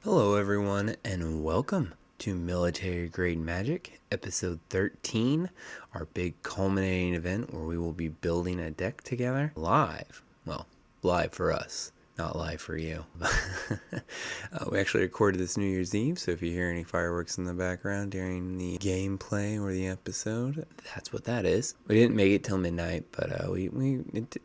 Hello, everyone, and welcome to Military Grade Magic, episode 13, our big culminating event where we will be building a deck together live. Well, live for us, not live for you. We actually recorded this New Year's Eve, so if you hear any fireworks in the background during the gameplay or the episode, that's what that is. We didn't make it till midnight, but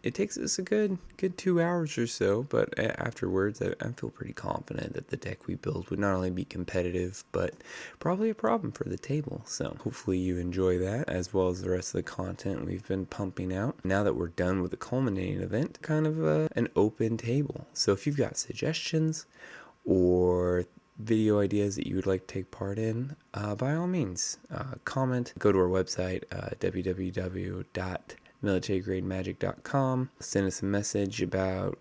it takes us a good 2 hours or so, but afterwards I feel pretty confident that the deck we build would not only be competitive, but probably a problem for the table. So hopefully you enjoy that, as well as the rest of the content we've been pumping out. Now that we're done with the culminating event, kind of an open table. So if you've got suggestions or video ideas that you would like to take part in, by all means, comment. Go to our website, www.militaryGradeMagic.com. Send us a message about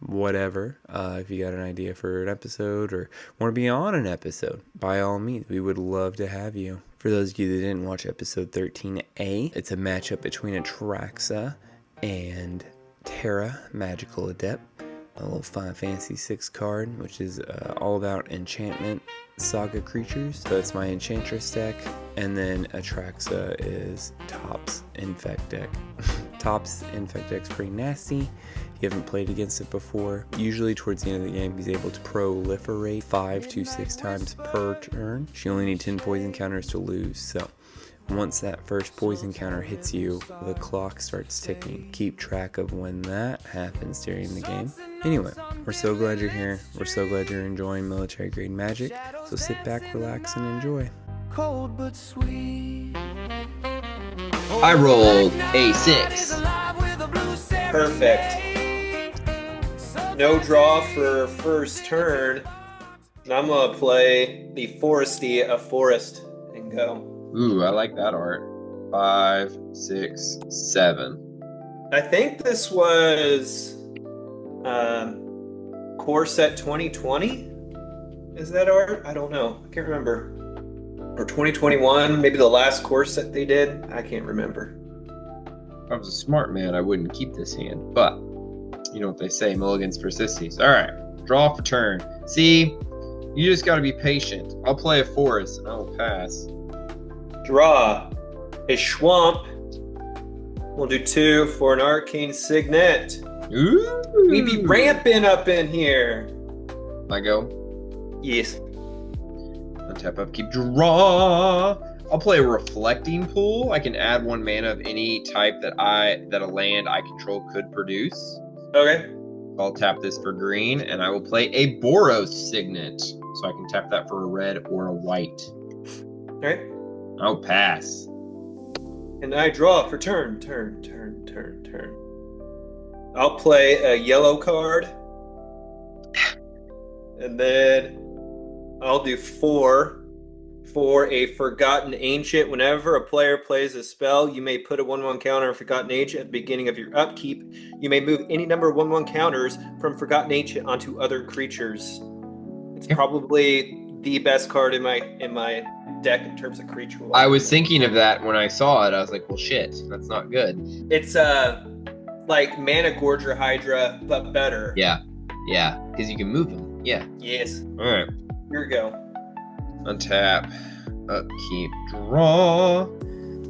whatever. If you got an idea for an episode or want to be on an episode, by all means, we would love to have you. For those of you that didn't watch episode 13A, it's a matchup between Atraxa and Terra, Magical Adept. A little Final Fantasy 6 card, which is all about enchantment saga creatures. So that's my Enchantress deck. And then Atraxa is Top's Infect deck. Top's Infect deck's pretty nasty. If you haven't played against it before, usually towards the end of the game, he's able to proliferate 5 to 6 times per turn. You only need 10 poison counters to lose, so once that first poison counter hits you, the clock starts ticking. Keep track of when that happens during the game. Anyway, we're so glad you're here. We're so glad you're enjoying Military Grade Magic. So sit back, relax, and enjoy. Cold but sweet. I rolled a 6. Perfect. No draw for first turn. And I'm going to play the Foresty of Forest and go. Ooh, I like that art. 5, 6, 7. I think this was Core Set 2020. Is that art? I don't know. I can't remember. Or 2021, maybe the last core set they did. I can't remember. If I was a smart man, I wouldn't keep this hand. But, you know what they say, mulligans for sissies. Alright, draw for turn. See, you just gotta be patient. I'll play a forest and I will pass. Draw a Schwamp. We'll do 2 for an Arcane Signet. Ooh! We be ramping up in here. I go. Yes. Untap, upkeep, draw. I'll play a Reflecting Pool. I can add 1 mana of any type that a land I control could produce. Okay. I'll tap this for green, and I will play a Boros Signet. So I can tap that for a red or a white. All right. I'll pass. And I draw for turn. I'll play a yellow card. And then I'll do 4 for a Forgotten Ancient. Whenever a player plays a spell, you may put a 1/1 counter on Forgotten Ancient at the beginning of your upkeep. You may move any number of 1/1 counters from Forgotten Ancient onto other creatures. It's probably the best card in my deck in terms of creature. I was thinking of that when I saw it. I was like, well, shit, that's not good. It's like Mana Gorger Hydra, but better. Yeah, because you can move them. Yeah. Yes. All right. Here we go. Untap, upkeep, draw.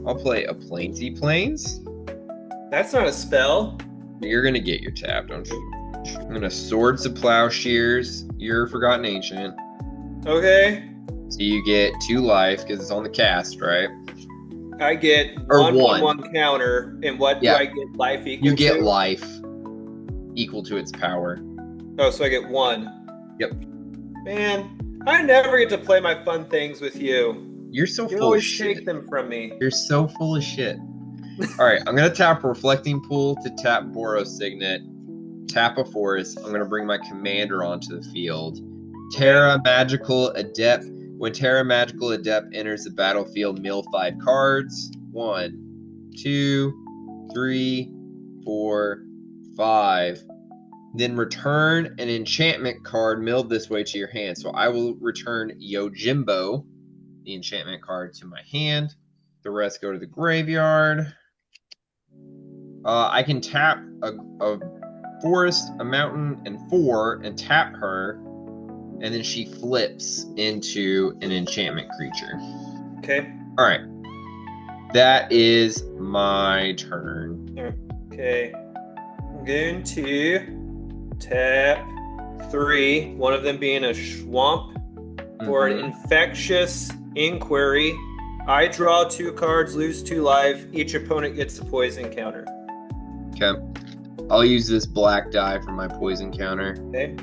I'll play a Plainsy Plains. That's not a spell. You're going to get your tap, don't you? I'm going to Swords of Plowshares your Forgotten Ancient. Okay. So you get 2 life because it's on the cast, right? I get Or 1/1 counter, and what do I get life equal to? You get life equal to its power. Oh, so I get 1. Yep. Man, I never get to play my fun things with you. You're so You full of always shit. take them from me. You're so full of shit. All right, I'm going to tap Reflecting Pool to tap Boros Signet, tap a forest. I'm going to bring my commander onto the field. Terra Magical Adept. When Terra Magical Adept enters the battlefield, mill 5 cards. 1, 2, 3, 4, 5. Then return an enchantment card milled this way to your hand. So I will return Yojimbo, the enchantment card, to my hand. The rest go to the graveyard. I can tap a forest, a mountain, and 4 and tap her and then she flips into an enchantment creature. Okay. All right. That is my turn. Okay. I'm going to tap 3, one of them being a swamp, for an infectious inquiry. I draw 2 cards, lose 2 life. Each opponent gets a poison counter. Okay. I'll use this black die for my poison counter. Okay.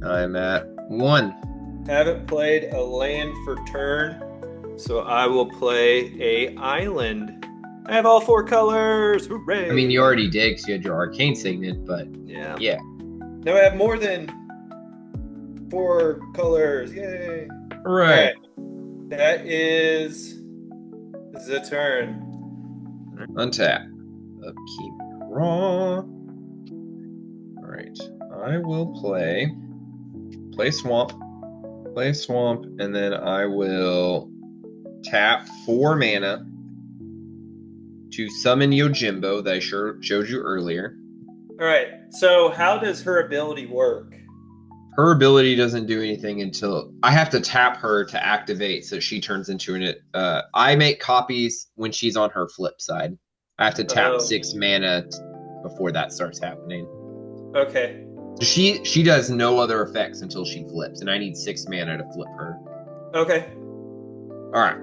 I'm at 1. Haven't played a land for turn, so I will play a island. I have all 4 colors. Hooray! I mean, you already did because you had your arcane signet, but Yeah. yeah. Now I have more than 4 colors. Yay! Right. That is the turn. Untap. Upkeep. Raw. All right. I will play swamp. Play swamp, and then I will tap 4 mana to summon Yojimbo that I showed you earlier. All right. So how does her ability work? Her ability doesn't do anything until I have to tap her to activate, so she turns into an. I make copies when she's on her flip side. I have to tap 6 mana before that starts happening. Okay. So she does no other effects until she flips, and I need 6 mana to flip her. Okay. All right.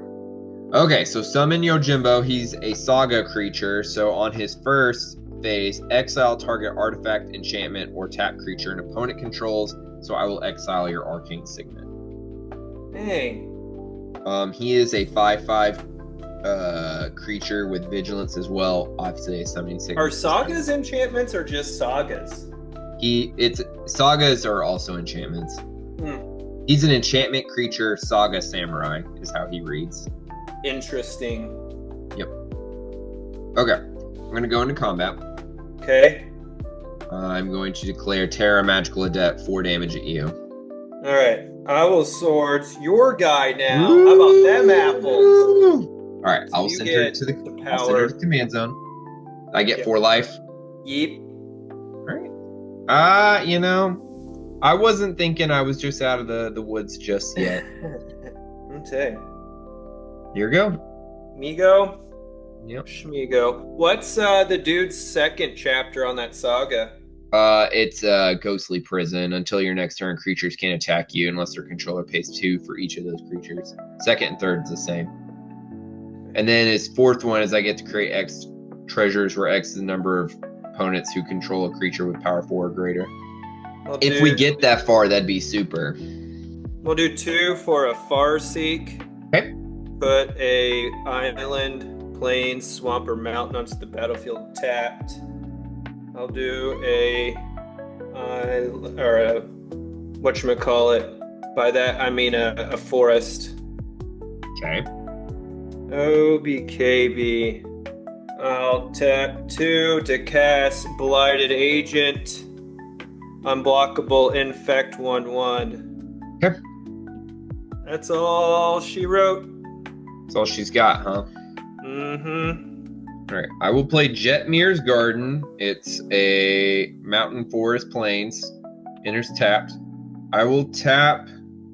Okay, so summon Yojimbo. He's a saga creature, so on his first phase, exile target artifact, enchantment, or tap creature an opponent controls. So I will exile your arcane signet. Dang. He is a 5/5 creature with vigilance as well. Obviously, a summoning signet. Are sagas enchantments or just sagas? Sagas are also enchantments. He's an enchantment creature, saga samurai is how he reads. Interesting. Yep. Okay, I'm gonna go into combat. Okay. I'm going to declare Terra magical adept 4 damage at you. All right. I will swords your guy now. How about them apples? All right, So I'll you send her get to the the I'll send her to power. command zone. I get Yep. 4 life. Yeep. All right. I wasn't thinking I was just out of the woods just yet. Okay. Here you go. Migo. Yep. Shmigo. What's the dude's second chapter on that saga? It's a ghostly prison. Until your next turn, creatures can't attack you unless their controller pays 2 for each of those creatures. Second and third is the same. And then his fourth one is I get to create X treasures, where X is the number of opponents who control a creature with power 4 or greater. If we get that far, that'd be super. We'll do 2 for a Farseek. Okay. Put a island, plain, swamp, or mountain onto the battlefield tapped. I'll do a whatchamacallit. By that I mean a forest. Okay. OBKB. I'll tap 2 to cast Blighted Agent. Unblockable Infect 1/1. Okay. That's all she wrote. That's all she's got, huh? Mm-hmm. All right. I will play Jetmir's Garden. It's a mountain forest plains. Enters tapped. I will tap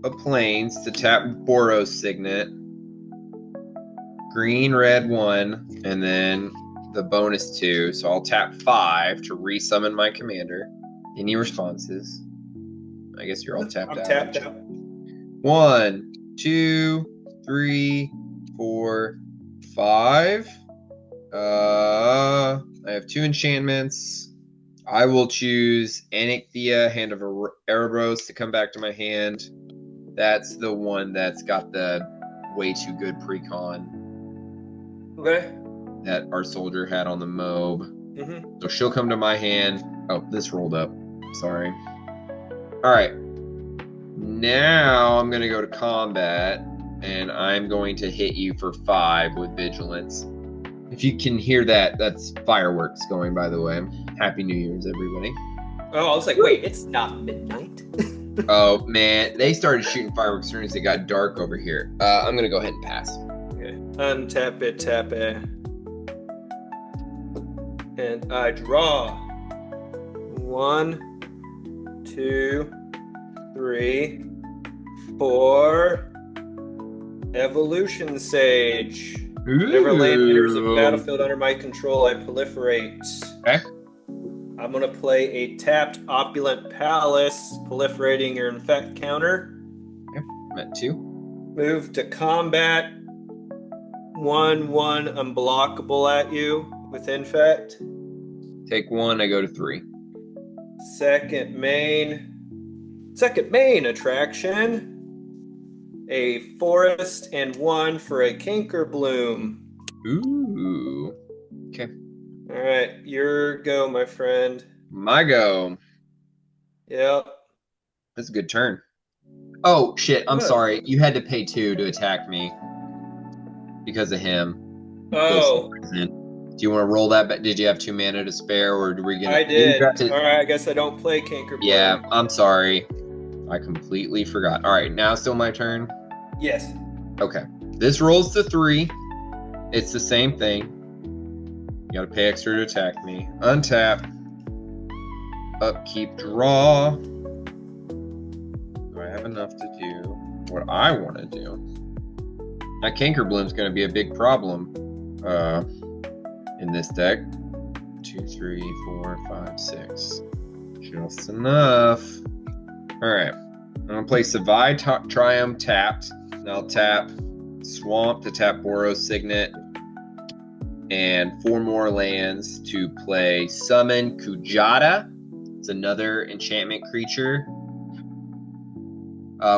a plains to tap Boros Signet. Green, red 1, and then the bonus 2. So I'll tap 5 to resummon my commander. Any responses? I guess you're all tapped out. I'm tapped out. 1, 2, 3, 4, 5. I have 2 enchantments. I will choose Anichthea, Hand of Erebos, to come back to my hand. That's the one that's got the way too good precon Okay. that our soldier had on the MOB. Mm-hmm. So she'll come to my hand. Oh, this rolled up. Sorry. All right. Now I'm going to go to combat, and I'm going to hit you for 5 with vigilance. If you can hear that, that's fireworks going, by the way. Happy New Year's, everybody. Oh, I was like, wait, it's not midnight. Oh, man. They started shooting fireworks as soon as it got dark over here. I'm going to go ahead and pass. Okay. Untap it, tap it. And I draw 1, 2, 3, 4. Evolution Sage. Whenever land enters a battlefield under my control, I proliferate. Okay. I'm going to play a tapped Opulent Palace, proliferating your infect counter. Okay. I'm at 2. Move to combat. 1/1 unblockable at you with infect. Take 1, I go to 3. Second main attraction. A forest and 1 for a canker bloom. Ooh. Okay. All right, your go, my friend. My go. Yep. That's a good turn. Oh, shit. I'm Good. sorry. You had to pay 2 to attack me because of him. Oh, Do you want to roll that back? Did you have 2 mana to spare, or do we get? I did. You got to... All right, I guess I don't play canker bloom. Yeah, I'm sorry. I completely forgot. All right, now still my turn. Yes. Okay. This rolls to 3. It's the same thing. You gotta pay extra to attack me. Untap. Upkeep, draw. Do I have enough to do what I want to do? That Canker Bloom's gonna be a big problem in this deck. 2, 3, 4, 5, 6. Just enough. Alright. I'm gonna play Savai Triumph tapped. And I'll tap Swamp to tap Boros Signet. And 4 more lands to play Summon Kujata. It's another enchantment creature.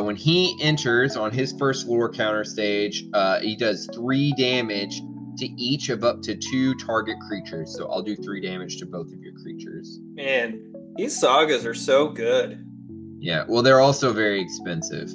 When he enters on his first lore counter stage, he does 3 damage to each of up to 2 target creatures. So I'll do 3 damage to both of your creatures. Man, these sagas are so good. Yeah, well, they're also very expensive.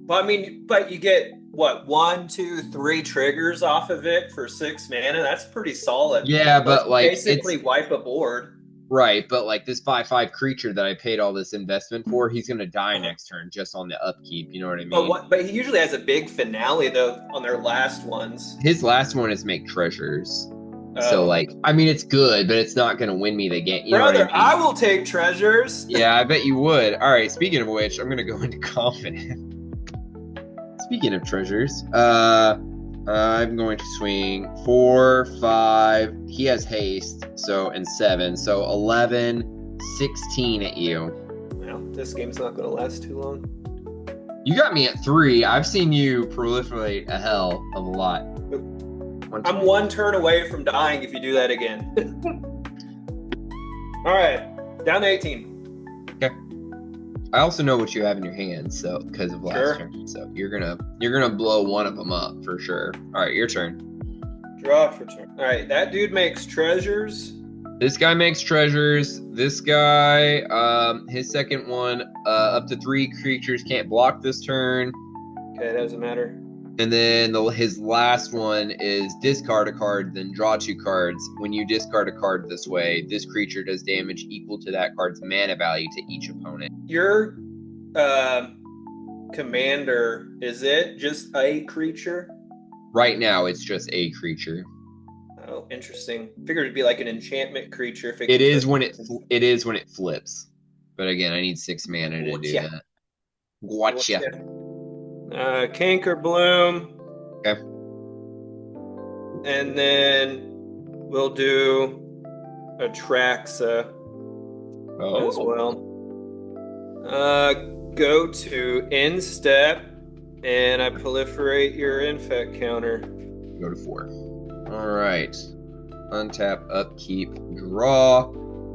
Well, I mean, but you get what, 1, 2, 3 triggers off of it for 6 mana. That's pretty solid. Yeah, but like basically wipe a board. Right, but like this 5/5 creature that I paid all this investment for, he's gonna die next turn just on the upkeep. You know what I mean? But he usually has a big finale though on their last ones. His last one is make treasures. Oh. So like, I mean, it's good, but it's not gonna win me the game. You Brother, know what I mean? I will take treasures. Yeah, I bet you would. All right. Speaking of which, I'm gonna go into confident. Speaking of treasures, I'm going to swing 4, 5. He has haste, and 7. So 11, 16 at you. Well, this game's not going to last too long. You got me at 3. I've seen you proliferate a hell of a lot. I'm 1 turn away from dying if you do that again. All right, down to 18. Okay. I also know what you have in your hand, so because of last turn, so you're gonna blow one of them up for sure. All right, your turn. Draw for turn. All right, that dude makes treasures. This guy makes treasures. This guy, his second one, up to 3 creatures can't block this turn. Okay, that doesn't matter. And then his last one is discard a card, then draw 2 cards. When you discard a card this way, this creature does damage equal to that card's mana value to each opponent. Your commander, is it just a creature? Right now, it's just a creature. Oh, interesting. Figured it'd be like an enchantment creature. If It is when it flips. But again, I need 6 mana to do that. Gotcha. Canker Bloom. Okay. And then we'll do Atraxa as well. Go to Instep, and I proliferate your infect counter. Go to 4. All right. Untap, upkeep, draw.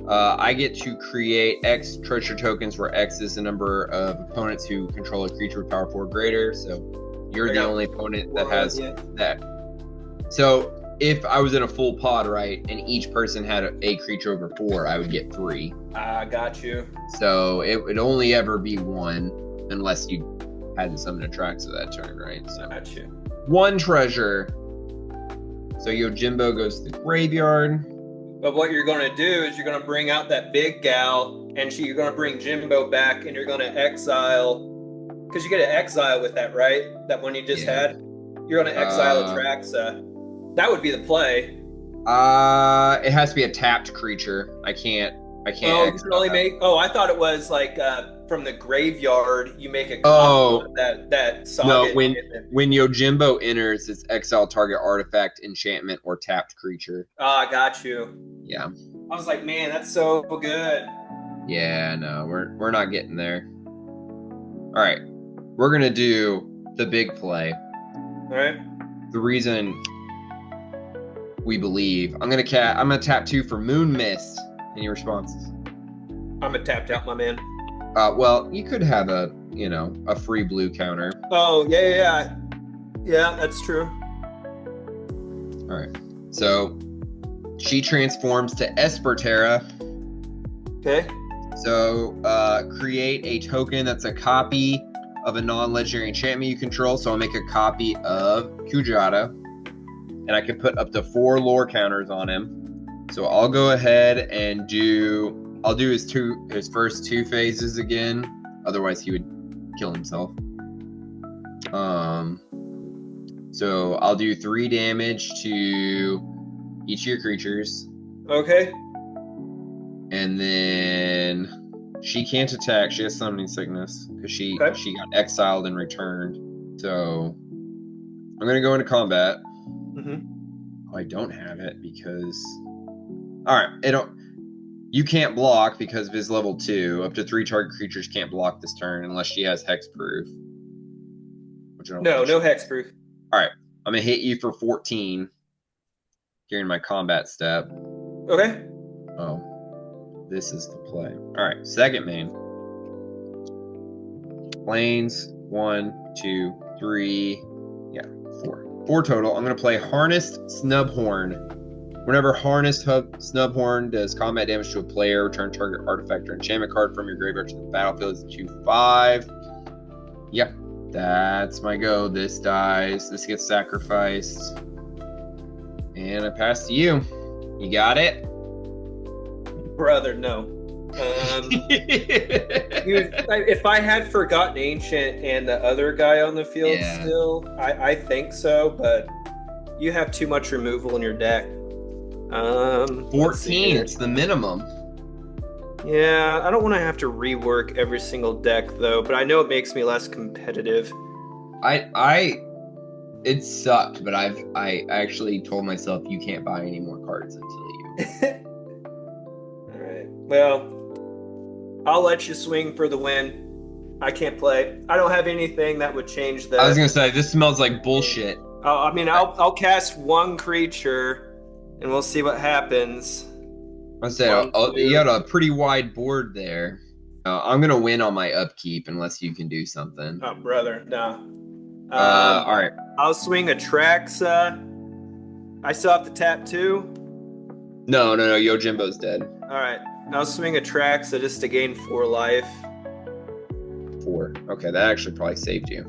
I get to create X treasure tokens where X is the number of opponents who control a creature with power 4 or greater. So you're the only opponent that has that. So if I was in a full pod, right, and each person had a creature over 4, I would get 3. I got you. So it would only ever be 1 unless you had to summon Atraxa that turn, right? So got you. 1 treasure. So Yojimbo goes to the graveyard. But what you're going to do is you're going to bring out that big gal, and you're going to bring Jimbo back, and you're going to exile, because you get an exile with that, right? That one you just had. You're going to exile Atraxa. That would be the play. It has to be a tapped creature. I can't. Oh, you can only make. Oh, I thought it was like from the graveyard, you make a copy Oh. of that saga. No, enchantment. when Yojimbo enters, it's exile target artifact, enchantment, or tapped creature. I got you. Yeah. I was like, man, that's so good. Yeah, no, we're not getting there. All right, we're gonna do the big play. All right. The reason we believe I'm gonna tap 2 for Moon Mist. Any responses? I'm a tapped out, my man. Well, you could have a free blue counter. Oh yeah. That's true. All right, so she transforms to Terra. Okay. So create a token that's a copy of a non-legendary enchantment you control. So I'll make a copy of Kujata, and I can put up to 4 lore counters on him. So I'll go ahead and I'll do his first 2 phases again. Otherwise, he would kill himself. So I'll do 3 damage to each of your creatures. Okay. And then she can't attack. She has summoning sickness because she got exiled and returned. So I'm gonna go into combat. Mm-hmm. Oh, I don't have it because. All right, you can't block because of his level 2. Up to 3 target creatures can't block this turn unless she has hexproof. Which I don't think No hexproof. All right, I'm gonna hit you for 14 during my combat step. Okay. Oh, this is the play. All right, second main. Planes, 1, 2, 3, 4. 4 total. I'm gonna play Harnessed Snubhorn. Whenever Harnessed Snubhorn does combat damage to a player, return target artifact or enchantment card from your graveyard to the battlefield is 2/5. Yep, that's my go. This dies. This gets sacrificed. And I pass to you. You got it? Brother, no. If I had Forgotten Ancient and the other guy on the field still, I think so, but you have too much removal in your deck. 14, it's the minimum. Yeah, I don't want to have to rework every single deck though, but I know it makes me less competitive. It sucked, but I actually told myself you can't buy any more cards until you. All right. Well, I'll let you swing for the win. I can't play. I don't have anything that would change that. I was gonna say this smells like bullshit. I'll cast 1 creature, and we'll see what happens. I said you got a pretty wide board there. I'm gonna win on my upkeep unless you can do something. Oh, brother, no. All right. I'll swing Atraxa. I still have to tap 2. No. Yojimbo's dead. All right. I'll swing Atraxa just to gain 4 life. 4. Okay, that actually probably saved you.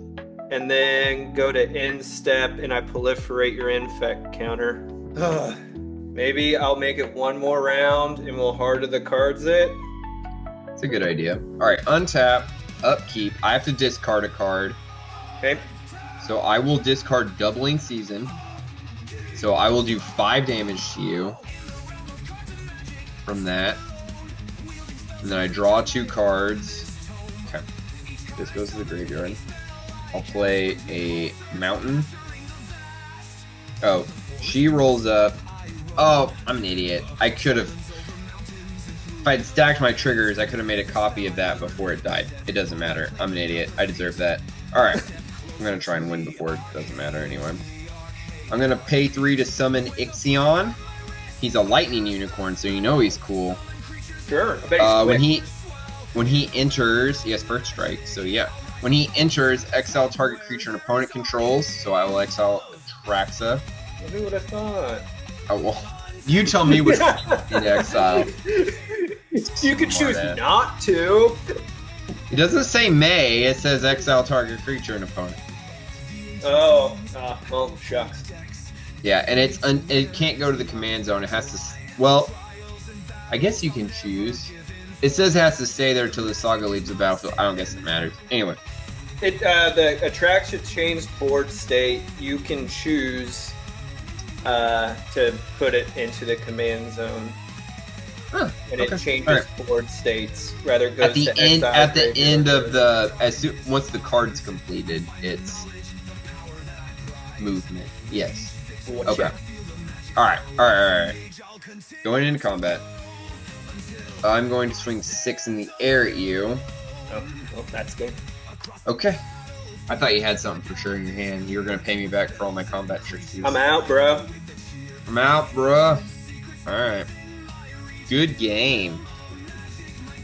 And then go to end step, and I proliferate your infect counter. Maybe I'll make it 1 more round, and we'll harder the cards it. It's a good idea. All right, untap, upkeep. I have to discard a card. Okay. So I will discard Doubling Season. So I will do 5 damage to you from that. And then I draw 2 cards. Okay. This goes to the graveyard. I'll play a Mountain. Oh, she rolls up. Oh, I'm an idiot. I could have... If I'd stacked my triggers, I could have made a copy of that before it died. It doesn't matter. I'm an idiot. I deserve that. Alright. I'm going to try and win before it doesn't matter anyway. I'm going to pay 3 to summon Ixion. He's a lightning unicorn, so you know he's cool. Sure. I bet he's when he enters, he has first strike, so yeah. When he enters, exile target creature an opponent controls, so I will exile Atraxa. Who would have thought? Oh, well, you tell me which in exile. You could choose not to. It doesn't say may, it says exile target creature and opponent. Oh, well, shucks. Yeah, and it can't go to the command zone. It has to. Well, I guess you can choose. It says it has to stay there till the saga leaves the battlefield. I don't guess it matters. Anyway, The Atraxa changed board state. You can choose to put it into the command zone. Huh, and it okay. changes Alright. board states. Rather it goes At the to end, exile, at the graveyard, end or of the once the card's completed, it's movement. Yes. Gotcha. Okay. All right. Going into combat, I'm going to swing 6 in the air at you. Oh, well, that's good. Okay. I thought you had something for sure in your hand. You were gonna pay me back for all my combat tricks. I'm out, bro. I'm out, bruh. All right. Good game.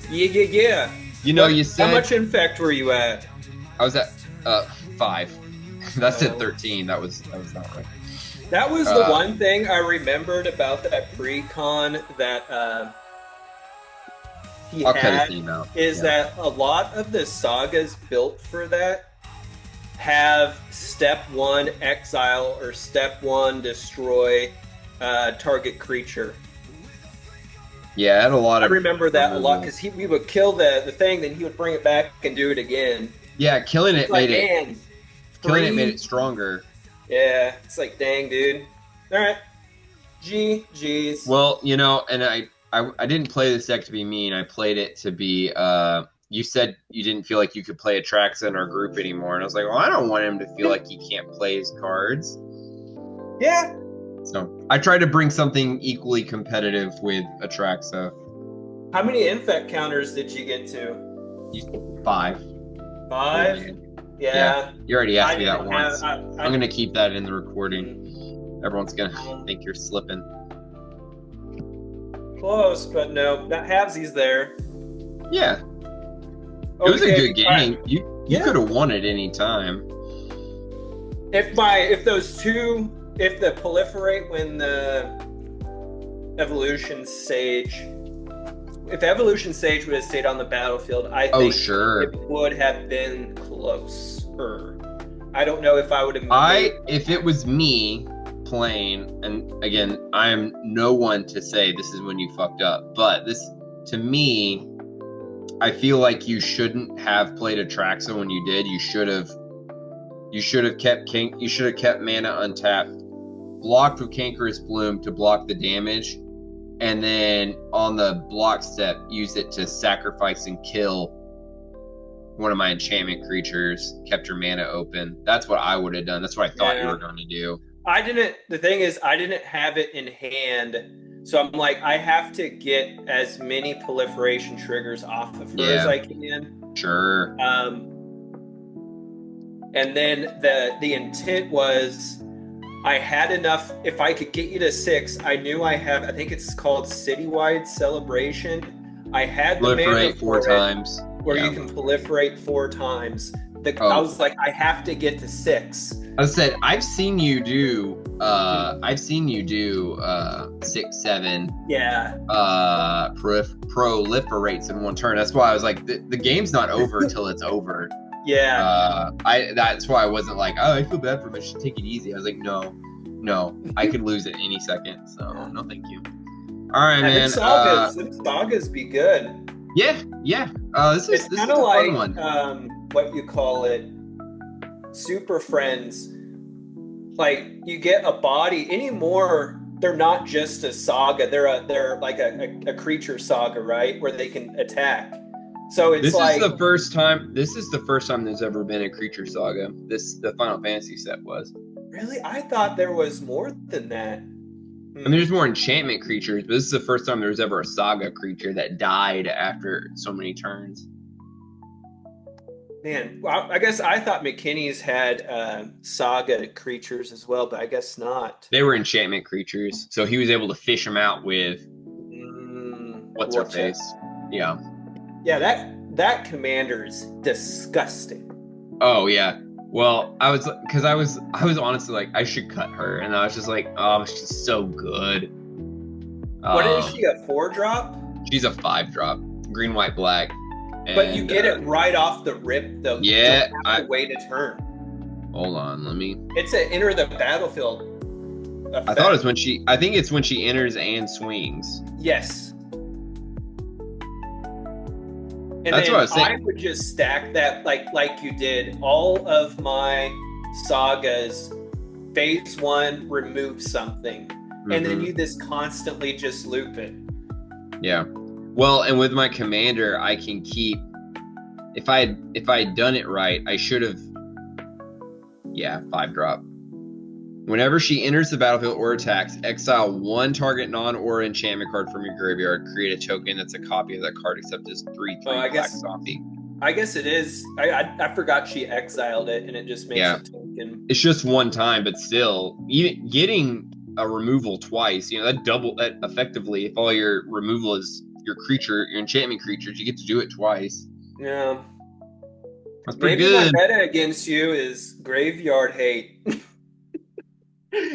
Yeah. You know, you said How much infect were you at? I was at 5. That's Oh. at 13. That was not right. That was the one thing I remembered about that pre-con that he I'll cut his had, name out. is that a lot of the sagas built for that have step 1 exile or step 1 destroy target creature. Yeah, I had a lot I of. remember that a lot removals. because we would kill the thing, then he would bring it back and do it again. Yeah, killing it It's like, made it. man, Killing it three- made it stronger. Yeah, it's like, dang, dude. All right, GG's. Well, you know, and I didn't play this deck to be mean. I played it to be. You said you didn't feel like you could play Atraxa in our group anymore, and I was like, well, I don't want him to feel like he can't play his cards. Yeah. So I tried to bring something equally competitive with Atraxa. How many infect counters did you get to? 5. 5? Yeah. You already asked me that didn't once. have- I'm gonna keep that in the recording. Everyone's gonna think you're slipping. Close, but no. That halvesies there. Yeah, it was a good game. all right. You Yeah. could have won at any time. If those two, if the proliferate when the evolution sage, if evolution sage would have stayed on the battlefield, I Oh, think sure. it would have been closer. I don't know if I would have. If it was me playing, and again, I am no one to say this is when you fucked up, but this, to me, I feel like you shouldn't have played Atraxa when you did. You should have kept mana untapped, blocked with Cankerous Bloom to block the damage, and then on the block step, use it to sacrifice and kill one of my enchantment creatures, kept your mana open. That's what I would have done. That's what I thought you were going to do. The thing is, I didn't have it in hand, so I'm like, I have to get as many proliferation triggers off of her as I can. Sure. And then the intent was, I had enough. If I could get you to 6, I knew I think it's called Citywide Celebration. I had the mana Proliferate 4 for it, times. where you can proliferate 4 times. I was like, I have to get to 6. I said, I've seen you do 6, 7 Yeah. proliferates in one turn. That's why I was like, the game's not over till it's over. Yeah. That's why I wasn't like, oh, I feel bad for him, I should take it easy. I was like, no, I could lose it any second, so no thank you. All right, man. Sagas be good. Yeah. This is kind a of like fun one. What you call it, Super Friends. Like, you get a body anymore. They're not just a saga. They're like a creature saga, right? Where they can attack. So it's This like, is the first time there's ever been a creature saga. The Final Fantasy set was. really, I thought there was more than that. I mean, there's more enchantment creatures, but this is the first time there was ever a saga creature that died after so many turns. Man, well, I guess I thought McKinney's had saga creatures as well, but I guess not. They were enchantment creatures, so he was able to fish them out with what's her face. Yeah. Yeah, that commander is disgusting. Oh yeah. Well, I was honestly like, I should cut her, and I was just like, oh, she's so good. What is she, a 4-drop? She's a 5-drop, green, white, black. But you get it right off the rip, though. Yeah, you don't have to wait a turn. Hold on, let me. It's an enter the battlefield effect. I thought it's when she. I think it's when she enters and swings. Yes. And That's then what I was saying. I would just stack that like you did. All of my sagas, phase 1, remove something, and then you just constantly just loop it. Yeah. Well, and with my commander, I can keep. If I had done it right, I should have. Yeah, 5-drop. Whenever she enters the battlefield or attacks, exile one target non-aura enchantment card from your graveyard. Create a token that's a copy of that card, except as 3/3 black zombie. I guess it is. I forgot she exiled it, and it just makes Yeah. a token. It's just one time, but still, even getting a removal twice, that effectively, if all your removal is your enchantment creatures, you get to do it twice. Yeah. That's pretty Maybe good. my meta against you is graveyard hate.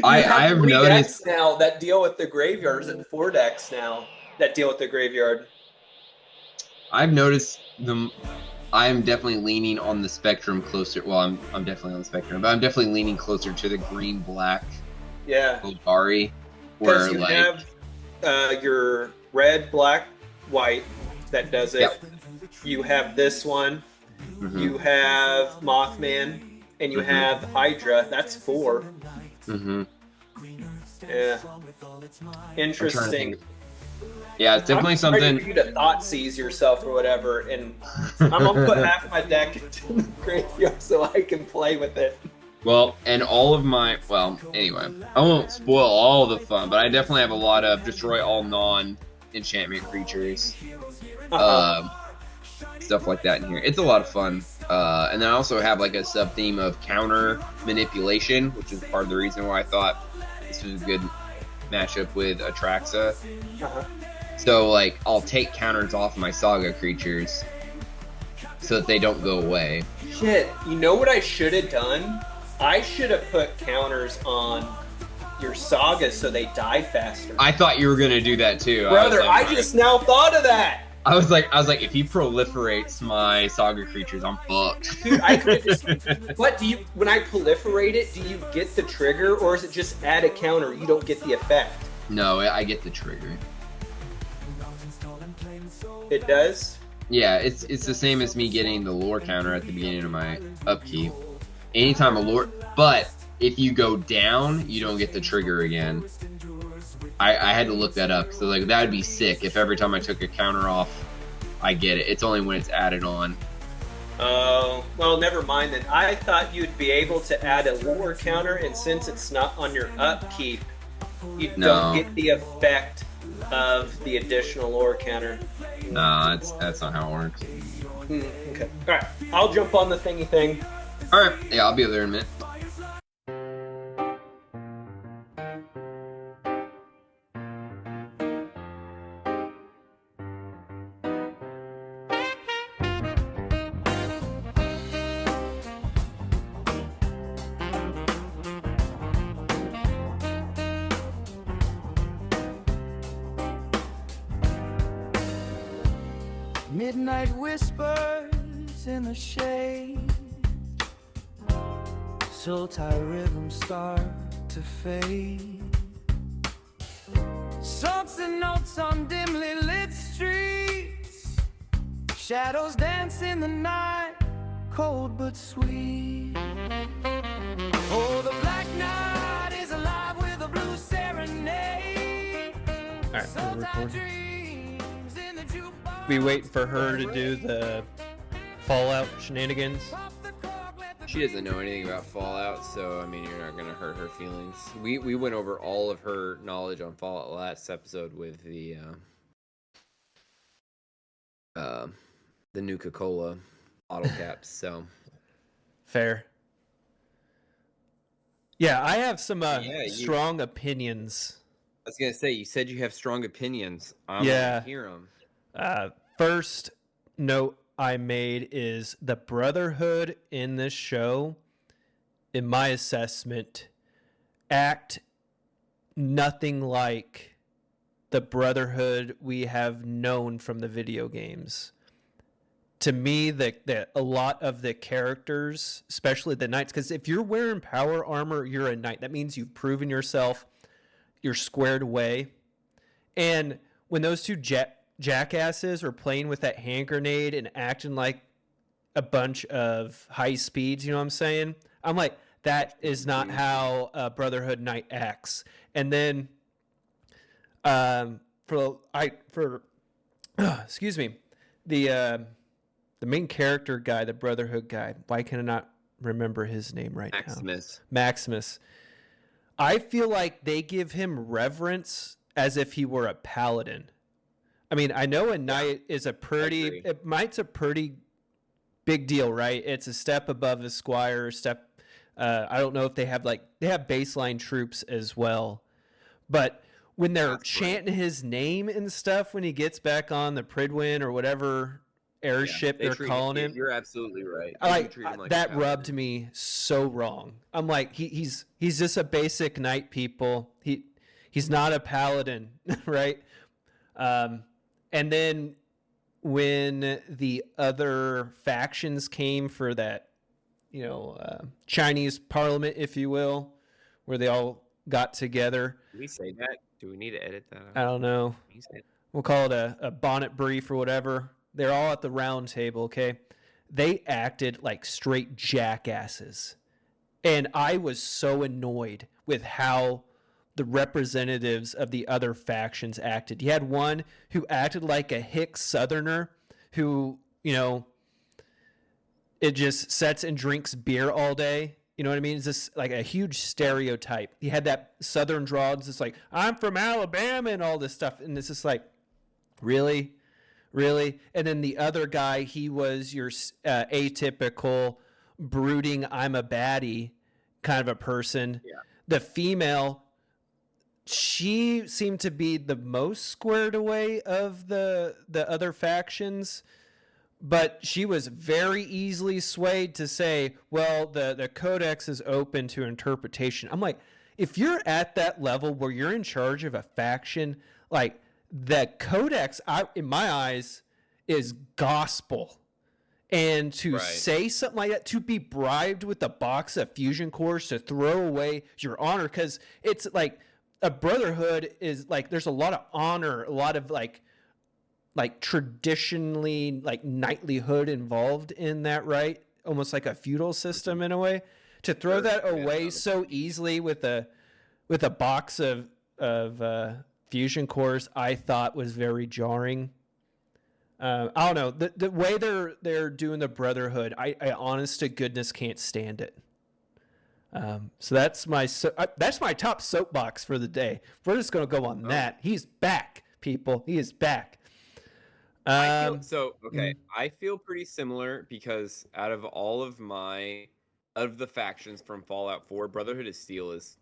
I have 3 noticed decks now that deal with the graveyard. Is it 4 decks now that deal with the graveyard? I've noticed them. I am definitely leaning on the spectrum closer. Well, I'm definitely on the spectrum, but I'm definitely leaning closer to the green black. Yeah. Golgari, Because where you like have your red, black, white that does it. Yep. You have this one. Mhm. You have Mothman, and you Mhm. have Hydra. That's 4. Mhm. Yeah. Interesting. Yeah, it's definitely I'm something. ready for you to thought seize yourself or whatever, and I'm gonna put half my deck into the graveyard so I can play with it. Well, and all of my anyway, I won't spoil all the fun, but I definitely have a lot of destroy all non-enchantment creatures, stuff like that in here. It's a lot of fun, and then I also have like a sub theme of counter manipulation, which is part of the reason why I thought this was a good matchup with Atraxa. Uh-huh. So like I'll take counters off my saga creatures so that they don't go away. Shit, you know what I should have done? I should have put counters on your sagas so they die faster. I thought you were gonna do that too. Brother, I just now thought of that. I was like, if he proliferates my saga creatures, I'm fucked. Dude, I could just. What do you? When I proliferate it, do you get the trigger, or is it just add a counter? You don't get the effect. No, I get the trigger. It does. Yeah, it's the same as me getting the lore counter at the beginning of my upkeep. Anytime a lore, but if you go down, you don't get the trigger again. I had to look that up because like that would be sick if every time I took a counter off, I get it. It's only when it's added on. Oh, well, never mind then. I thought you'd be able to add a lore counter, and since it's not on your upkeep, you don't get the effect of the additional lore counter. Nah, that's not how it works. Okay. All right. I'll jump on the thingy thing. All right. Yeah, I'll be there in a minute. Midnight whispers in the shade, soul tie rhythms start to fade. Songs and notes on dimly lit streets, shadows dance in the night, cold but sweet. Oh, the black night is alive with a blue serenade. All right, Soul we're tie recording. dreams in the jukebox. We wait for her to do the Fallout shenanigans. She doesn't know anything about Fallout, so I mean, you're not gonna hurt her feelings. We went over all of her knowledge on Fallout last episode with the Nuka-Cola bottle caps. So Fair. Yeah, I have some you- strong opinions. I was gonna say, you said you have strong opinions. I'm Yeah. gonna hear them. First note I made is the Brotherhood in this show, in my assessment, act nothing like the Brotherhood we have known from the video games. To me, a lot of the characters, especially the knights, because if you're wearing power armor, you're a knight. That means you've proven yourself. You're squared away. And when those two jackasses were playing with that hand grenade and acting like a bunch of high speeds, you know what I'm saying? I'm like, that is not how a Brotherhood Knight acts. And then for excuse me, the main character guy, the Brotherhood guy. Why can I not remember his name right Maximus. now? Maximus. I feel like they give him reverence as if he were a paladin. I mean, I know a knight is a pretty, knight's a pretty big deal, right? It's a step above a squire, I don't know if they have baseline troops as well, but when they're chanting his name and stuff when he gets back on the Pridwin or whatever airship they're calling him, you're absolutely right. That rubbed me so wrong. I'm like, he's just a basic knight, people. He's not a paladin, right? And then when the other factions came for that, Chinese parliament, if you will, where they all got together. Did we say that? Do we need to edit that out? I don't know. We'll call it a bonnet brief or whatever. They're all at the round table, okay? They acted like straight jackasses. And I was so annoyed with how the representatives of the other factions acted. You had one who acted like a hick southerner who, it just sits and drinks beer all day. You know what I mean? It's just like a huge stereotype. He had that southern drawl. It's just like, I'm from Alabama and all this stuff. And it's just like, really? Really? And then the other guy, he was your atypical, brooding, I'm a baddie kind of a person. Yeah. The female, she seemed to be the most squared away of the other factions, but she was very easily swayed to say, well, the codex is open to interpretation. I'm like, if you're at that level where you're in charge of a faction, like the codex, in my eyes, is gospel. And to say something like that, to be bribed with a box of fusion cores to throw away your honor, because it's like, a brotherhood is like, there's a lot of honor, a lot of like traditionally like knightlyhood involved in that, right? Almost like a feudal system in a way. To throw that away so easily with a box of fusion cores, I thought was very jarring. I don't know, the way they're doing the brotherhood, I honest to goodness can't stand it. So that's my top soapbox for the day. We're just going to go on that. He's back, people. He is back. I feel pretty similar because out of all of the factions from Fallout 4, Brotherhood of Steel is,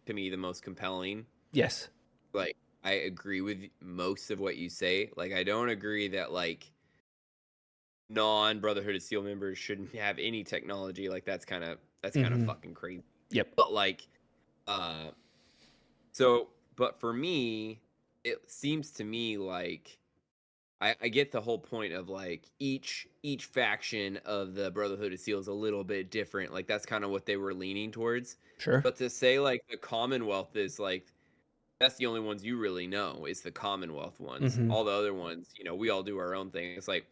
to me, the most compelling. Yes. Like, I agree with most of what you say. Like, I don't agree that, like, non-Brotherhood of Steel members shouldn't have any technology. Like, that's kind of fucking crazy. Yep. But like, but for me, it seems to me like I get the whole point of like each faction of the Brotherhood of Steel is a little bit different. Like that's kind of what they were leaning towards. Sure. But to say like the Commonwealth is like, that's the only ones you really know is the Commonwealth ones. Mm-hmm. All the other ones, we all do our own thing. It's like,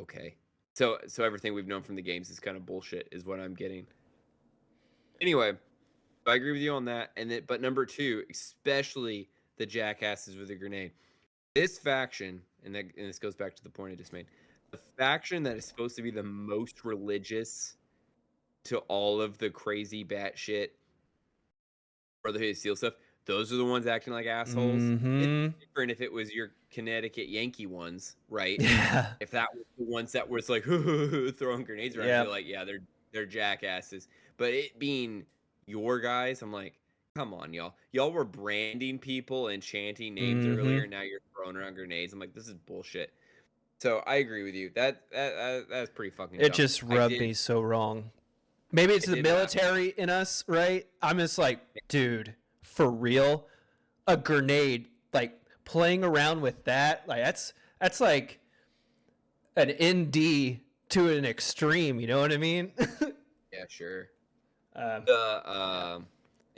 okay. So everything we've known from the games is kind of bullshit, is what I'm getting. Anyway, I agree with you on that. But number 2, especially the jackasses with a grenade. This faction, and this goes back to the point I just made, the faction that is supposed to be the most religious to all of the crazy batshit Brotherhood of Steel stuff, those are the ones acting like assholes. Mm-hmm. It's different if it was your Connecticut Yankee ones, right? Yeah. If that was the ones that was like throwing grenades around, Yep. I'd be like, yeah, they're jackasses. But it being your guys, I'm like, come on, y'all. Y'all were branding people and chanting names earlier. Now you're throwing around grenades. I'm like, this is bullshit. So I agree with you. That's pretty fucking dumb. It just rubbed me so wrong. Maybe it's the military in us, right? I'm just like, dude, for real? A grenade, like playing around with that, like that's like an ND to an extreme, you know what I mean? Yeah, sure. I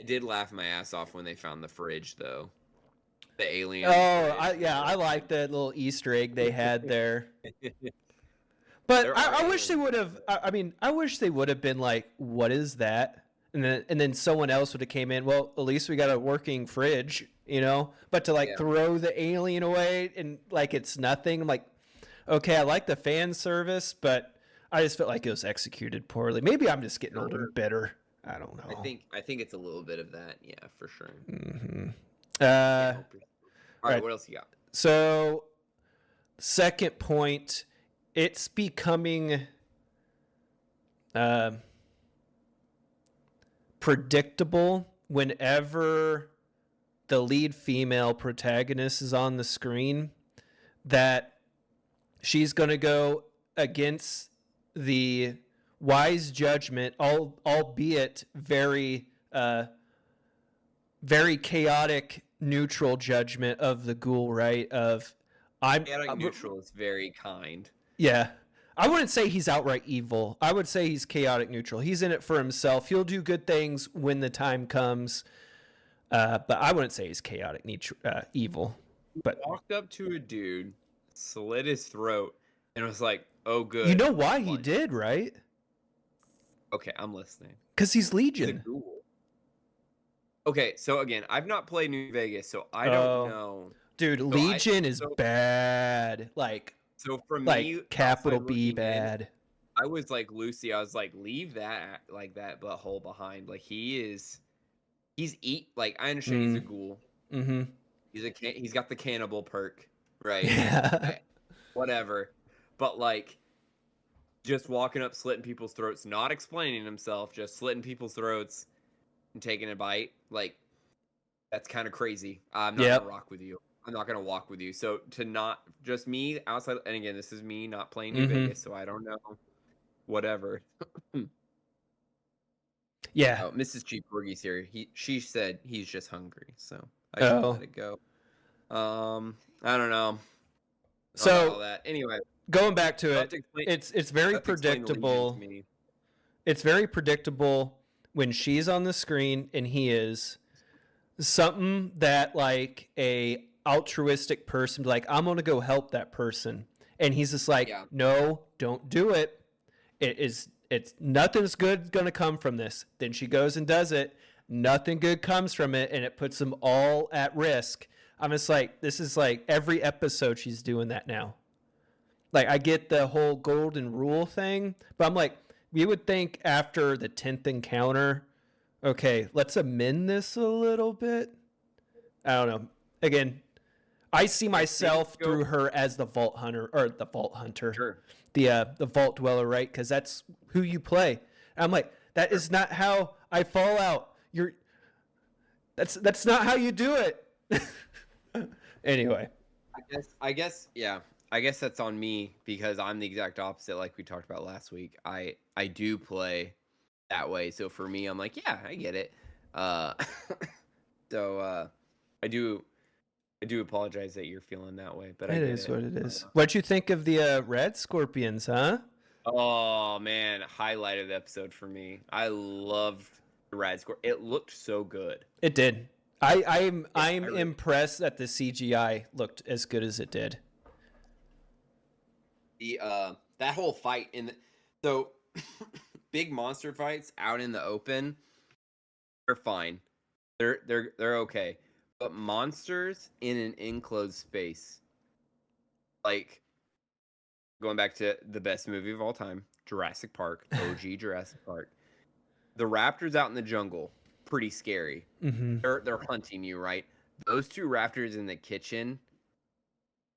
did laugh my ass off when they found the fridge, though. The alien. Oh, I like that little Easter egg they had there. But I wish they would have. I mean, I wish they would have been like, "What is that?" and then someone else would have came in. Well, at least we got a working fridge, you know. But to like throw the alien away and like it's nothing. I'm like, okay, I like the fan service, but I just felt like it was executed poorly. Maybe I'm just getting old and bitter. I don't know. I think it's a little bit of that. Yeah, for sure. Mm-hmm. All right, what else you got? So, second point, it's becoming predictable whenever the lead female protagonist is on the screen that she's going to go against the wise judgment, albeit very very chaotic neutral judgment of the ghoul, right? Chaotic neutral is very kind. Yeah. I wouldn't say he's outright evil. I would say he's chaotic neutral. He's in it for himself. He'll do good things when the time comes. But I wouldn't say he's chaotic evil. But walked up to a dude, slit his throat, and was like, "Oh, good." You know why he did, right? Okay, I'm listening. Because he's Legion. Okay, so again, I've not played New Vegas, so I don't know. Dude, so Legion is bad. Like, so for me, capital B bad. I was like Lucy. I was like, leave that butthole behind. Like he's like I understand he's a ghoul. Mm-hmm. He's got the cannibal perk, right? Yeah. Whatever, but like, just walking up, slitting people's throats, not explaining himself, just slitting people's throats and taking a bite, like that's kind of crazy. I'm not gonna rock with you. I'm not gonna walk with you. So to not just me outside, and again, this is me not playing New Vegas, so I don't know. Whatever. Yeah. Oh, Mrs. Cheap Corgi's here. She said he's just hungry, so I should let it go. I don't know. So all that. Anyway, going back to it, it's very predictable. It's very predictable when she's on the screen and he is. Something that like a altruistic person, like I'm gonna go help that person, and he's just like, no, don't do it. It's nothing's good gonna come from this. Then she goes and does it. Nothing good comes from it, and it puts them all at risk. I'm just like, this is like every episode she's doing that now. Like I get the whole golden rule thing, but I'm like, we would think after the 10th encounter, okay, let's amend this a little bit. I don't know. Again, I see myself through her as the Vault Hunter, or the Vault Hunter, sure. The Vault Dweller, right? Because that's who you play. And I'm like, that is not how I fall out. That's not how you do it. Anyway, I guess that's on me because I'm the exact opposite. Like we talked about last week, I do play that way. So for me, I'm like, yeah, I get it. So I do apologize that you're feeling that way, but it is what it is. What'd you think of the Red Scorpions, huh? Oh man, highlight of the episode for me. I loved the Red Scorpion. It looked so good. It did. I'm impressed that the CGI looked as good as it did. The that whole fight so big monster fights out in the open, they're fine. They're okay. But monsters in an enclosed space, like going back to the best movie of all time, Jurassic Park, OG Jurassic Park. The raptors out in the jungle, pretty scary. Mm-hmm. They're hunting you, right? Those two raptors in the kitchen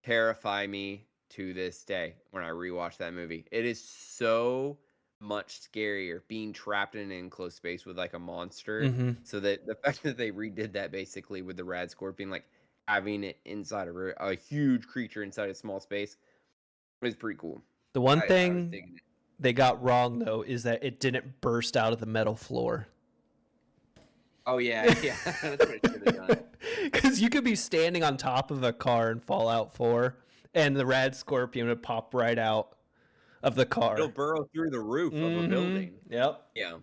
terrify me to this day when I rewatch that movie. It is so much scarier being trapped in an enclosed space with like a monster. Mm-hmm. So that the fact that they redid that basically with the Rad Scorpion, like having it inside a huge creature inside a small space, was pretty cool. The one thing they got wrong though is that it didn't burst out of the metal floor. Oh yeah, that's what it should have done. Because you could be standing on top of a car in Fallout 4, and the Rad Scorpion would pop right out of the car. It'll burrow through the roof of a building. Yep. Yeah.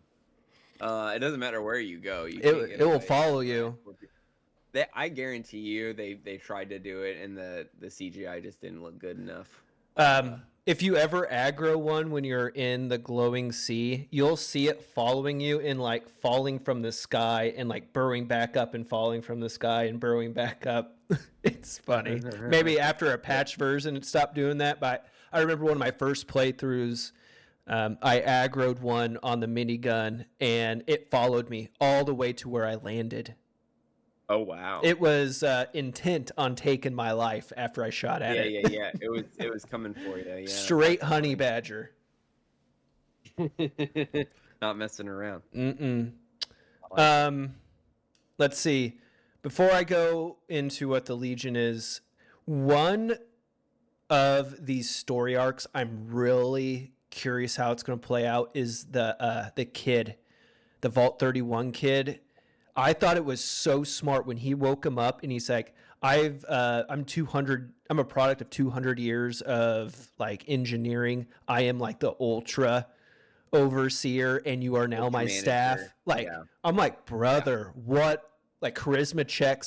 It doesn't matter where you go. It will follow you. I guarantee you they tried to do it and the CGI just didn't look good enough. if you ever aggro one when you're in the glowing sea, you'll see it following you and like falling from the sky and like burrowing back up and falling from the sky and burrowing back up. It's funny. Maybe after a patch version, it stopped doing that. But I remember one of my first playthroughs, I aggroed one on the minigun and it followed me all the way to where I landed. Oh wow. It was intent on taking my life after I shot at it. Yeah. It was coming for you. Yeah. Straight honey badger. Not messing around. Let's see. Before I go into what the Legion is, one of these story arcs I'm really curious how it's going to play out is the kid, the Vault 31 kid. I thought it was so smart when he woke him up and he's like, I'm a product of 200 years of like engineering. I am like the ultra overseer and you are now my staff. Like, yeah. I'm like, brother, what, like charisma check,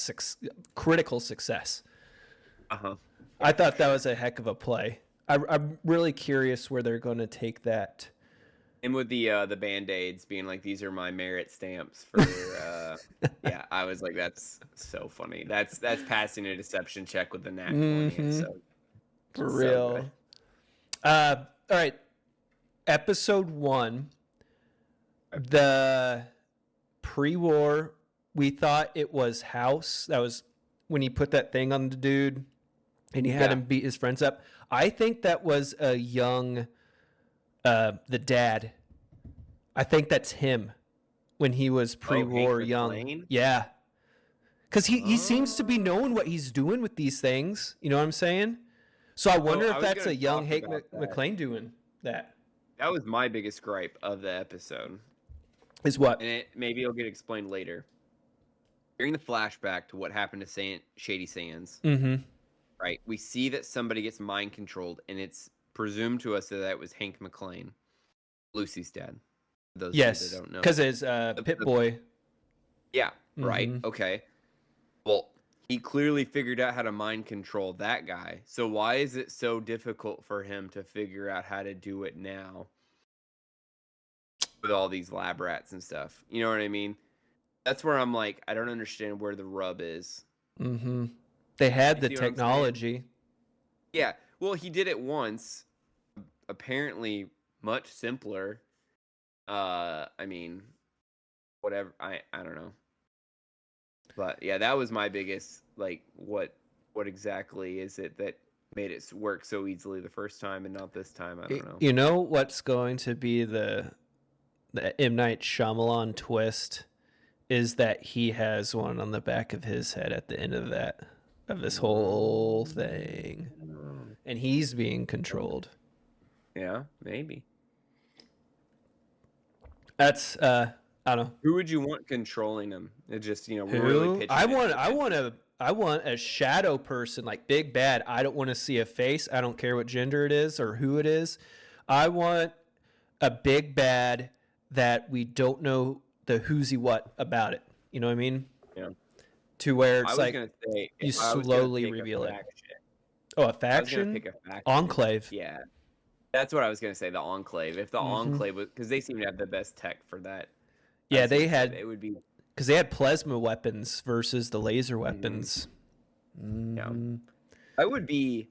critical success. I thought that was a heck of a play. I'm really curious where they're going to take that. And with the Band-Aids being like, these are my merit stamps for, yeah, I was like, that's so funny. That's passing a deception check with the nat 20. So, for real. All right. Episode 1, the pre-war, we thought it was House. That was when he put that thing on the dude and he had him beat his friends up. I think that was a young... the dad. I think that's him when he was pre-war young. McClane? Yeah. Because he seems to be knowing what he's doing with these things. You know what I'm saying? So I wonder if that's a young Hank McClane doing that. That was my biggest gripe of the episode. Is what? And maybe it'll get explained later. During the flashback to what happened to Shady Sands, right? We see that somebody gets mind controlled, and it's presumed to us that it was Hank McClane, Lucy's dad. Those yes, that don't know, because his Pit Boy. Yeah, right. Okay. Well, he clearly figured out how to mind control that guy. So why is it so difficult for him to figure out how to do it now with all these lab rats and stuff? You know what I mean? That's where I'm like, I don't understand where the rub is. They had the technology. Yeah. Well, he did it once. Apparently much simpler. I mean, whatever. I don't know. But yeah, that was my biggest, like, what exactly is it that made it work so easily the first time and not this time? I don't know. You know what's going to be the M. Night Shyamalan twist is that he has one on the back of his head at the end of this whole thing. And he's being controlled. Yeah, maybe. That's I don't know. Who would you want controlling him? It just, we're Who? really pitching I want a shadow person, like big bad. I don't want to see a face. I don't care what gender it is or who it is. I want a big bad that we don't know the who's he what about it. You know what I mean? Yeah. To where it's like say, you slowly reveal it. Oh, a faction? Pick a faction. Enclave. Yeah. That's what I was going to say, the Enclave. If the Enclave was... Because they seem to have the best tech for that. Yeah, they had... It would be... Because they had plasma weapons versus the laser weapons. Yeah. I would be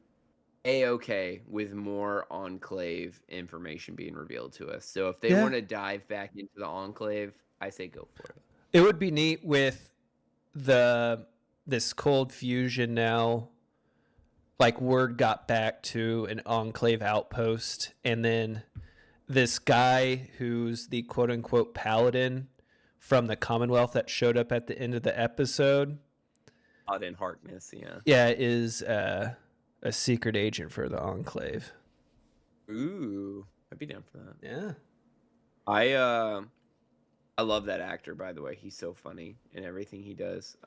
A-okay with more Enclave information being revealed to us. So if they want to dive back into the Enclave, I say go for it. It would be neat with this cold fusion now. Like, word got back to an Enclave outpost, and then this guy who's the quote-unquote paladin from the Commonwealth that showed up at the end of the episode. Paladin Harkness, yeah. Yeah, is a secret agent for the Enclave. Ooh, I'd be down for that. Yeah. I love that actor, by the way. He's so funny in everything he does.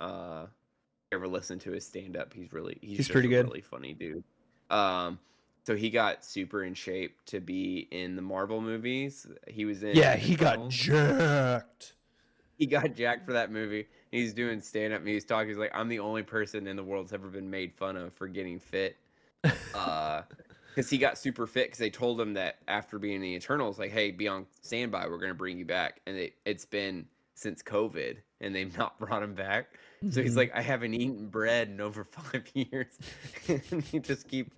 Ever listen to his stand-up? He's pretty good. Really funny dude. So he got super in shape to be in the Marvel movies. He was in. Yeah, he got jacked. He got jacked for that movie. He's doing stand-up and he's talking. He's like, I'm the only person in the world that's ever been made fun of for getting fit. because he got super fit because they told him that after being in the Eternals, like, hey, be on standby, we're gonna bring you back, and it's been since COVID, and they've not brought him back. So he's like, I haven't eaten bread in over 5 years, and they just keep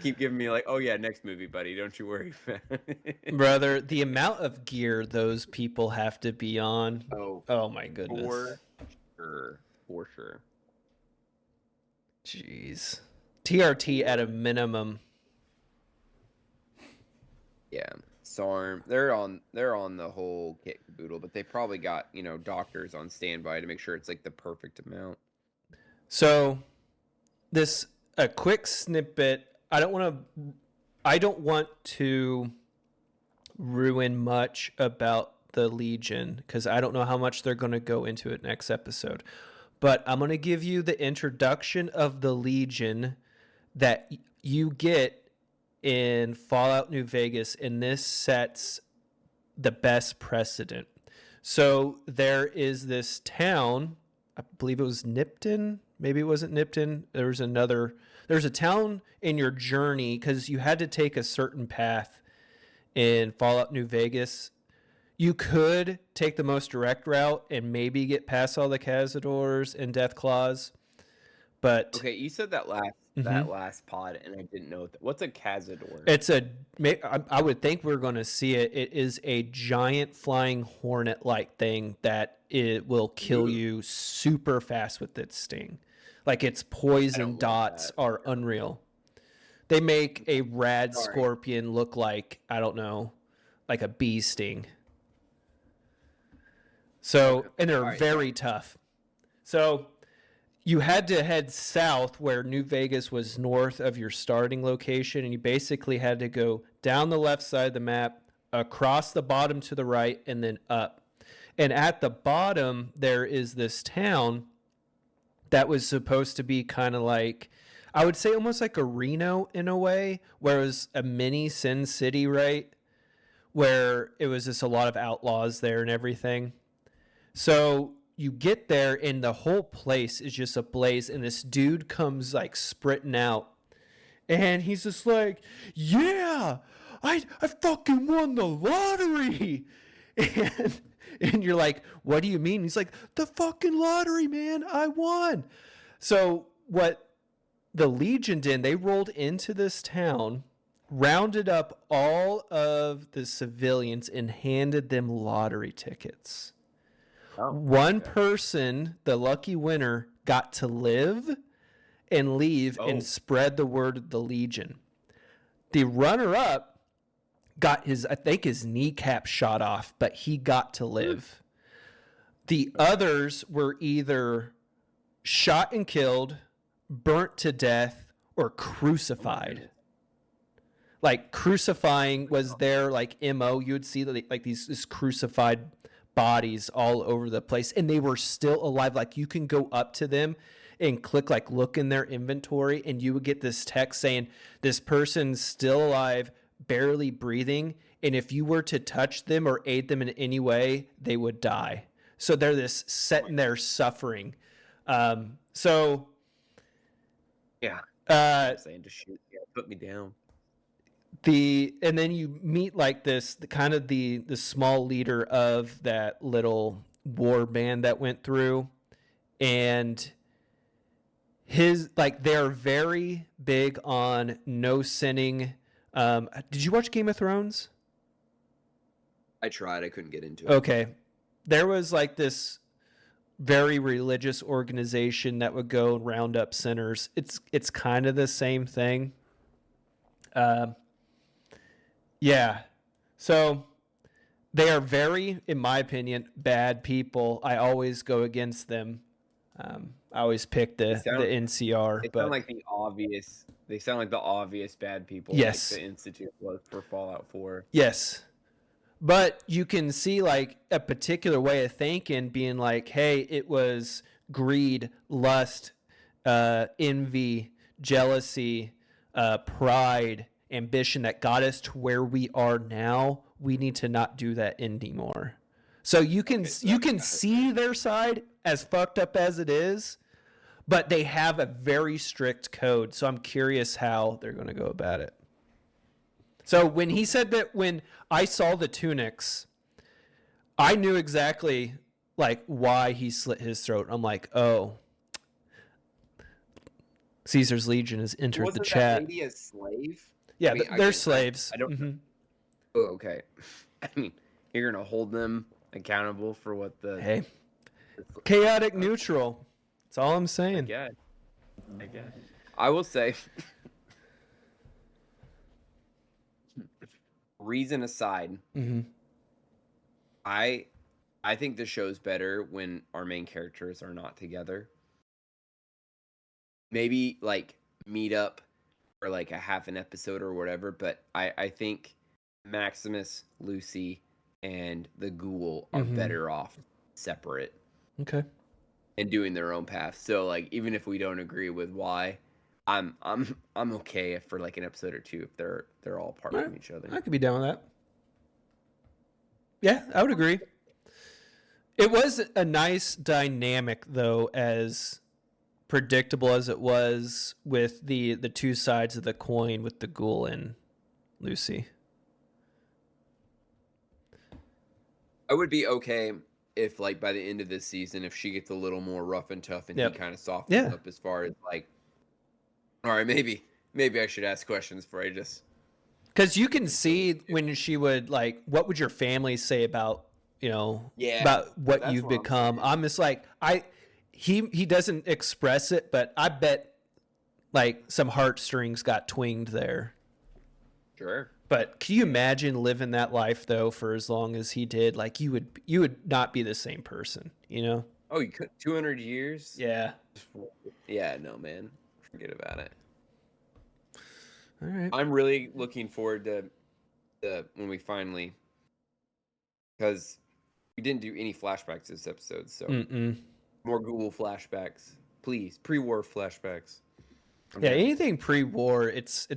giving me like, oh yeah, next movie, buddy, don't you worry. Brother, the amount of gear those people have to be on. Oh my goodness. For sure. Jeez. TRT at a minimum. Yeah, SARM. They're on the whole kit caboodle, but they probably got, doctors on standby to make sure it's like the perfect amount. So, a quick snippet. I don't want to ruin much about the Legion because I don't know how much they're going to go into it next episode. But I'm going to give you the introduction of the Legion that you get in Fallout New Vegas, and this sets the best precedent. So there is this town, I believe it was Nipton, maybe it wasn't Nipton. There's a town in your journey because you had to take a certain path in Fallout New Vegas. You could take the most direct route and maybe get past all the Cazadors and Deathclaws, but okay, you said that last pod, and I didn't know what's a Cazador. I would think we're going to see it. It is a giant flying hornet-like thing that it will kill you super fast with its sting. Like its poison dots are unreal. They make a rad scorpion look like, I don't know, like a bee sting. So, and they're very tough. So you had to head south where New Vegas was north of your starting location, and you basically had to go down the left side of the map, across the bottom to the right, and then up. And at the bottom, there is this town that was supposed to be kind of like, I would say almost like a Reno in a way, where it was a mini Sin City, right? Where it was just a lot of outlaws there and everything. So you get there and the whole place is just ablaze, and this dude comes like sprinting out, and he's just like, yeah, I fucking won the lottery. And you're like, what do you mean? He's like, the fucking lottery, man, I won. So what the Legion did, they rolled into this town, rounded up all of the civilians, and handed them lottery tickets. One person, the lucky winner, got to live and leave and spread the word of the Legion. The runner-up got his kneecap shot off, but he got to live. The others were either shot and killed, burnt to death, or crucified. Like, crucifying was their like MO. You would see like these crucified bodies all over the place, and they were still alive. Like, you can go up to them and click like look in their inventory, and you would get this text saying this person's still alive, barely breathing, and if you were to touch them or aid them in any way, they would die. So they're this sitting there suffering. So yeah, saying to shoot, put me down. And then you meet like this the small leader of that little war band that went through, and they're very big on no sinning. Did you watch Game of Thrones? I tried. I couldn't get into it. Okay. There was like this very religious organization that would go and round up sinners. It's kind of the same thing. Yeah. So they are very, in my opinion, bad people. I always go against them. I always pick the NCR. They sound like the obvious. They sound like the obvious bad people. Yes. Like the Institute was for Fallout 4. Yes. But you can see like a particular way of thinking being like, hey, it was greed, lust, envy, jealousy, pride, ambition that got us to where we are now. We need to not do that anymore. So you can see their side as fucked up as it is, but they have a very strict code. So I'm curious how they're going to go about it. So when he said that, when I saw the tunics, I knew exactly like why he slit his throat. I'm like, oh, Caesar's Legion has entered the Wasn't that chat. lady a slave? Yeah, I mean, they're again, slaves. I don't know. Mhm. Oh, okay. I mean, you're gonna hold them accountable for what the Hey, chaotic neutral. That's all I'm I saying. guess. I will say, reason aside, Mm-hmm. I think the show's better when our main characters are not together. Maybe like meet up for like a half an episode or whatever, but I think Maximus, Lucy, and the Ghoul are Mhm. better off separate Okay. and doing their own path. So like even if we don't agree with why, I'm okay if for like an episode or two if they're all apart All from right. each other. I could be down with that. Yeah, I would agree. It was a nice dynamic, though, as predictable as it was with the two sides of the coin with the Ghoul and Lucy. I would be okay if like by the end of this season, if she gets a little more rough and tough and Yep. he kind of softens Yeah. up as far as like, all right, maybe I should ask questions before I just Because you can see when she would like, what would your family say about, about what that's you've what I'm become? saying. I'm just like, he doesn't express it, but I bet like some heartstrings got twinged there. Sure. But can you imagine living that life though for as long as he did? Like you would not be the same person, you know? Oh, you could 200 years? Yeah. Yeah, no, man. Forget about it. All right. I'm really looking forward to when we finally, because we didn't do any flashbacks this episode, so more Google flashbacks, please, pre-war flashbacks. Yeah, anything pre-war, it's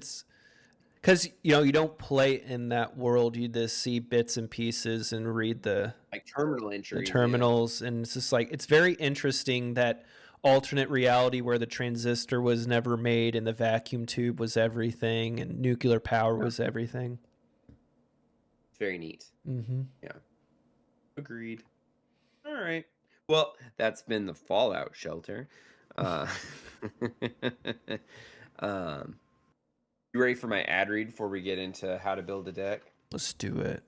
because you don't play in that world. You just see bits and pieces and read the like terminal entries, terminals, and it's just like it's very interesting that alternate reality where the transistor was never made and the vacuum tube was everything and nuclear power was everything. It's very neat. Mm-hmm. Yeah. Agreed. All right. Well, that's been the Fallout Shelter. You ready for my ad read before we get into how to build a deck? Let's do it.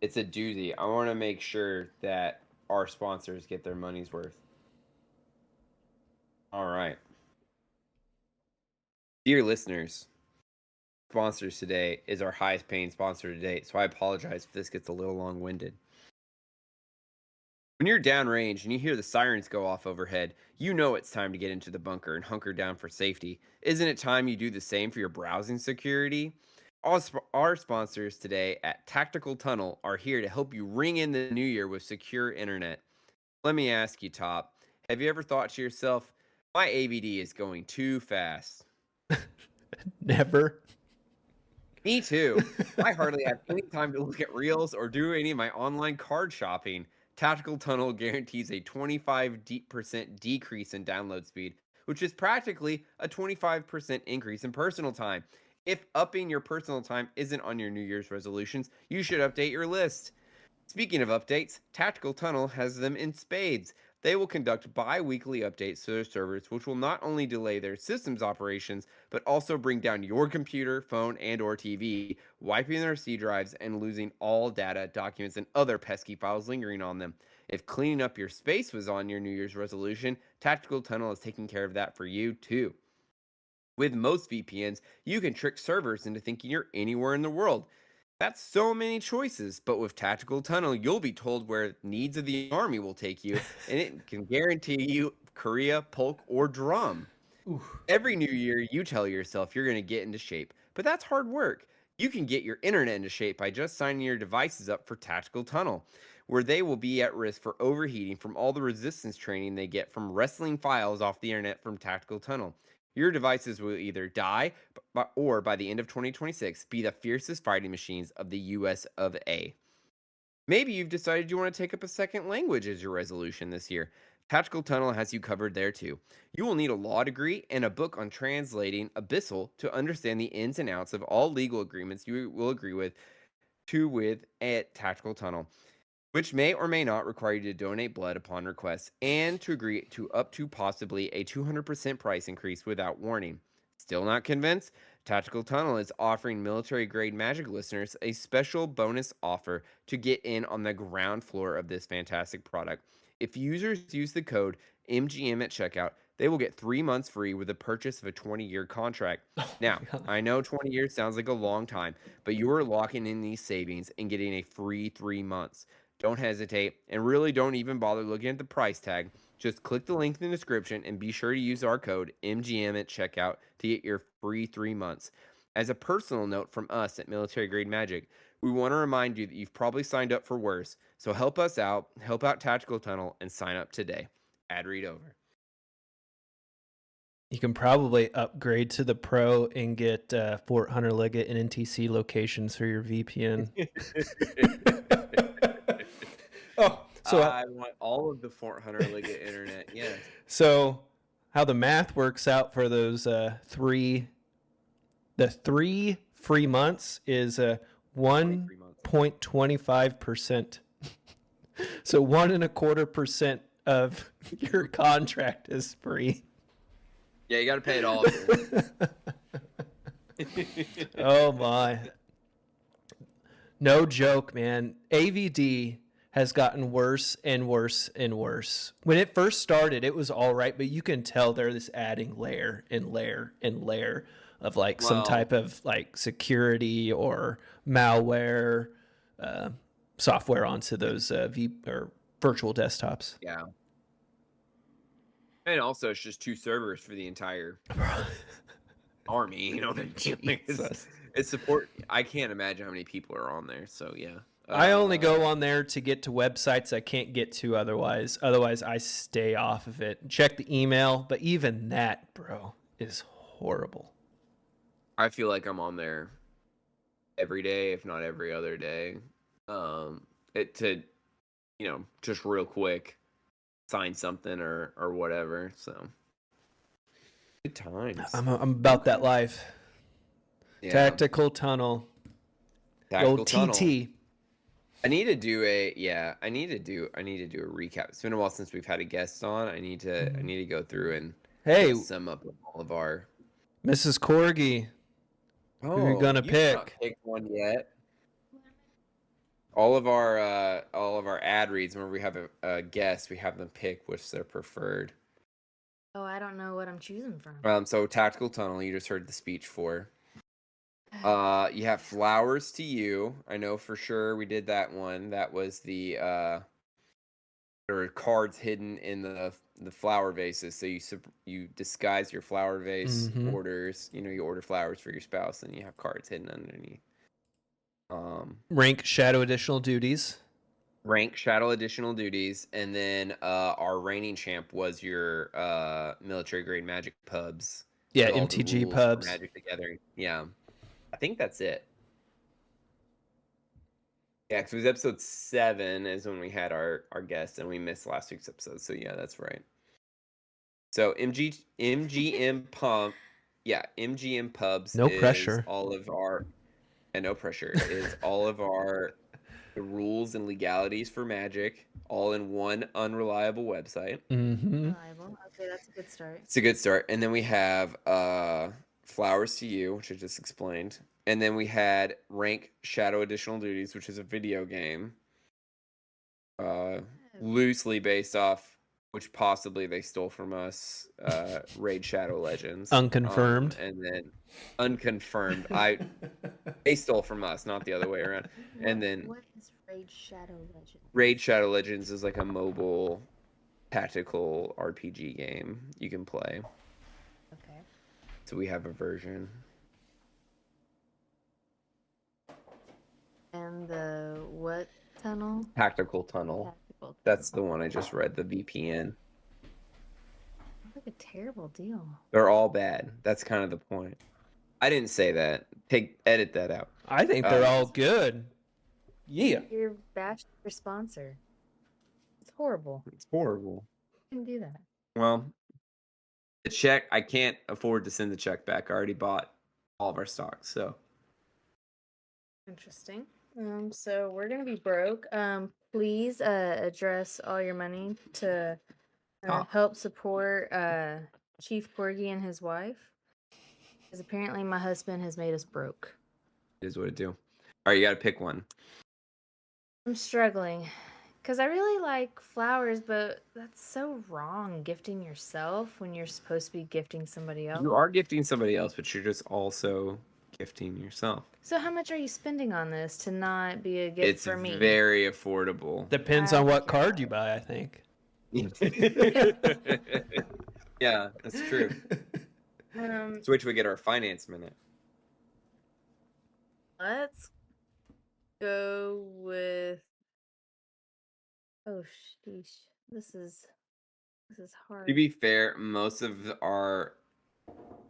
It's a doozy. I want to make sure that our sponsors get their money's worth. All right. Dear listeners, sponsors today is our highest paying sponsor to date, so I apologize if this gets a little long-winded. When you're downrange and you hear the sirens go off overhead, you know it's time to get into the bunker and hunker down for safety. Isn't it time you do the same for your browsing security? Our sponsors today at Tactical Tunnel are here to help you ring in the new year with secure internet. Let me ask you, Top, have you ever thought to yourself, my AVD is going too fast? Never. Me too. I hardly have any time to look at reels or do any of my online card shopping. Tactical Tunnel guarantees a 25% decrease in download speed, which is practically a 25% increase in personal time. If upping your personal time isn't on your New Year's resolutions, you should update your list. Speaking of updates, Tactical Tunnel has them in spades. They will conduct bi-weekly updates to their servers, which will not only delay their system's operations, but also bring down your computer, phone, and or TV, wiping their C drives and losing all data, documents, and other pesky files lingering on them. If cleaning up your space was on your New Year's resolution, Tactical Tunnel is taking care of that for you too. With most VPNs, you can trick servers into thinking you're anywhere in the world. That's so many choices, but with Tactical Tunnel, you'll be told where needs of the army will take you, and it can guarantee you Korea, Polk, or Drum. Every new year, you tell yourself you're going to get into shape, but that's hard work. You can get your internet into shape by just signing your devices up for Tactical Tunnel, where they will be at risk for overheating from all the resistance training they get from wrestling files off the internet from Tactical Tunnel. Your devices will either die or by the end of 2026 be the fiercest fighting machines of the US of A. Maybe you've decided you want to take up a second language as your resolution this year. Tactical Tunnel has you covered there too. You will need a law degree and a book on translating Abyssal to understand the ins and outs of all legal agreements you will agree with at Tactical Tunnel, which may or may not require you to donate blood upon request and to agree to up to possibly a 200% price increase without warning. Still not convinced? Tactical Tunnel is offering military grade magic listeners a special bonus offer to get in on the ground floor of this fantastic product. If users use the code MGM at checkout, they will get 3 months free with the purchase of a 20-year contract. Now, I know 20 years sounds like a long time, but you are locking in these savings and getting a free 3 months. Don't hesitate, and really don't even bother looking at the price tag. Just click the link in the description and be sure to use our code MGM at checkout to get your free 3 months. As a personal note from us at Military Grade Magic, we want to remind you that you've probably signed up for worse. So help us out, help out Tactical Tunnel, and sign up today. Ad read over. You can probably upgrade to the Pro and get Fort Hunter Liggett and NTC locations for your VPN. Oh, so I want all of the Fort Hunter Liggett internet. Yes. So how the math works out for those three free months is 1.25%. So 1.25% of your contract is free. Yeah, you got to pay it all. Oh my. No joke, man. AVD has gotten worse and worse and worse. When it first started, it was all right, but you can tell they're just adding layer and layer and layer of like some type of like security or malware software onto those or virtual desktops. Yeah. And also, it's just 2 servers for the entire army. You know what I mean? Like, it's support. I can't imagine how many people are on there. So yeah. I only go on there to get to websites I can't get to otherwise. Otherwise, I stay off of it. Check the email, but even that, bro, is horrible. I feel like I'm on there every day, if not every other day. Just real quick, sign something or whatever. So good times. I'm about that life. Yeah. Tactical Tunnel. Tactical Tunnel. TT. I need to do a recap. It's been a while since we've had a guest on. I need to go through and sum up all of our Mrs. Corgi. Oh, who you're gonna pick? Not picked one yet. All of our ad reads, whenever we have a guest, we have them pick which their preferred. Oh, I don't know what I'm choosing from. So Tactical Tunnel, you just heard the speech for. You have Flowers to You. I know for sure we did that one. That was the there are cards hidden in the flower vases. So you disguise your flower vase orders. You order flowers for your spouse, and you have cards hidden underneath. Rank Shadow Additional Duties. And then our reigning champ was your military grade magic pubs. Yeah, MTG pubs. Magic the Gathering. Yeah. I think that's it. Yeah, because it was episode 7 is when we had our guest, and we missed last week's episode. So yeah, that's right. So MGM pump, yeah, MGM pubs. No pressure. All of our, and no pressure is all of our the rules and legalities for Magic, all in one unreliable website. Unreliable. Okay, that's a good start. It's a good start, and then we have Flowers to You, which I just explained. And then we had Rank Shadow Additional Duties, which is a video game. Loosely based off, which possibly they stole from us, Raid Shadow Legends. Unconfirmed. And then unconfirmed. They stole from us, not the other way around. And then what is Raid Shadow Legends? Raid Shadow Legends is like a mobile tactical RPG game you can play. Okay. So we have a version. And the what tunnel? Tactical Tunnel. That's the one I just read, the VPN. That's like a terrible deal. They're all bad. That's kind of the point. I didn't say that. Edit that out. I think they're all good. Yeah. You're bashing your sponsor. It's horrible. It's horrible. can do that. Well, the check, I can't afford to send the check back. I already bought all of our stocks, so. Interesting. So we're gonna be broke. Please address all your money to help support Chief Corgi and his wife. Because apparently my husband has made us broke. It is what it do. All right, you got to pick one. I'm struggling. Because I really like flowers, but that's so wrong, gifting yourself when you're supposed to be gifting somebody else. You are gifting somebody else, but you're just also gifting yourself. So how much are you spending on this to not be a gift It's for me? very affordable. Depends on what card you buy, I think. Yeah, that's true. So which we get our finance minute. Let's go with. Oh sheesh, this is hard. To be fair, most of our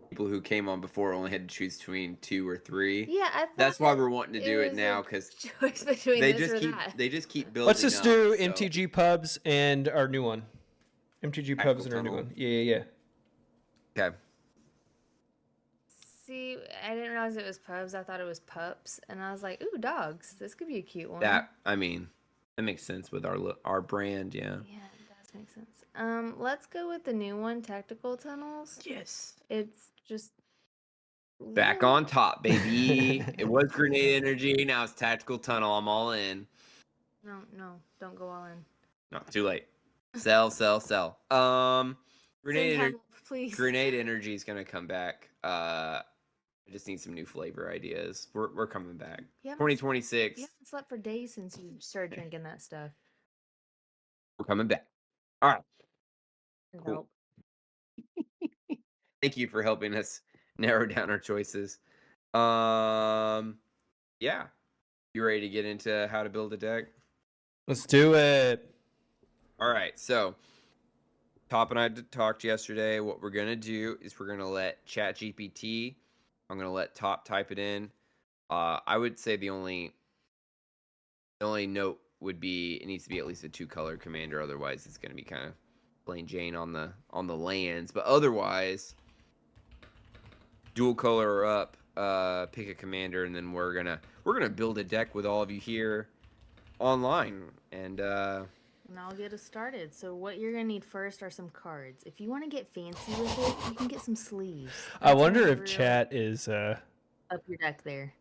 people who came on before only had to choose between 2 or 3. Yeah, I thought that's why we're wanting to do it was now a because choice between they this just or keep that. they just keep building. Let's just up, do so. MTG pubs and our new one. MTG pubs and our new Tunnel. one. Yeah. Okay. See, I didn't realize it was pubs. I thought it was pups, and I was like, "Ooh, dogs! This could be a cute one." That makes sense with our brand, yeah. Yeah, it does make sense. Let's go with the new one, tactical tunnels. Yes. It's just Back on top, baby. It was grenade energy. Now it's tactical tunnel. I'm all in. No, don't go all in. No, too late. Sell. Grenade Send help, please. Grenade energy is gonna come back. I just need some new flavor ideas. We're coming back. You haven't- 2026. You haven't slept for days since you started drinking that stuff. We're coming back. All right. Cool. Nope. Thank you for helping us narrow down our choices. Yeah. You ready to get into how to build a deck? Let's do it. All right. So Top and I talked yesterday. What we're gonna do is we're gonna let ChatGPT. I'm gonna let Top type it in. I would say the only note would be it needs to be at least a 2-color commander. Otherwise, it's gonna be kind of plain Jane on the lands. But otherwise, dual color or up. Pick a commander, and then we're gonna build a deck with all of you here online, and I'll get us started. So what you're gonna need first are some cards. If you want to get fancy with it, you can get some sleeves. I wonder gonna if really chat is up your deck there.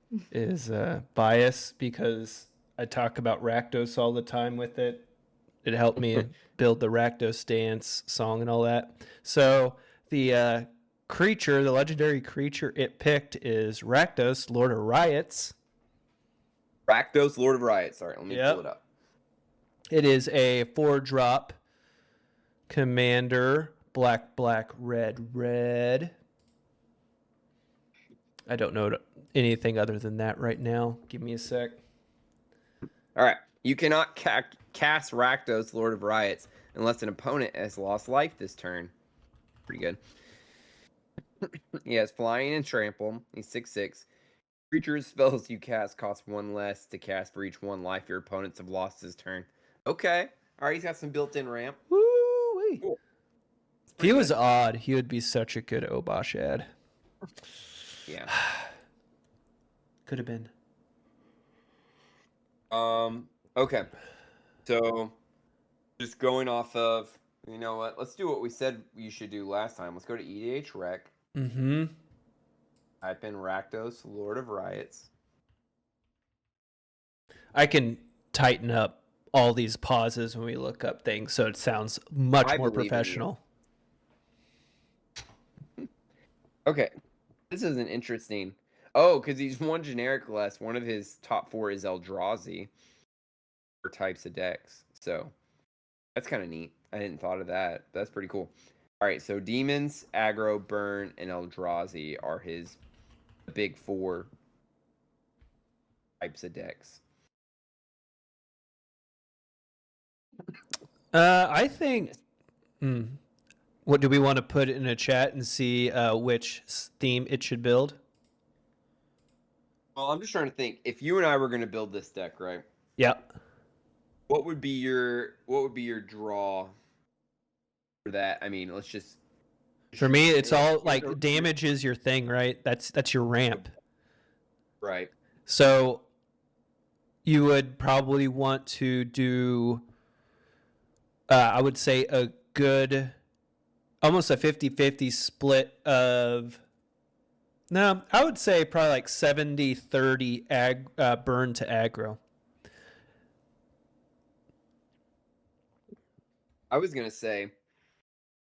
biased because I talk about Rakdos all the time with it. It helped me build the Rakdos dance song and all that. So the creature, the legendary creature it picked is Rakdos, Lord of Riots. Rakdos, Lord of Riots. Sorry, let me pull it up. It is a 4-drop commander, black, red. I don't know anything other than that right now. Give me a sec. All right. You cannot cast Rakdos, Lord of Riots, unless an opponent has lost life this turn. Pretty good. He has flying and trample. He's 6/6. Creatures spells you cast cost 1 less to cast for each 1 life your opponents have lost this turn. Okay. All right, he's got some built-in ramp. Woo-wee. Cool. If he was odd, he would be such a good Obosh ad. Yeah. Could have been. Okay. So, just going off of, you know what? Let's do what we said you should do last time. Let's go to EDH Rec. Mm-hmm. Type in Rakdos, Lord of Riots. I can tighten up all these pauses when we look up things so it sounds much more believe in you. professional. Okay. This is an interesting. Oh, because he's 1 generic less. One of his top 4 is Eldrazi for types of decks. So that's kind of neat. I hadn't thought of that. That's pretty cool. All right, so Demons, Aggro, Burn, and Eldrazi are his big 4 types of decks. I think. What do we want to put in a chat and see which theme it should build? Well, I'm just trying to think. If you and I were going to build this deck, right? Yeah. What would be your draw? for that. I mean, let's just. For me, it's Yeah, all yeah, like damage is your thing, right? That's your ramp. Right. So you would probably want to do, I would say, a good, almost a 50-50 split of, no, I would say probably like 70-30 burn to aggro. I was gonna say,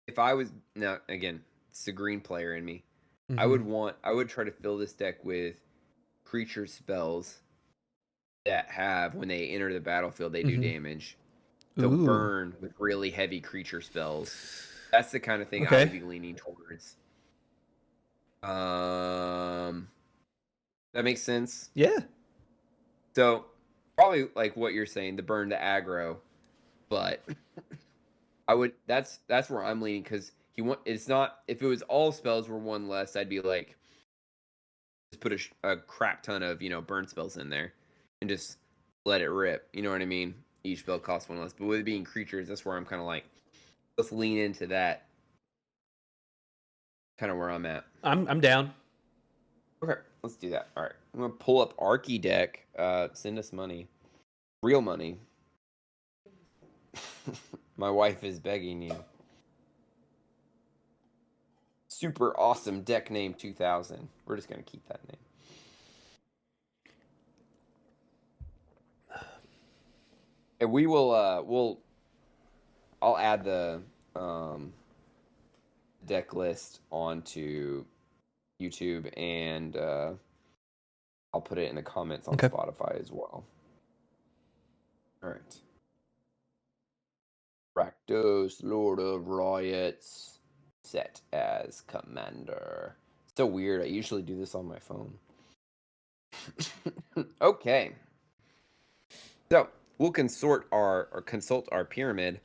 if I was now again, it's the green player in me. I would try to fill this deck with creature spells that have, when they enter the battlefield, they do damage. So Ooh. burn with really heavy creature spells. That's the kind of thing I Okay. would be leaning towards. That makes sense. Yeah. So probably like what you're saying, the burn to aggro, but I would. That's where I'm leaning, because it's not. If it was all spells were one less, I'd be like, just put a crap ton of burn spells in there, and just let it rip. You know what I mean? Each spell costs one less. But with it being creatures, that's where I'm kind of like, let's lean into that. Kind of where I'm at. I'm down. Okay, let's do that. All right, I'm gonna pull up Archie deck. Send us money, real money. My wife is begging you. Super awesome deck name 2000. We're just gonna keep that name. And we will. I'll add the deck list onto YouTube, and I'll put it in the comments on Spotify as well. All right. Rakdos, Lord of Riots, set as commander. So weird. I usually do this on my phone. Okay. So we'll consult our pyramid,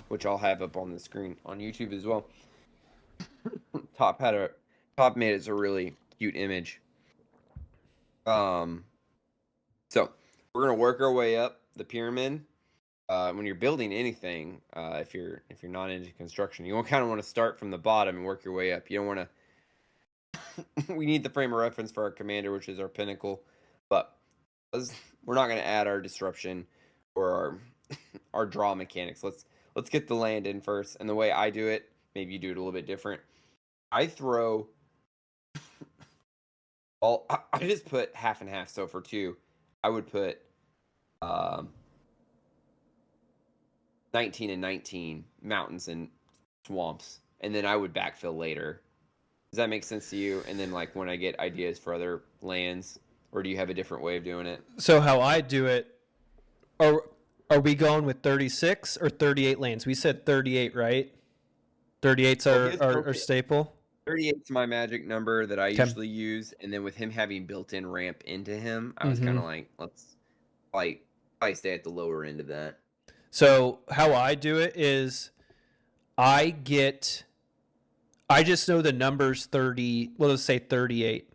which I'll have up on the screen on YouTube as well. Top made is a really cute image. So we're gonna work our way up the pyramid. When you're building anything, if you're not into construction, you kind of want to start from the bottom and work your way up. You don't want to. We need the frame of reference for our commander, which is our pinnacle, but we're not going to add our disruption or our draw mechanics. Let's get the land in first. And the way I do it, maybe you do it a little bit different. I throw I just put half and half. So for 2, I would put 19 and 19 mountains and swamps, and then I would backfill later. Does that make sense to you? And then like when I get ideas for other lands, or do you have a different way of doing it? So how I do it, are we going with 36 or 38 lanes? We said 38, right? 38's our staple. 38's my magic number that I usually use, and then with him having built-in ramp into him, I was kind of like, let's probably stay at the lower end of that. So how I do it is I just know the numbers 30, well, let's say 38.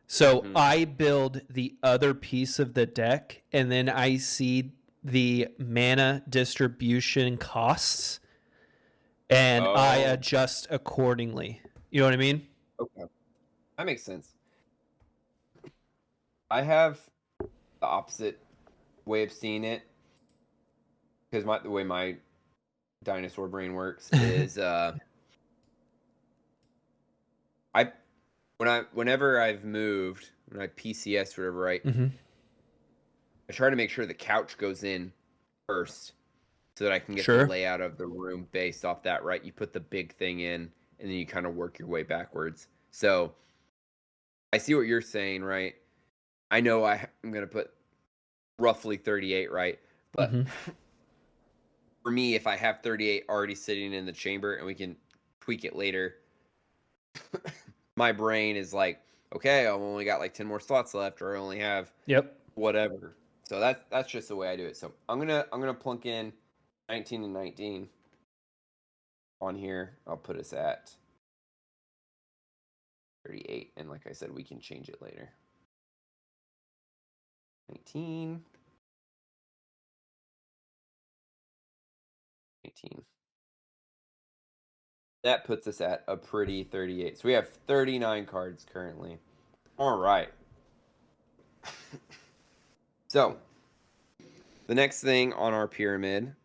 So I build the other piece of the deck, and then I see the mana distribution costs, and I adjust accordingly. You know what I mean? Okay. That makes sense. I have the opposite way of seeing it, because the way my dinosaur brain works is whenever I've moved, when I PCS whatever, right? I try to make sure the couch goes in first, so that I can get the layout of the room based off that, right? You put the big thing in, and then you kind of work your way backwards. So I see what you're saying, right? I know I'm going to put roughly 38, right? But for me, if I have 38 already sitting in the chamber and we can tweak it later, my brain is like, okay, I've only got like 10 more slots left, or I only have whatever. So that's just the way I do it. So I'm gonna plunk in 19 and 19 on here. I'll put us at 38, and like I said, we can change it later. 19. That puts us at a pretty 38. So we have 39 cards currently. All right. So the next thing on our pyramid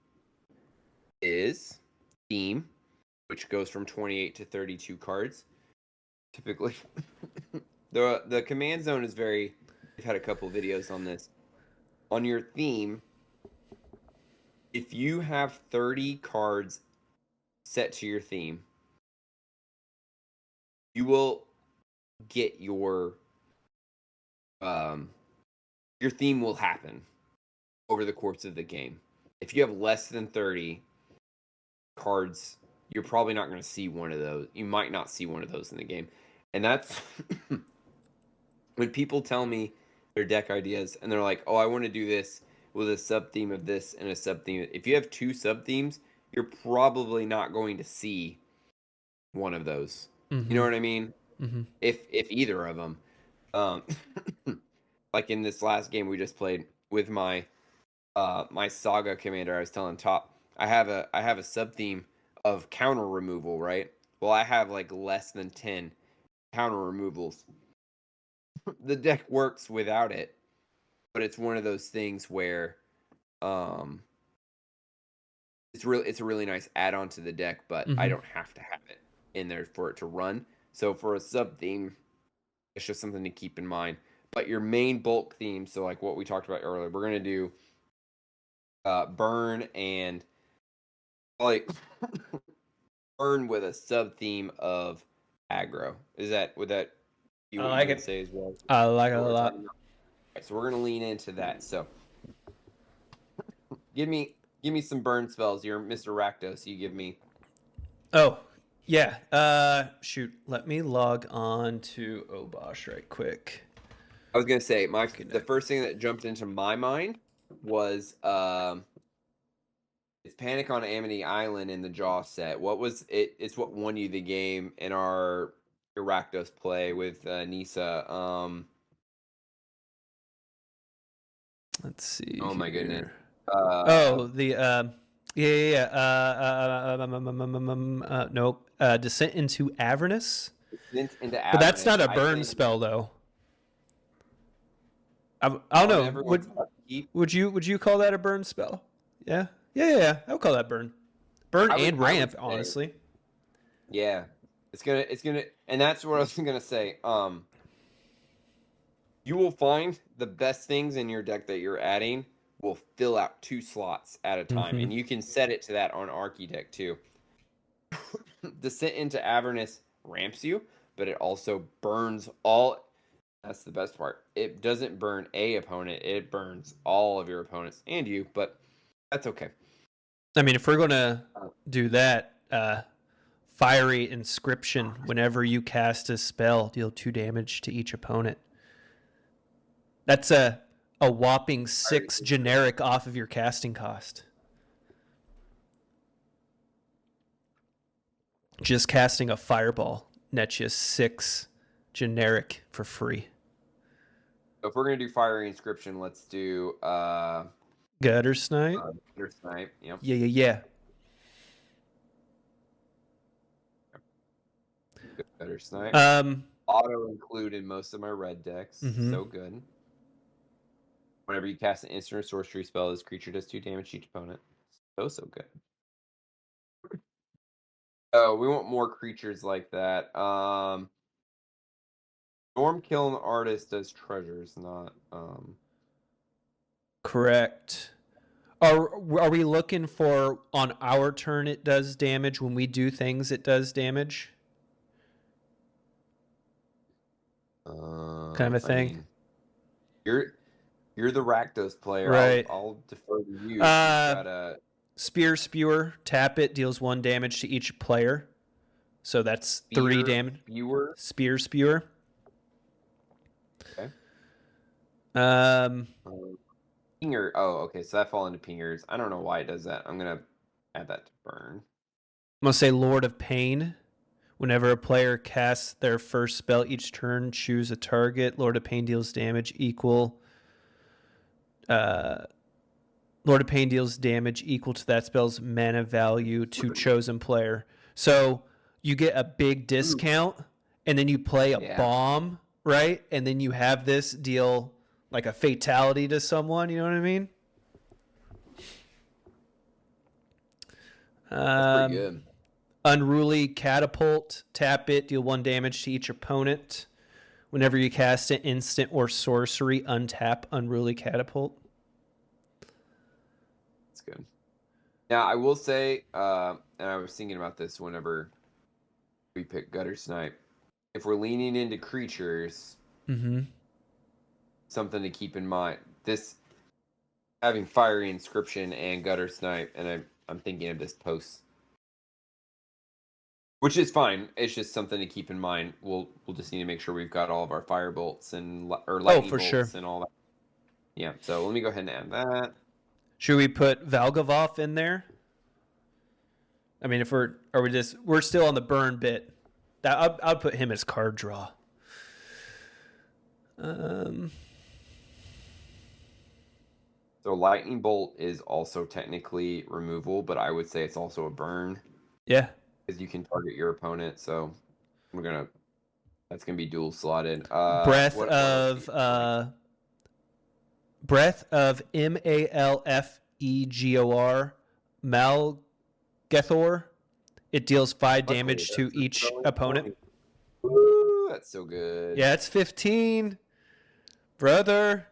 is theme, which goes from 28 to 32 cards. Typically, the command zone is very. We've had a couple videos on this. On your theme, if you have 30 cards set to your theme, you will get your theme will happen over the course of the game. If you have less than 30 cards, you're probably not going to see one of those. You might not see one of those in the game. And that's when people tell me their deck ideas and they're like, oh, I want to do this with a sub-theme of this and a sub-theme. If you have 2 sub-themes, you're probably not going to see one of those. Mm-hmm. You know what I mean? Mm-hmm. If either of them. Like in this last game we just played with my my Saga commander, I was telling Top, I have a sub-theme of counter removal, right? Well, I have like less than 10 counter removals. The deck works without it, but it's one of those things where it's a really nice add-on to the deck, but I don't have to have it in there for it to run. So for a sub-theme, it's just something to keep in mind. But your main bulk theme, so like what we talked about earlier, we're going to do burn and like burn with a sub-theme of aggro. Would that be what I like you would it. say as well? I like it a lot. Right, so we're going to lean into that. So give me some burn spells. You're Mr. Rakdos. You give me. Oh, yeah. Shoot. Let me log on to Obosh right quick. I was gonna say the first thing that jumped into my mind was it's Panic on Amity Island in the Jaw set. What was it? It's what won you the game in our Rakdos play with Nisa. Let's see. Oh my goodness. Nope. Descent into Avernus. Descent into Avernus. But that's not a burn spell, though. I don't know. Would you call that a burn spell? Yeah. I would call that burn. Burn and ramp, honestly. Yeah. It's gonna and that's what I was gonna say. You will find the best things in your deck that you're adding will fill out 2 slots at a time. And you can set it to that on Architect too. Descent into Avernus ramps you, but it also burns all. That's the best part. It doesn't burn a opponent. It burns all of your opponents and you, but that's okay. I mean, if we're going to do that, Fiery Inscription, whenever you cast a spell, deal 2 damage to each opponent. That's a whopping 6 generic off of your casting cost. Just casting a fireball nets you 6 generic for free. So if we're gonna do Fiery Inscription, let's do Gutter Snipe. Gutter Snipe. Yep. Yeah. Gutter Snipe. Auto include in most of my red decks. So good. Whenever you cast an instant or sorcery spell, this creature does 2 damage to each opponent. So good. Oh, we want more creatures like that. Stormkiln Artist does treasures, not Correct. Are we looking for on our turn it does damage, when we do things it does damage? Kind of a thing. I mean, you're the Rakdos player, right? I'll defer to you. You gotta... Spear Spewer, tap it, deals 1 damage to each player, so that's 3 damage. Spear Spewer. Okay. Pinger. Oh, okay. So that fall into Pingers. I don't know why it does that. I'm gonna add that to burn. I'm gonna say Lord of Pain. Whenever a player casts their first spell each turn, choose a target. Lord of Pain deals damage equal. Lord of Pain deals damage equal to that spell's mana value to chosen player. So you get a big discount, and then you play a Yeah. bomb, right? And then you have this deal like a fatality to someone. You know what I mean? That's pretty good. Unruly Catapult. Tap it. Deal 1 damage to each opponent. Whenever you cast an instant or sorcery, untap Unruly Catapult. That's good. Now, I will say, and I was thinking about this whenever we pick Gutter Snipe. If we're leaning into creatures, something to keep in mind. This having Fiery Inscription and Gutter Snipe, and I'm thinking of this post, which is fine. It's just something to keep in mind. We'll just need to make sure we've got all of our fire bolts and lightning bolts sure. and all that. Yeah. So let me go ahead and add that. Should we put Valgavoth in there? I mean, if we're still on the burn bit. I'll put him as card draw. So lightning bolt is also technically removal, but I would say it's also a burn. Yeah. Because you can target your opponent, so that's gonna be dual slotted. Breath of Malfegor, Malgethor. It deals 5 damage to each opponent. Ooh, that's so good. Yeah, it's 15, brother.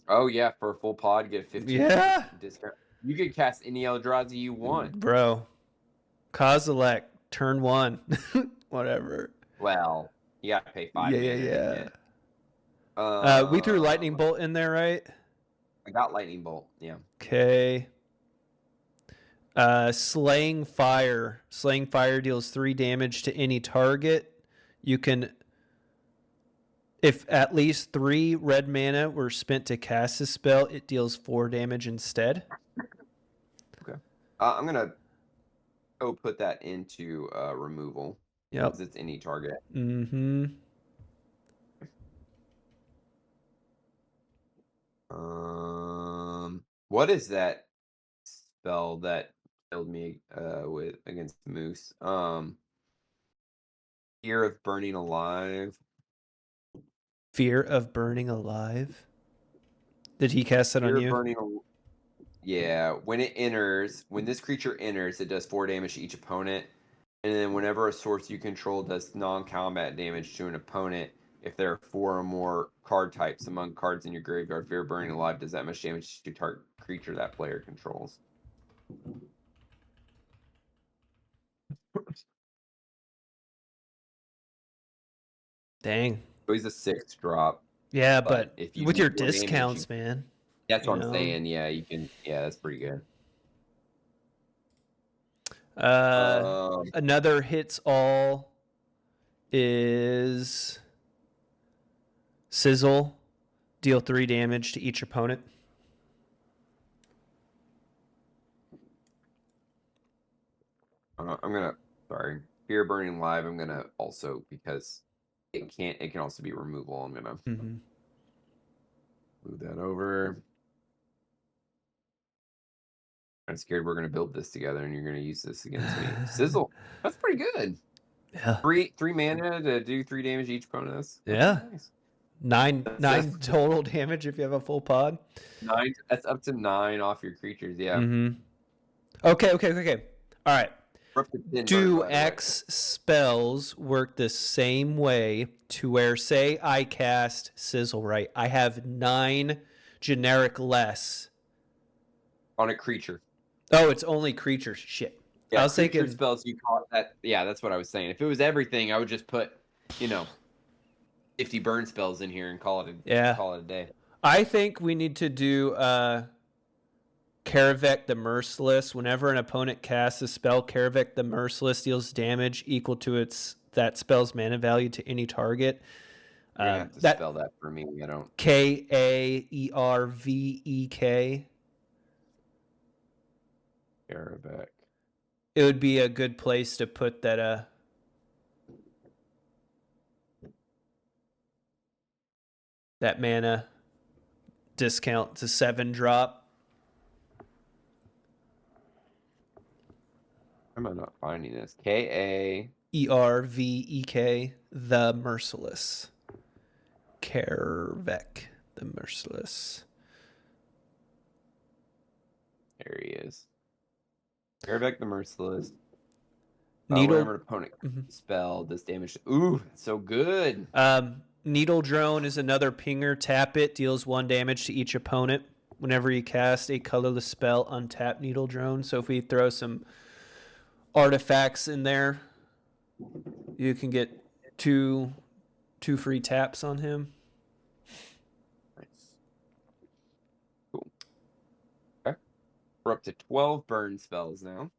Oh yeah, for a full pod, get a 15 discount. You can cast any Eldrazi you want, bro. Kozilek, turn 1, whatever. Well, you gotta pay 5. Yeah. We threw lightning bolt in there, right? I got lightning bolt. Yeah. Okay. Slaying Fire. Slaying Fire deals 3 damage to any target. You can, if at least 3 red mana were spent to cast a spell, it deals 4 damage instead. Okay. I'm gonna put that into removal. Yep. Because it's any target. Mm-hmm. What is that spell that killed me against Moose? Fear of Burning Alive. Fear of Burning Alive? Did he cast that on you? Yeah. When this creature enters, it does 4 damage to each opponent. And then whenever a source you control does non-combat damage to an opponent, if there are 4 or more card types among cards in your graveyard, Fear of Burning Alive does that much damage to target creature that player controls. Dang. So he's a 6 drop. Yeah, but if you with your do 4 discounts, damage, man. That's what I'm saying. Yeah, you can. Yeah, that's pretty good. Another hits all is Sizzle. Deal 3 damage to each opponent. Fear Burning Live. I'm gonna also, because it can also be removal. I'm gonna move that over. I'm scared we're gonna build this together and you're gonna use this against me. Sizzle. That's pretty good. Yeah. 3 mana to do 3 damage each opponent. That's nice. 9 total damage if you have a full pod. 9. That's up to 9 off your creatures. Yeah. Okay. All right. Do burn, X spells work the same way to where, say, I cast Sizzle, right? I have 9 generic less on a creature. Oh, it's only creatures. Shit. Yeah, I was thinking spells. You call it that. Yeah, that's what I was saying. If it was everything, I would just put, 50 burn spells in here and call it a day. I think we need to do Karavek the Merciless. Whenever an opponent casts a spell, Karavek the Merciless deals damage equal to that spell's mana value to any target. You have to spell that for me. I don't. Kaervek. Karavek. It would be a good place to put that that mana discount to 7 drop. Am I not finding this? K-A... Ervek, the Merciless. Kervek, the Merciless. There he is. Airback the Merciless. Needle. Whenever an opponent spell does damage. Ooh, that's so good. Needle Drone is another pinger. Tap it, deals 1 damage to each opponent. Whenever you cast a colorless spell, untap Needle Drone. So if we throw some artifacts in there, you can get two free taps on him. Nice. Cool. Okay. We're up to 12 burn spells now.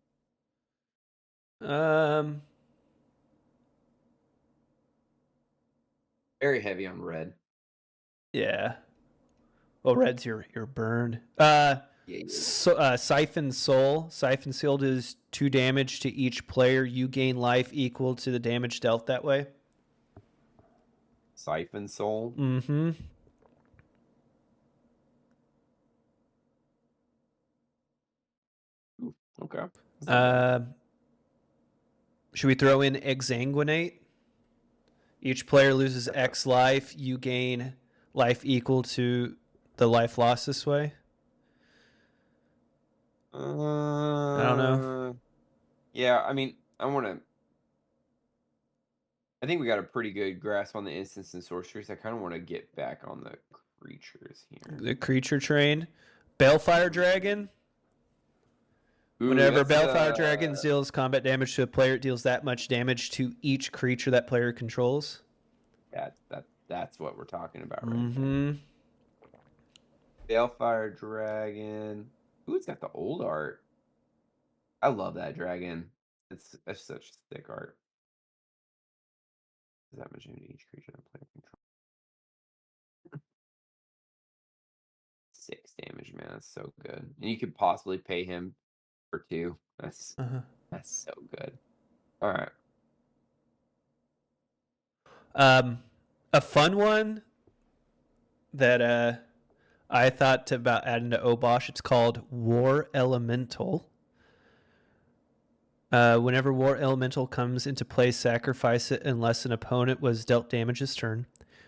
Very heavy on red. Yeah. Well, red's your burn. Siphon Soul. Siphon Soul does 2 damage to each player. You gain life equal to the damage dealt that way. Siphon Soul. Mm-hmm. Ooh, okay. Should we throw in Exsanguinate? Each player loses X life. You gain life equal to the life lost this way. I don't know. Yeah, I mean, I think we got a pretty good grasp on the instants and sorceries. I kind of want to get back on the creatures here. The creature train. Balefire Dragon. Ooh, Whenever Balefire Dragon deals combat damage to a player, it deals that much damage to each creature that player controls. That's what we're talking about right Mm-hmm. now. Balefire Dragon. Ooh, it's got the old art. I love that dragon. That's such thick art. Is that much damage to each creature that player controls? 6 damage, man. That's so good. And you could possibly pay him for 2. That's so good. All right. A fun one that I thought about adding to Obosh. It's called War Elemental. Whenever War Elemental comes into play, sacrifice it unless an opponent was dealt damage this turn.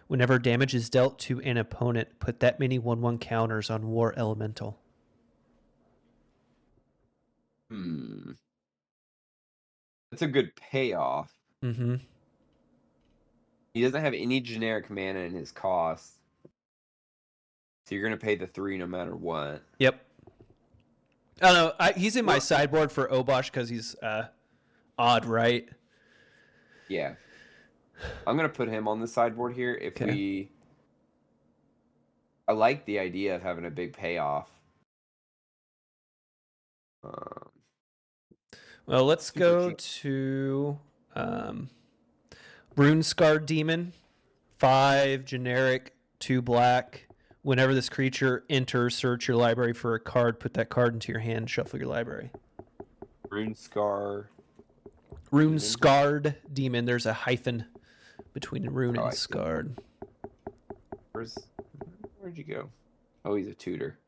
Whenever damage is dealt to an opponent, put that many 1/1 counters on War Elemental. That's a good payoff. Mm-hmm. He doesn't have any generic mana in his cost. So you're going to pay the 3 no matter what. Yep. I don't know. He's in my sideboard for Obosh because he's odd, right? Yeah. I'm going to put him on the sideboard here. I like the idea of having a big payoff. Well, let's go to Runescarred Demon. 5 generic, 2 black. Whenever this creature enters, search your library for a card. Put that card into your hand. Shuffle your library. Runescarred Demon. There's a hyphen between rune and scarred. Where'd you go? Oh, he's a tutor.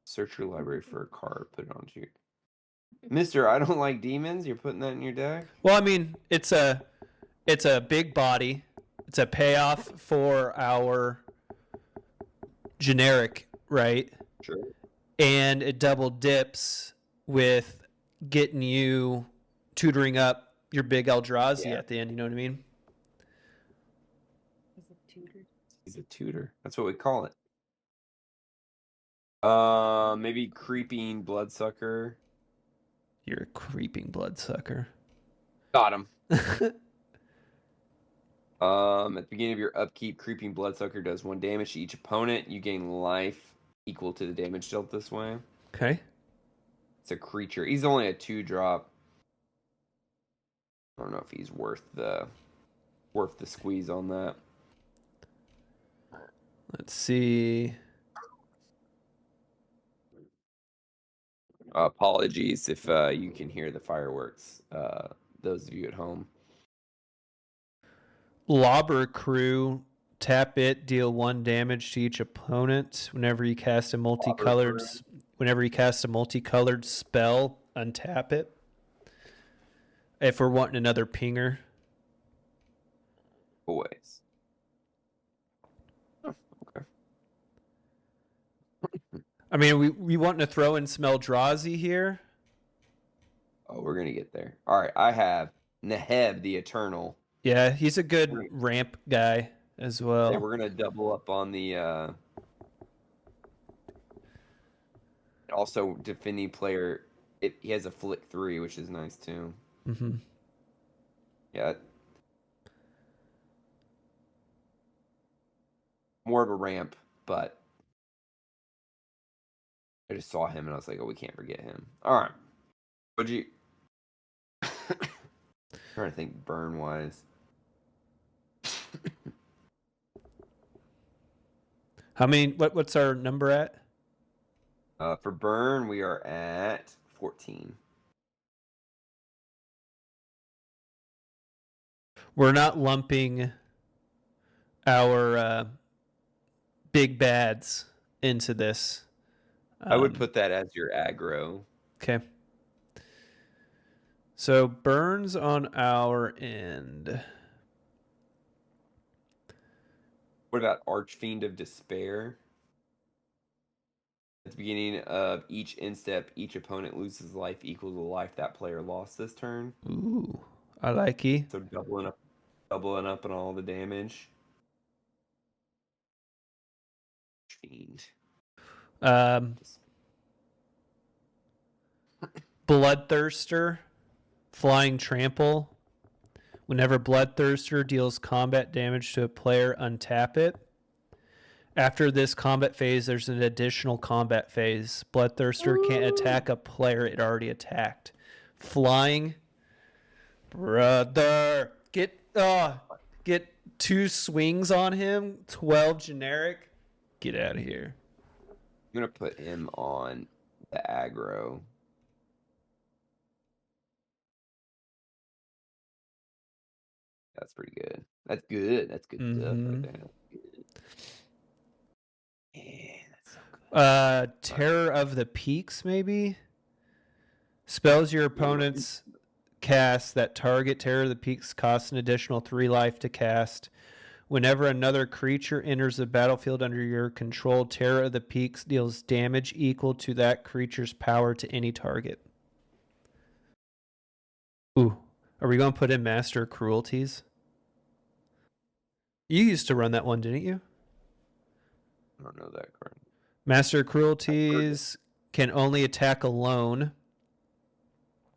Search your library for a card. Put it onto your... Mister, I don't like demons. You're putting that in your deck? Well, I mean, it's a big body. It's a payoff for our generic, right? Sure. And it double dips with getting you tutoring up your big Eldrazi at the end. You know what I mean? He's a tutor. That's what we call it. Maybe creeping bloodsucker. You're a creeping bloodsucker. Got him. At the beginning of your upkeep, creeping bloodsucker does 1 damage to each opponent. You gain life equal to the damage dealt this way. Okay. It's a creature. He's only a 2-drop. I don't know if he's worth the squeeze on that. Let's see. Apologies if you can hear the fireworks. Those of you at home. Lobber Crew. Tap it, deal 1 damage to each opponent. Whenever you cast a multicolored spell, untap it. If we're wanting another pinger. Always. Oh, okay. I mean, we wanting to throw in Smeldrazi here. Oh, we're gonna get there. All right, I have Neheb the Eternal. Yeah, he's a good ramp guy as well. Hey, we're gonna double up on the also defending player. He has a flick 3, which is nice too. Mm-hmm. Yeah. More of a ramp, but I just saw him and I was like, oh, we can't forget him. All right. Would you? Trying to think burn wise. How many? What's our number at? For burn, we are at 14. We're not lumping our big bads into this. I would put that as your aggro. Okay. So burns on our end. What about Archfiend of Despair? At the beginning of each instep, each opponent loses life equal to the life that player lost this turn. Ooh, I like it. So doubling up on all the damage. Fiend. Bloodthirster, Flying Trample. Whenever Bloodthirster deals combat damage to a player, untap it. After this combat phase, there's an additional combat phase. Bloodthirster can't attack a player it already attacked. Flying, brother, get 2 swings on him. 12 generic. Get out of here. I'm gonna put him on the aggro. That's pretty good. That's good. That's good stuff right there. Yeah, that's so good. Terror of the Peaks, maybe? Spells your opponent's cast that target Terror of the Peaks cost an additional 3 life to cast. Whenever another creature enters the battlefield under your control, Terror of the Peaks deals damage equal to that creature's power to any target. Ooh, are we going to put in Master Cruelties? You used to run that one, didn't you? I don't know that card. Master Cruelties can only attack alone.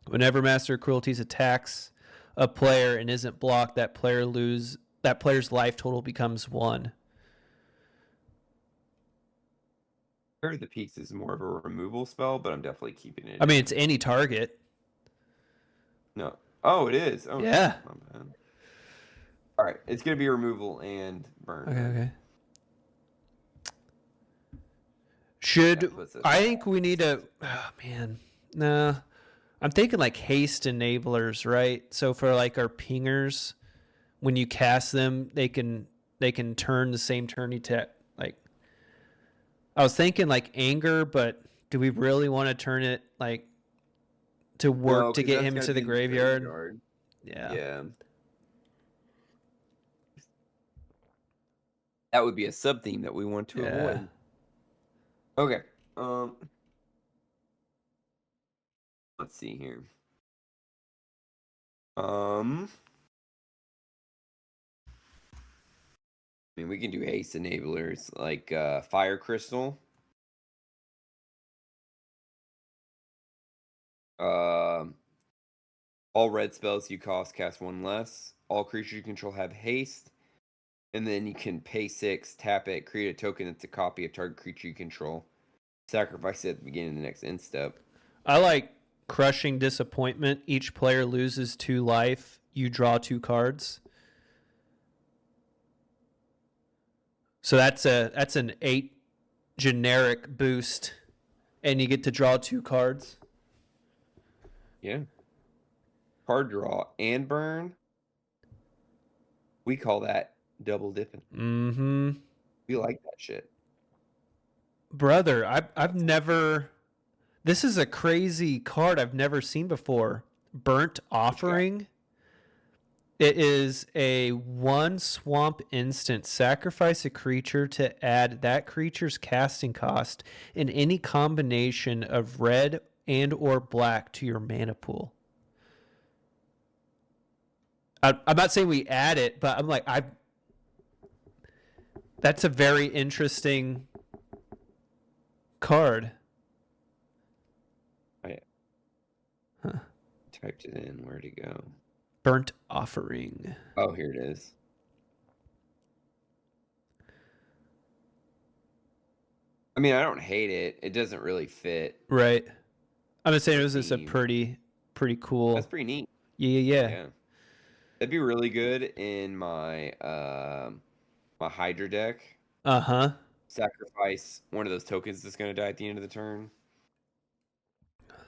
Whenever Master Cruelties attacks a player and isn't blocked, that player's life total becomes 1. Terror of the Peaks is more of a removal spell, but I'm definitely keeping it. I mean, it's any target. No. Oh, it is. Oh, yeah. My bad. All right, it's gonna be removal and burn. Okay. I think we need to? Oh man, no. I'm thinking like haste enablers, right? So for like our pingers, when you cast them, they can turn the same turn you tap. Like, I was thinking like anger, but do we really want to turn it like to work to get him to the graveyard? Yeah. That would be a sub theme that we want to avoid. Okay. Let's see here. I mean, we can do haste enablers like Fire Crystal. All red spells you cast 1 less. All creatures you control have haste. And then you can pay 6, tap it, create a token that's a copy of target creature you control. Sacrifice it at the beginning of the next end step. I like Crushing Disappointment. Each player loses 2 life. You draw 2 cards. So that's an 8 generic boost, and you get to draw 2 cards. Yeah. Card draw and burn. We call that double dipping. Mm-hmm. We like that shit. Brother, I've never This is a crazy card I've never seen before. Burnt Offering. It is a 1 swamp instant. Sacrifice a creature to add that creature's casting cost in any combination of red and or black to your mana pool. I'm not saying we add it, but I'm like, that's a very interesting card. Typed it in. Where'd it go? Burnt Offering. Oh, here it is. I mean, I don't hate it. It doesn't really fit. Right. I'm just saying it was Let's just a see. pretty cool. That's pretty neat. Yeah. That'd be really good in my my Hydra deck. Uh-huh. Sacrifice one of those tokens that's gonna die at the end of the turn.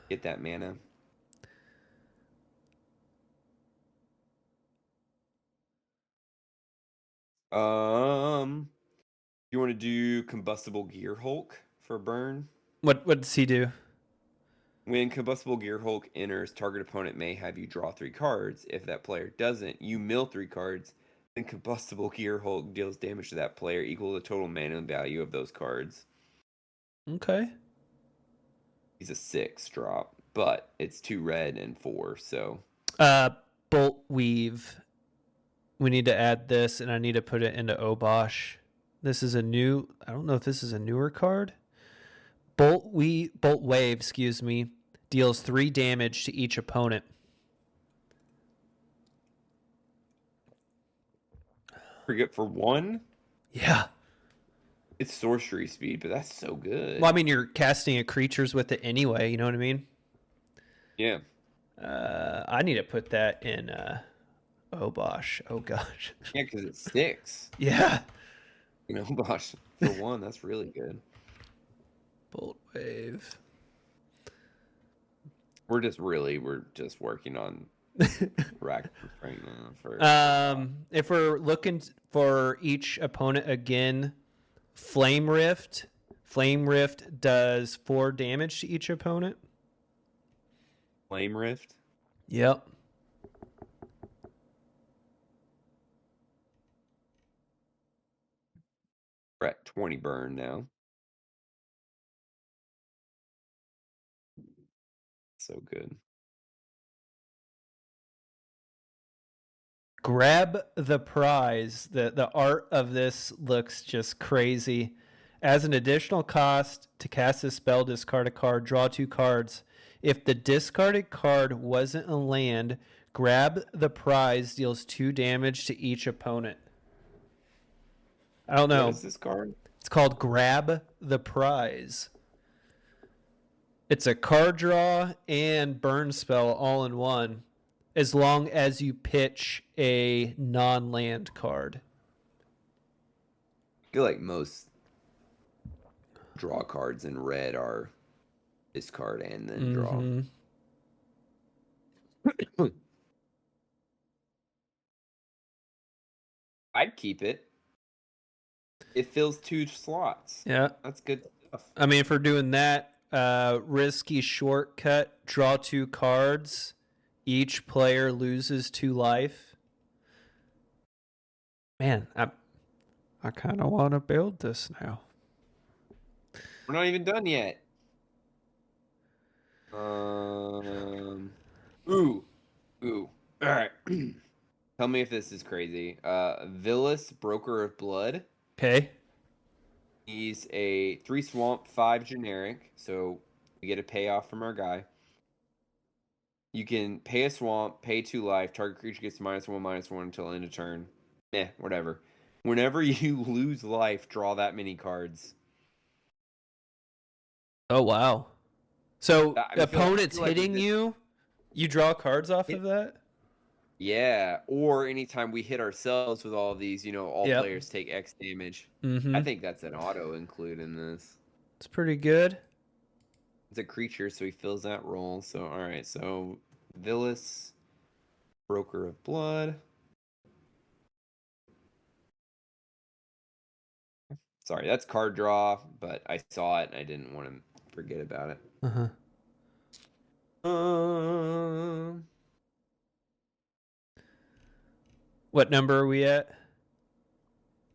Get that mana. You want to do Combustible Gear Hulk for burn? What does he do? When Combustible Gear Hulk enters, target opponent may have you draw 3 cards. If that player doesn't, you mill 3 cards. Then Combustible Gear Hulk deals damage to that player equal to the total mana value of those cards. Okay. He's a 6 drop, but it's 2 red and 4, so. Bolt Weave. We need to add this, and I need to put it into Obosh. This is a new. I don't know if this is a newer card. Bolt Wave, excuse me, deals 3 damage to each opponent. Forget for 1? Yeah. It's sorcery speed, but that's so good. Well, I mean, you're casting a creatures with it anyway. You know what I mean? Yeah. I need to put that in Obosh. Oh gosh. Yeah, because it's 6. Yeah. You know, gosh, for 1, that's really good. Bolt Wave. We're just working on rack right now. If we're looking for each opponent again, Flame Rift. Flame Rift does 4 damage to each opponent. Flame Rift. Yep. We're at 20 burn now. So good. Grab the Prize. The art of this looks just crazy. As an additional cost to cast a spell, discard a card, draw 2 cards. If the discarded card wasn't a land, Grab the Prize deals 2 damage to each opponent. I don't know. What is this card? It's called Grab the Prize. It's a card draw and burn spell all in one, as long as you pitch a non-land card. I feel like most draw cards in red are discard and then draw. I'd keep it. It fills 2 slots. Yeah. That's good stuff. I mean, if we're doing that, risky shortcut, draw 2 cards. Each player loses 2 life. Man, I kind of want to build this now. We're not even done yet. Ooh. All right. Tell me if this is crazy. Villas, Broker of Blood. Okay. He's a 3 swamp, 5 generic, so we get a payoff from our guy. You can pay a swamp, pay 2 life, target creature gets -1/-1 until end of turn. Whatever. Whenever you lose life, draw that many cards. Oh, wow. So, I feel opponents like hitting you, you draw cards off of that? Yeah, or anytime we hit ourselves with all of these, all Yep. players take X damage. Mm-hmm. I think that's an auto include in this. It's pretty good. It's a creature, so he fills that role. So, all right. So, Villas, Broker of Blood. Sorry, that's card draw, but I saw it and I didn't want to forget about it. Uh-huh. What number are we at?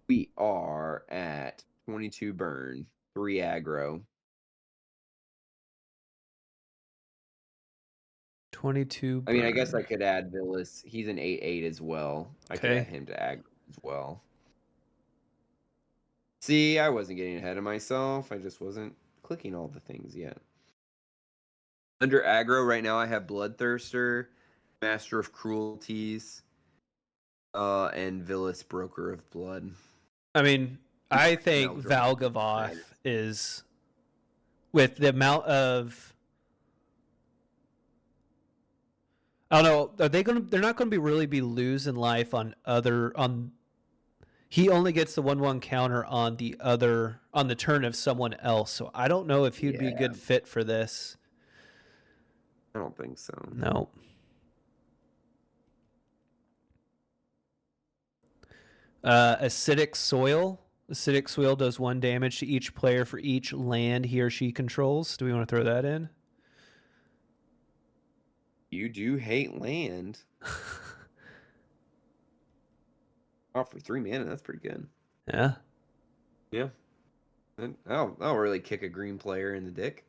We are at 22 burn, 3 aggro. 22 I mean, I guess burn. I could add Villas. He's an 8/8 as well. I could Okay. add him to aggro as well. See, I wasn't getting ahead of myself. I just wasn't clicking all the things yet. Under aggro right now, I have Bloodthirster, Master of Cruelties, and Villas, Broker of Blood. I mean, I think Melder. Valgavoth is, with the amount of, I don't know, are they gonna? They're not gonna really be losing life on other on. He only gets the 1/1 counter on the turn of someone else. So I don't know if he'd be a good fit for this. I don't think so. No. Acidic Soil. Acidic Soil does 1 damage to each player for each land he or she controls. Do we want to throw that in? You do hate land. Oh, for 3 mana, that's pretty good. Yeah. Yeah. That'll really kick a green player in the dick.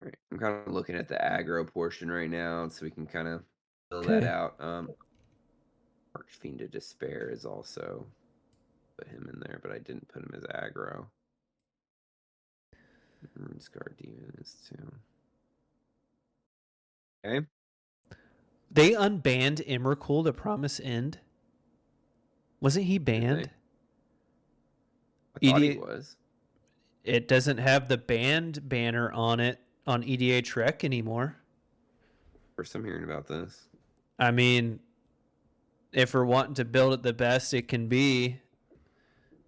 Right. I'm kind of looking at the aggro portion right now, so we can kind of fill that out. Archfiend of Despair is also put him in there, but I didn't put him as aggro. Runescar Demon is too. Okay. They unbanned Emrakul, the Promise End. Wasn't he banned? I thought he was. It doesn't have the banned banner on it on EDH Rec anymore. First time hearing about this. I mean, if we're wanting to build it the best it can be,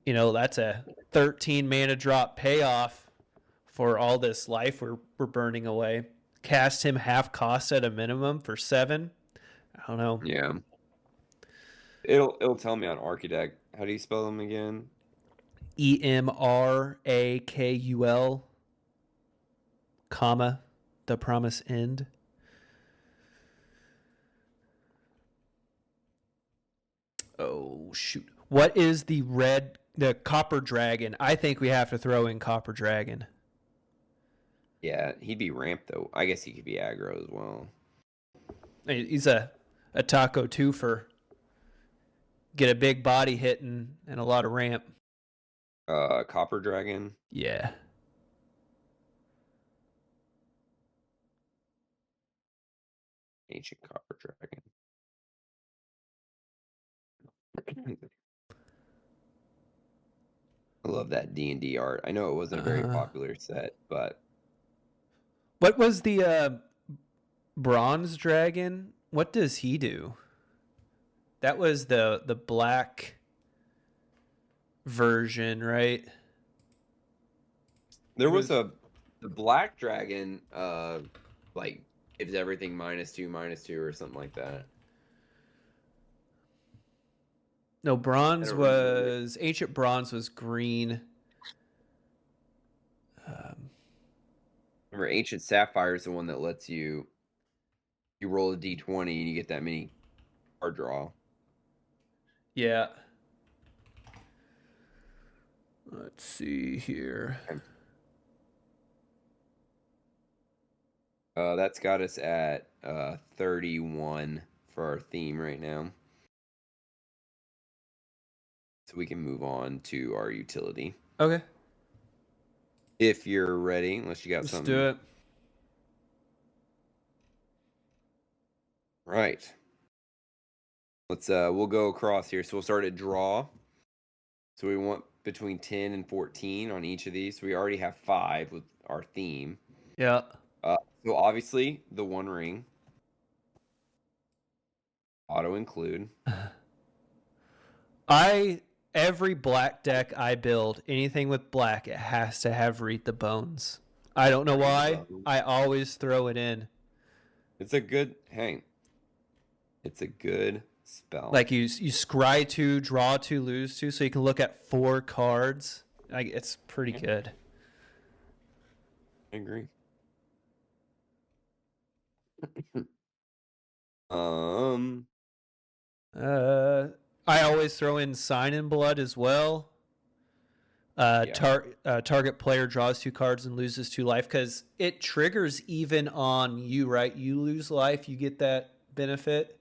you know, that's a 13 mana drop payoff for all this life we're burning away. Cast him half cost at a minimum for 7. I don't know. Yeah. It'll tell me on Archidec. How do you spell them again? EMRAKUL, comma, the Promise End. Oh, shoot. What is the Copper Dragon? I think we have to throw in Copper Dragon. Yeah, he'd be ramped, though. I guess he could be aggro as well. He's a taco too for get a big body hit and a lot of ramp. Copper Dragon. Yeah. Ancient Copper Dragon. I love that D&D art. I know it wasn't a very popular set, but what was the Bronze Dragon? What does he do? That was the black version, right? there was the Black Dragon like gives everything -2/-2 or something like that. No, bronze don't remember. was ancient bronze was green. Remember, Ancient Sapphire is the one that lets you roll a d20 and you get that many card draw. Yeah. Let's see here. That's got us at 31 for our theme right now. So we can move on to our utility. Okay. If you're ready, unless you got Let's something. do it. Right. Let's we'll go across here. So we'll start at draw. So we want between 10 and 14 on each of these. So we already have 5 with our theme. Yeah. So obviously the One Ring. Auto include. Every black deck I build, anything with black, it has to have Read the Bones. I don't know why. I always throw it in. It's a good It's a good spell. Like you scry 2, draw 2, lose 2, so you can look at 4 cards. It's pretty good. I agree. Um, I always throw in Sign in Blood as well. Target player draws 2 cards and loses 2 life because it triggers even on you, right? You lose life, you get that benefit.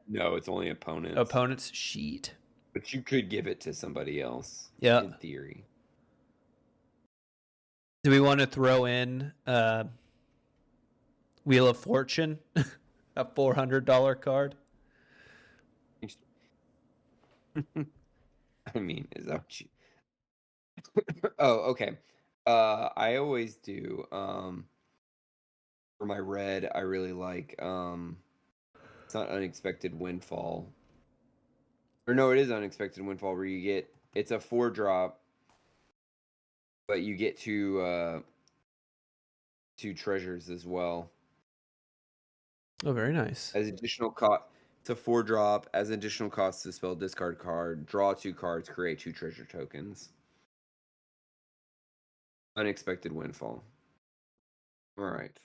no, it's only opponents. Opponent's sheet. But you could give it to somebody else. Yeah. In theory. Do we want to throw in Wheel of Fortune, a $400 card? I mean, is that what you? Oh, okay. I always do. For my red, I really like. It's not Unexpected Windfall. Or no, it is Unexpected Windfall, where you get it's a 4-drop, but you get 2 treasures as well. Oh, very nice. As additional cost, it's a 4-drop. As additional cost to spell, discard card, draw 2 cards, create 2 treasure tokens. Unexpected Windfall. All right.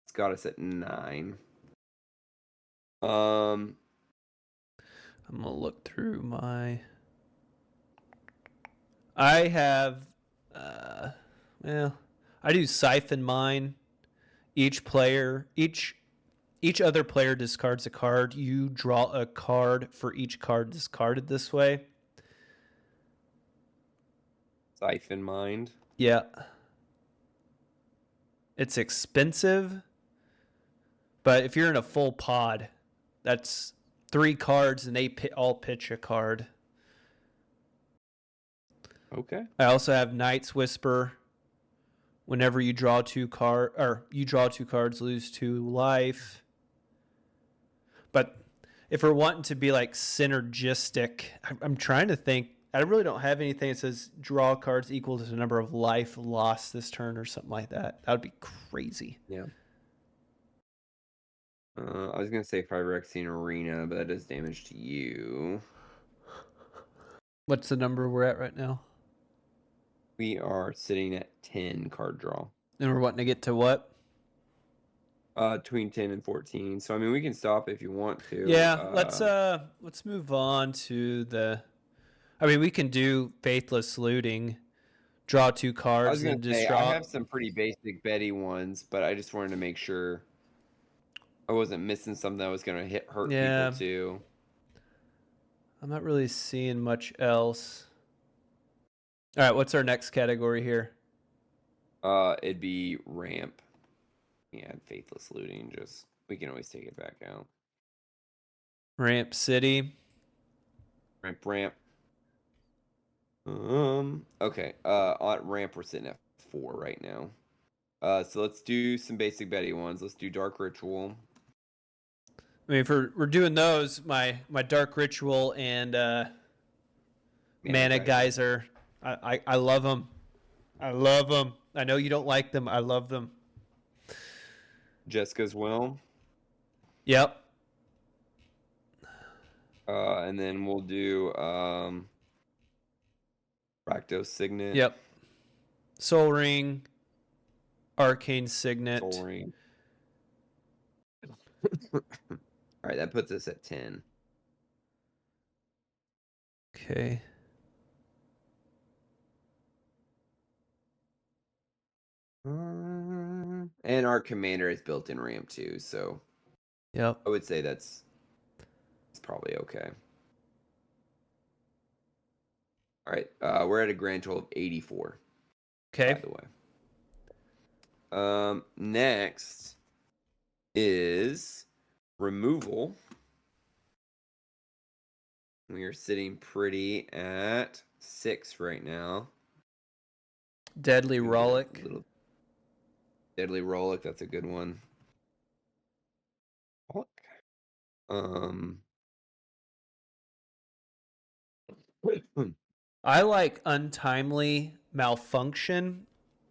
It's got us at 9. I'm gonna look through my. I have, I do Siphon mine. Each other player discards a card. You draw a card for each card discarded this way. Siphon Mind. Yeah. It's expensive, but if you're in a full pod, that's 3 cards and they all pitch a card. Okay. I also have Knight's Whisper. Whenever you draw 2 cards, lose 2 life. But if we're wanting to be like synergistic, I'm trying to think. I really don't have anything that says draw cards equal to the number of life lost this turn or something like that. That would be crazy. Yeah. I was gonna say Pyrexene Arena, but that does damage to you. What's the number we're at right now? We are sitting at 10 card draw. And we're wanting to get to what? Between 10 and 14. So I mean, we can stop if you want to. Yeah, let's move on to the. I mean, we can do Faithless Looting, draw 2 I was cards, gonna and just say draw. I have some pretty basic Betty ones, but I just wanted to make sure I wasn't missing something that was gonna hurt Yeah. people too. I'm not really seeing much else. All right, what's our next category here? It'd be ramp. Yeah, Faithless Looting. Just we can always take it back out. Ramp City. Ramp. Okay. On ramp we're sitting at 4 right now. So let's do some basic Betty ones. Let's do Dark Ritual. I mean, if we're doing those, my Dark Ritual and Mana Geyser, I love them. I love them. I know you don't like them. I love them. Jessica's Will. Yep. And then we'll do Rakdos Signet. Yep. Soul Ring, Arcane Signet. Soul Ring. All right, that puts us at 10. Okay. And our commander is built in ramp too, so Yep. I would say it's probably okay. All right, we're at a grand total of 84. Okay. By the way. Next is removal. We are sitting pretty at 6 right now. Deadly Rollick. Deadly Rollick, that's a good one. I like Untimely Malfunction.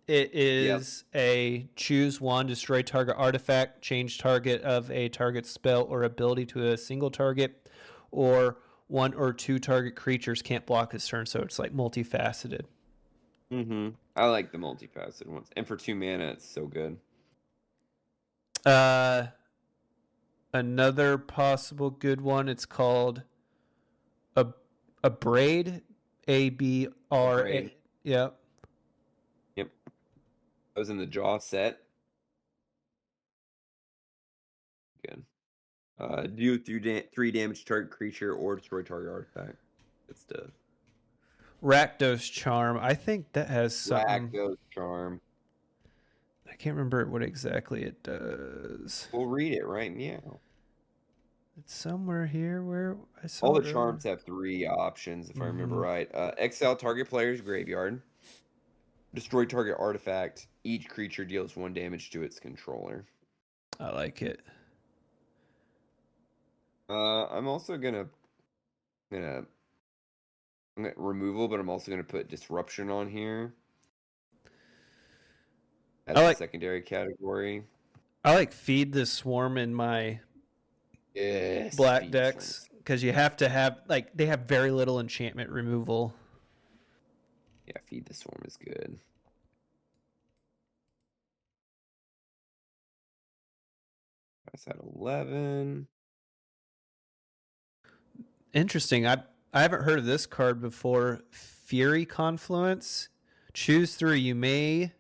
It is a choose 1, destroy target artifact, change target of a target spell or ability to a single target, or one or two target creatures can't block his turn, so it's like multifaceted. Mm-hmm. I like the multifaceted ones. And for 2 mana, it's so good. Another possible good one, it's called a braid, ABRA. Braid. Yep. Yep. I was in the draw set. Good. Do 3 damage to target creature or destroy target artifact. Good stuff. Rakdos Charm. I think that has something. Rakdos Charm. I can't remember what exactly it does. We'll read it right now. It's somewhere here where I saw All the it charms earlier. have 3 options, if I remember Mhm. right. Exile target player's graveyard. Destroy target artifact. Each creature deals 1 damage to its controller. I like it. I'm also gonna removal, but I'm also gonna put disruption on here as a secondary category. I like feed the swarm in my Yes, black feed decks swarms. because you have to have they have very little enchantment removal. Yeah, feed the swarm is good. That's at 11. Interesting. I haven't heard of this card before. Fury Confluence. Choose 3. You may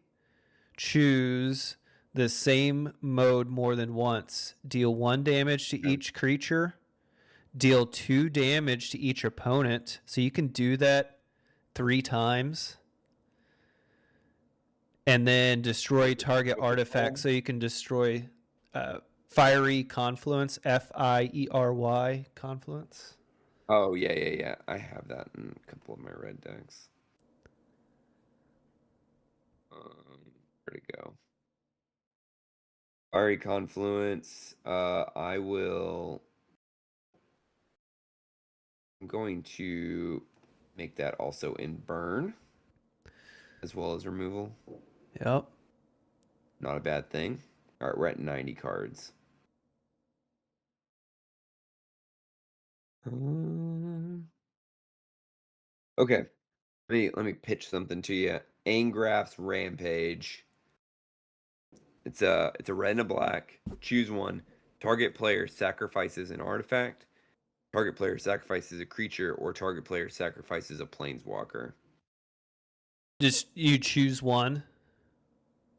choose the same mode more than once. Deal 1 damage to each creature. Deal 2 damage to each opponent. So you can do that 3 times. And then destroy target artifact. So you can destroy Fiery Confluence. Fiery Confluence. Oh, yeah. I have that in a couple of my red decks. Where'd it go? Fiery Confluence. I'm going to make that also in burn, as well as removal. Yep. Not a bad thing. All right, we're at 90 cards. Okay, let me pitch something to you. Angrath's Rampage. It's a red and a black. Choose one. Target player sacrifices an artifact. Target player sacrifices a creature, or target player sacrifices a planeswalker. Just you choose one.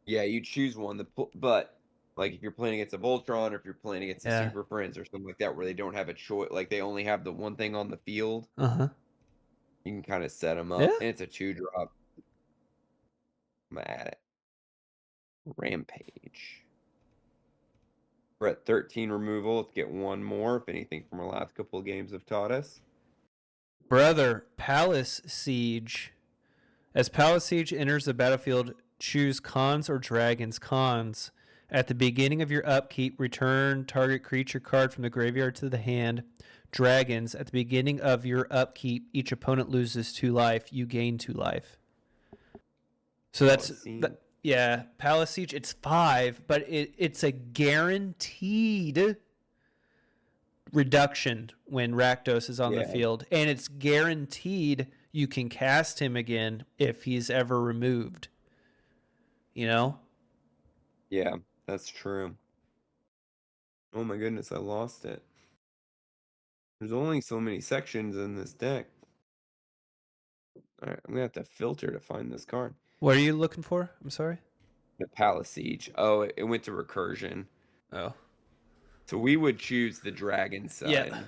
Yeah, you choose one. But like if you're playing against a Voltron, or if you're playing against a Super Friends or something like that, where they don't have a choice, like they only have the one thing on the field, Uh-huh. you can kind of set them up. Yeah. And it's a 2-drop. I'm at it. Rampage. We're at 13 removal. Let's get one more, if anything from our last couple of games have taught us. Brother, Palace Siege. As Palace Siege enters the battlefield, choose cons or dragons. Cons. At the beginning of your upkeep, return target creature card from the graveyard to the hand. Dragons. At the beginning of your upkeep, each opponent loses 2 life. You gain 2 life. So yeah, Palace Siege. It's 5, but it's a guaranteed reduction when Rakdos is on the field, and it's guaranteed you can cast him again if he's ever removed. You know? Yeah, that's true. Oh my goodness, I lost it. There's only so many sections in this deck. All right, I'm gonna have to filter to find this card. What are you looking for? I'm sorry. The Palace Siege. Oh, it went to recursion. Oh. So we would choose the dragon side. Yeah.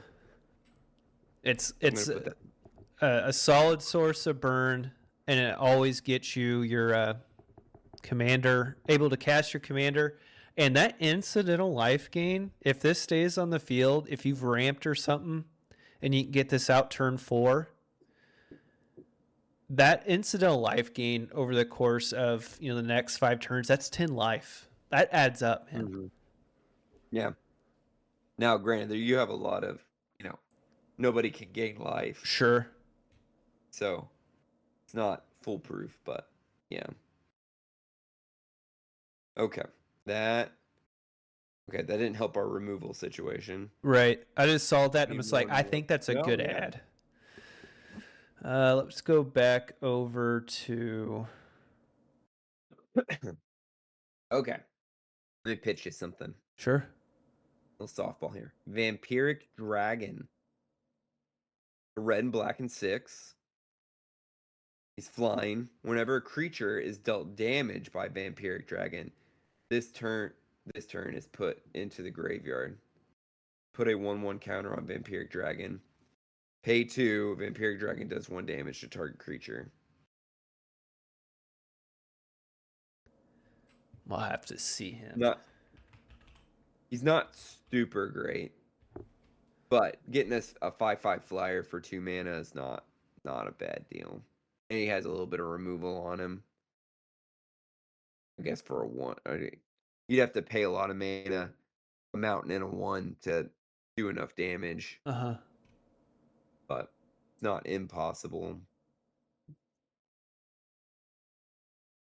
It's a solid source of burn, and it always gets you your commander, able to cast your commander. And that incidental life gain, if this stays on the field, if you've ramped or something, and you can get this out turn 4, that incidental life gain over the course of the next 5 turns, that's 10 life. That adds up, man. Mm-hmm. Yeah. Now, granted, you have a lot of, nobody can gain life. Sure. So it's not foolproof, but yeah. Okay. That Okay, that didn't help our removal situation. Right. I just saw that and Need was like, one I more. think that's a No, good yeah. ad. Let's go back over to. Okay. Let me pitch you something. Sure. A little softball here. Vampiric Dragon. Red and black and 6. He's flying. Whenever a creature is dealt damage by Vampiric Dragon, this turn is put into the graveyard. Put a 1/1 counter on Vampiric Dragon. Pay 2. Vampiric Dragon does 1 damage to target creature. I'll have to see him. He's not super great, but getting us a 5/5 flyer for 2 mana is not a bad deal. And he has a little bit of removal on him. I guess for a 1, you'd have to pay a lot of mana, a mountain and a 1 to do enough damage, Uh-huh. but it's not impossible.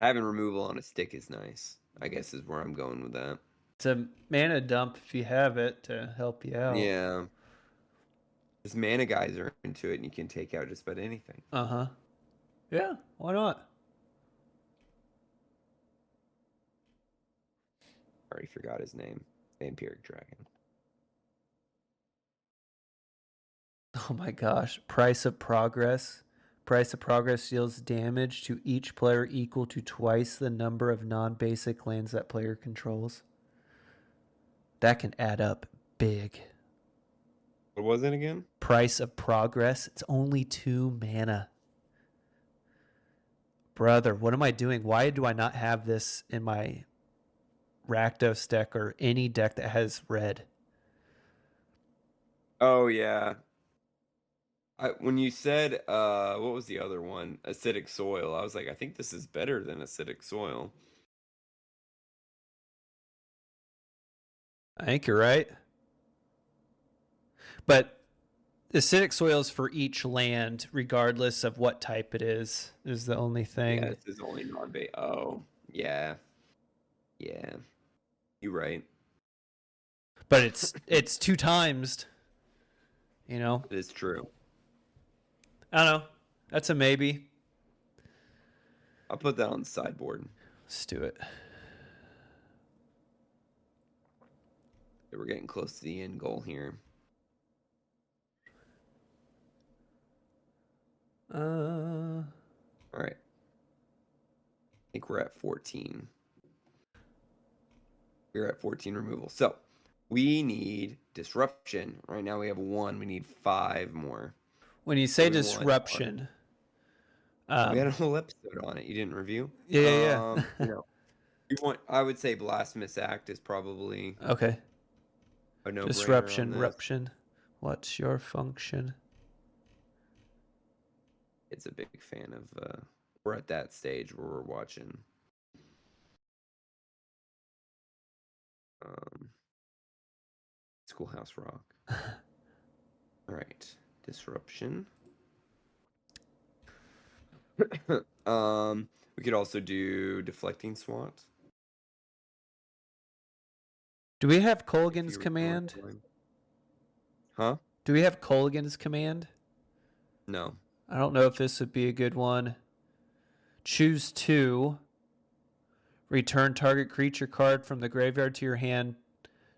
Having removal on a stick is nice, I guess is where I'm going with that. It's a mana dump if you have it to help you out. Yeah. Just mana guys are into it, and you can take out just about anything. Uh-huh. Yeah, why not? Already forgot his name. Vampiric Dragon. Oh my gosh. Price of Progress. Price of Progress deals damage to each player equal to twice the number of non-basic lands that player controls. That can add up big. What was it again? Price of Progress. It's only 2 mana. Brother, what am I doing? Why do I not have this in my Rakdos deck or any deck that has red? Oh yeah. When you said what was the other one? Acidic Soil. I was like, I think this is better than Acidic Soil. I think you're right. But acidic soils for each land, regardless of what type it is the only thing. Yeah, this is only non-bait. Oh, yeah. Yeah. You're right. But it's 2 times. You know? It is true. I don't know. That's a maybe. I'll put that on the sideboard. Let's do it. We're getting close to the end goal here. All right. I think we're at 14. We're at 14 removal. So we need Disruption. Right now we have 1. We need 5 more. When you say we want disruption, we had a whole episode on it. You didn't review? Yeah. You want? I would say Blasphemous Act is probably Okay. a no-brainer. Disruption, on this. ruption. What's your function? It's a big fan of. We're at that stage where we're watching. Schoolhouse Rock. All right, Disruption. We could also do Deflecting SWAT. Do we have if Colgan's you were command? going. Huh? Do we have Colgan's command? No. I don't know if this would be a good one. Choose 2. Return target creature card from the graveyard to your hand.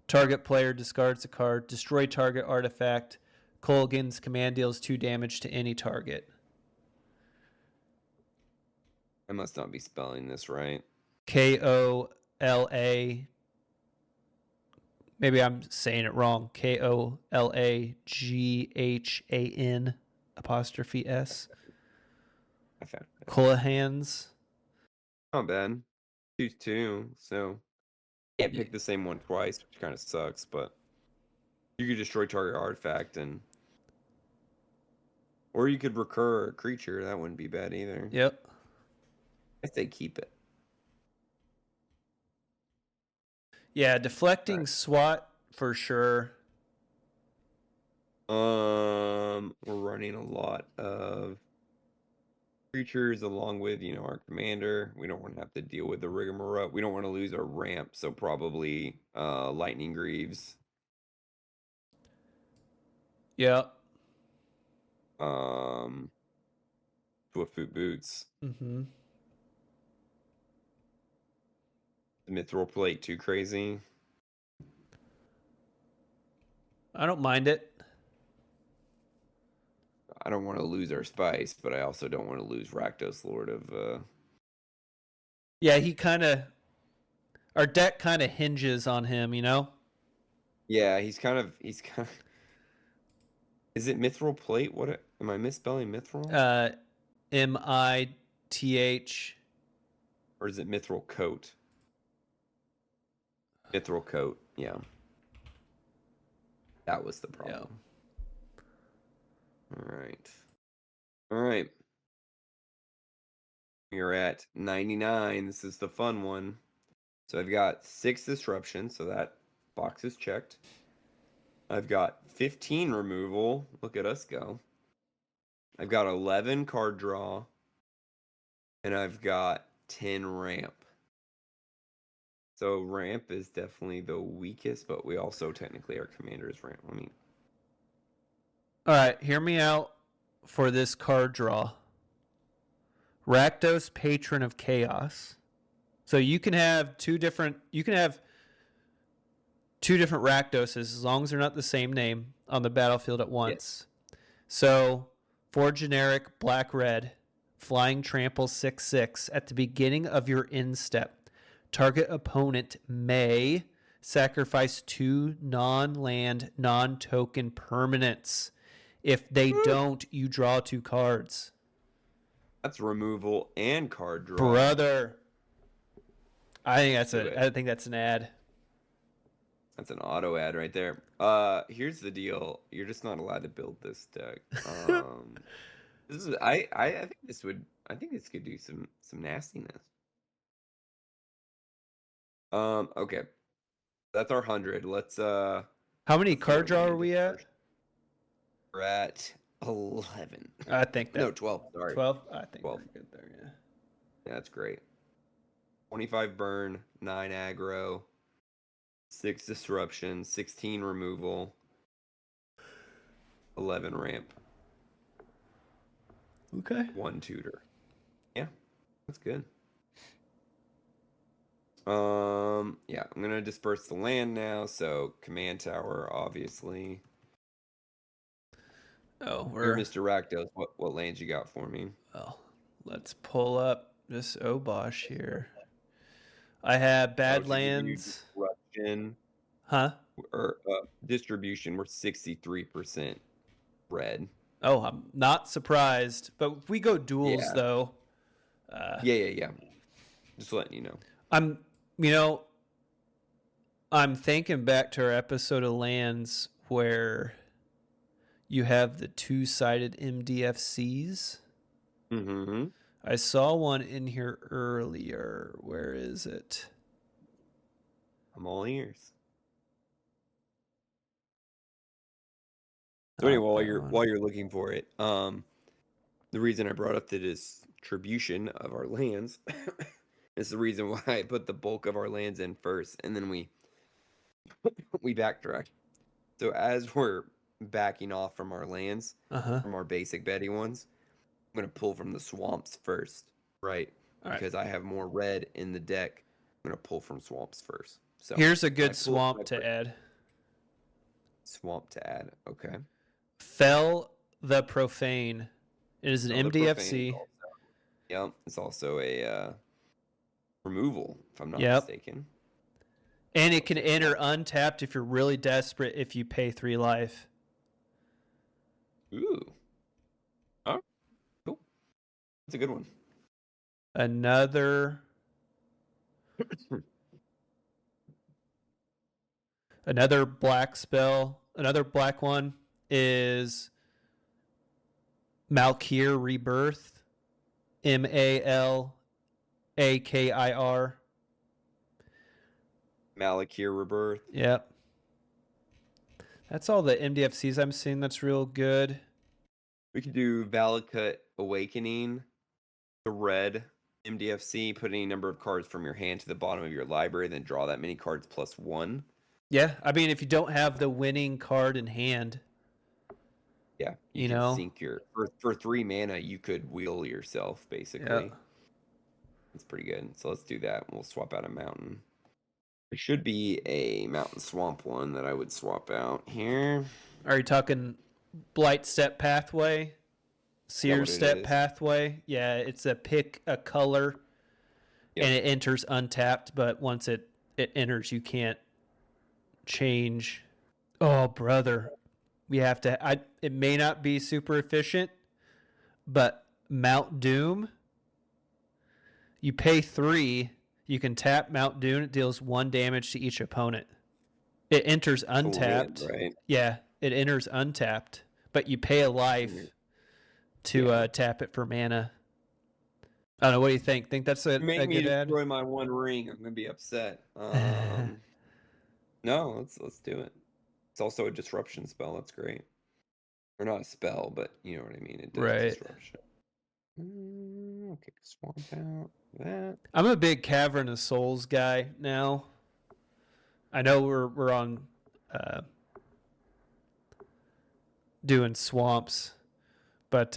Target player discards a card. Destroy target artifact. Colgan's command deals 2 damage to any target. I must not be spelling this right. Kola. Maybe I'm saying it wrong. KOLAGHAN apostrophe S. I found it. Colahans. Not bad. Choose 2, so can't pick the same one twice, which kind of sucks, but you could destroy target artifact or you could recur a creature. That wouldn't be bad either. Yep. I say keep it. Yeah, deflecting SWAT for sure. We're running a lot of creatures along with, our commander. We don't want to have to deal with the rigmarole. We don't want to lose our ramp, so probably Lightning Greaves. Yeah. Swiftfoot Boots. Mm-hmm. The Mithril Plate too crazy. I don't mind it. I don't want to lose our spice, but I also don't want to lose Rakdos, Lord of Yeah, our deck kind of hinges on him, Yeah, he's kind of Is it Mithril Plate? Am I misspelling Mithril? MITH. Or is it Mithril Coat? Mithril Coat, yeah. That was the problem. Yeah. All right. You're at 99. This is the fun one. So I've got 6 disruption, so that box is checked. I've got 15 removal. Look at us go. I've got 11 card draw. And I've got 10 ramp. So ramp is definitely the weakest, but we also technically our commander's ramp. All right, hear me out for this card draw. Rakdos, Patron of Chaos. So you can have two different Rakdoses as long as they're not the same name on the battlefield at once. Yes. So for generic black-red, flying trample 6/6 at the beginning of your instep, target opponent may sacrifice 2 non-land, non-token permanents. If they don't, you draw 2 cards. That's removal and card draw. Brother. I think that's an ad. That's an auto ad right there. Here's the deal. You're just not allowed to build this deck. I think this could do some nastiness. Okay. That's our 100. Let's How many card draw are we at? We're at 11. I think that. No, 12. Sorry. 12? I think 12. we're good there, yeah. Yeah, that's great. 25 burn, 9 aggro, 6 disruption, 16 removal, 11 ramp. Okay. 1 tutor. Yeah, that's good. Yeah, I'm gonna disperse the land now. So command tower, obviously. Oh, You're Mr. Rakdos. What lands you got for me? Well, let's pull up this Obosh here. I have Badlands. Disruption. Huh? Or distribution. We're 63% red. Oh, I'm not surprised. But if we go duels, though. Yeah. Just letting you know. I'm thinking back to our episode of Lands where you have the 2-sided MDFCs. Mm-hmm. I saw one in here earlier. Where is it? I'm all ears. So anyway, while you're looking for it, the reason I brought up the distribution of our lands is the reason why I put the bulk of our lands in first, and then we backtrack. So as we're backing off from our lands, from our basic Betty ones, I'm going to pull from the swamps first, right? Because I have more red in the deck. I'm going to pull from swamps first. So here's a good swamp to add. Swamp to add, okay. Fell the Profane. It is an MDFC. Yep, it's also a removal, if I'm not mistaken. And it can enter untapped if you're really desperate if you pay 3 life. Ooh. Oh, cool. That's a good one. Another black spell. Another black one is Malkir Rebirth. Malakir. Malakir Rebirth. Yep. That's all the MDFCs I'm seeing that's real good. We could do Valakut Awakening. the red MDFC, put any number of cards from your hand to the bottom of your library, then draw that many cards +1. Yeah, I mean, if you don't have the winning card in hand, Yeah, You could know? sink your for 3 mana. You could wheel yourself basically. Yeah. It's pretty good. So let's do that. We'll swap out a mountain. There should be a mountain swamp one that I would swap out here. Are you talking Blight Step Pathway? Seer what it Step is? Pathway? Yeah, it's a pick a color Yep. and it enters untapped, but once it enters, you can't change. Oh, brother. We have to. It may not be super efficient, but Mount Doom, you pay 3, you can tap Mount Doom, it deals 1 damage to each opponent. It enters untapped. Right? Yeah, it enters untapped, but you pay a life to tap it for mana. I don't know. What do you think? Think that's a Make me good ad? destroy my 1 ring. I'm gonna be upset. No, let's do it. It's also a disruption spell. That's great. Or not a spell, but you know what I mean. It does Right. disruption. Okay, swamp out that. I'm a big Cavern of Souls guy now. I know we're on doing swamps, but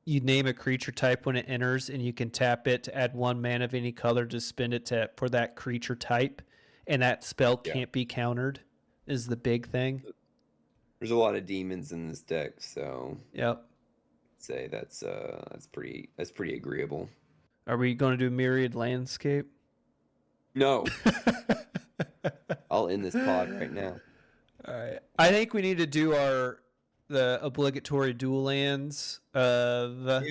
you name a creature type when it enters, and you can tap it to add 1 mana of any color to spend it for that creature type, and that spell can't be countered. Is the big thing. There's a lot of demons in this deck, so Yep. I'd say that's pretty agreeable. Are we going to do Myriad Landscape? No, I'll end this pod right now. All right. I think we need to do the obligatory dual lands of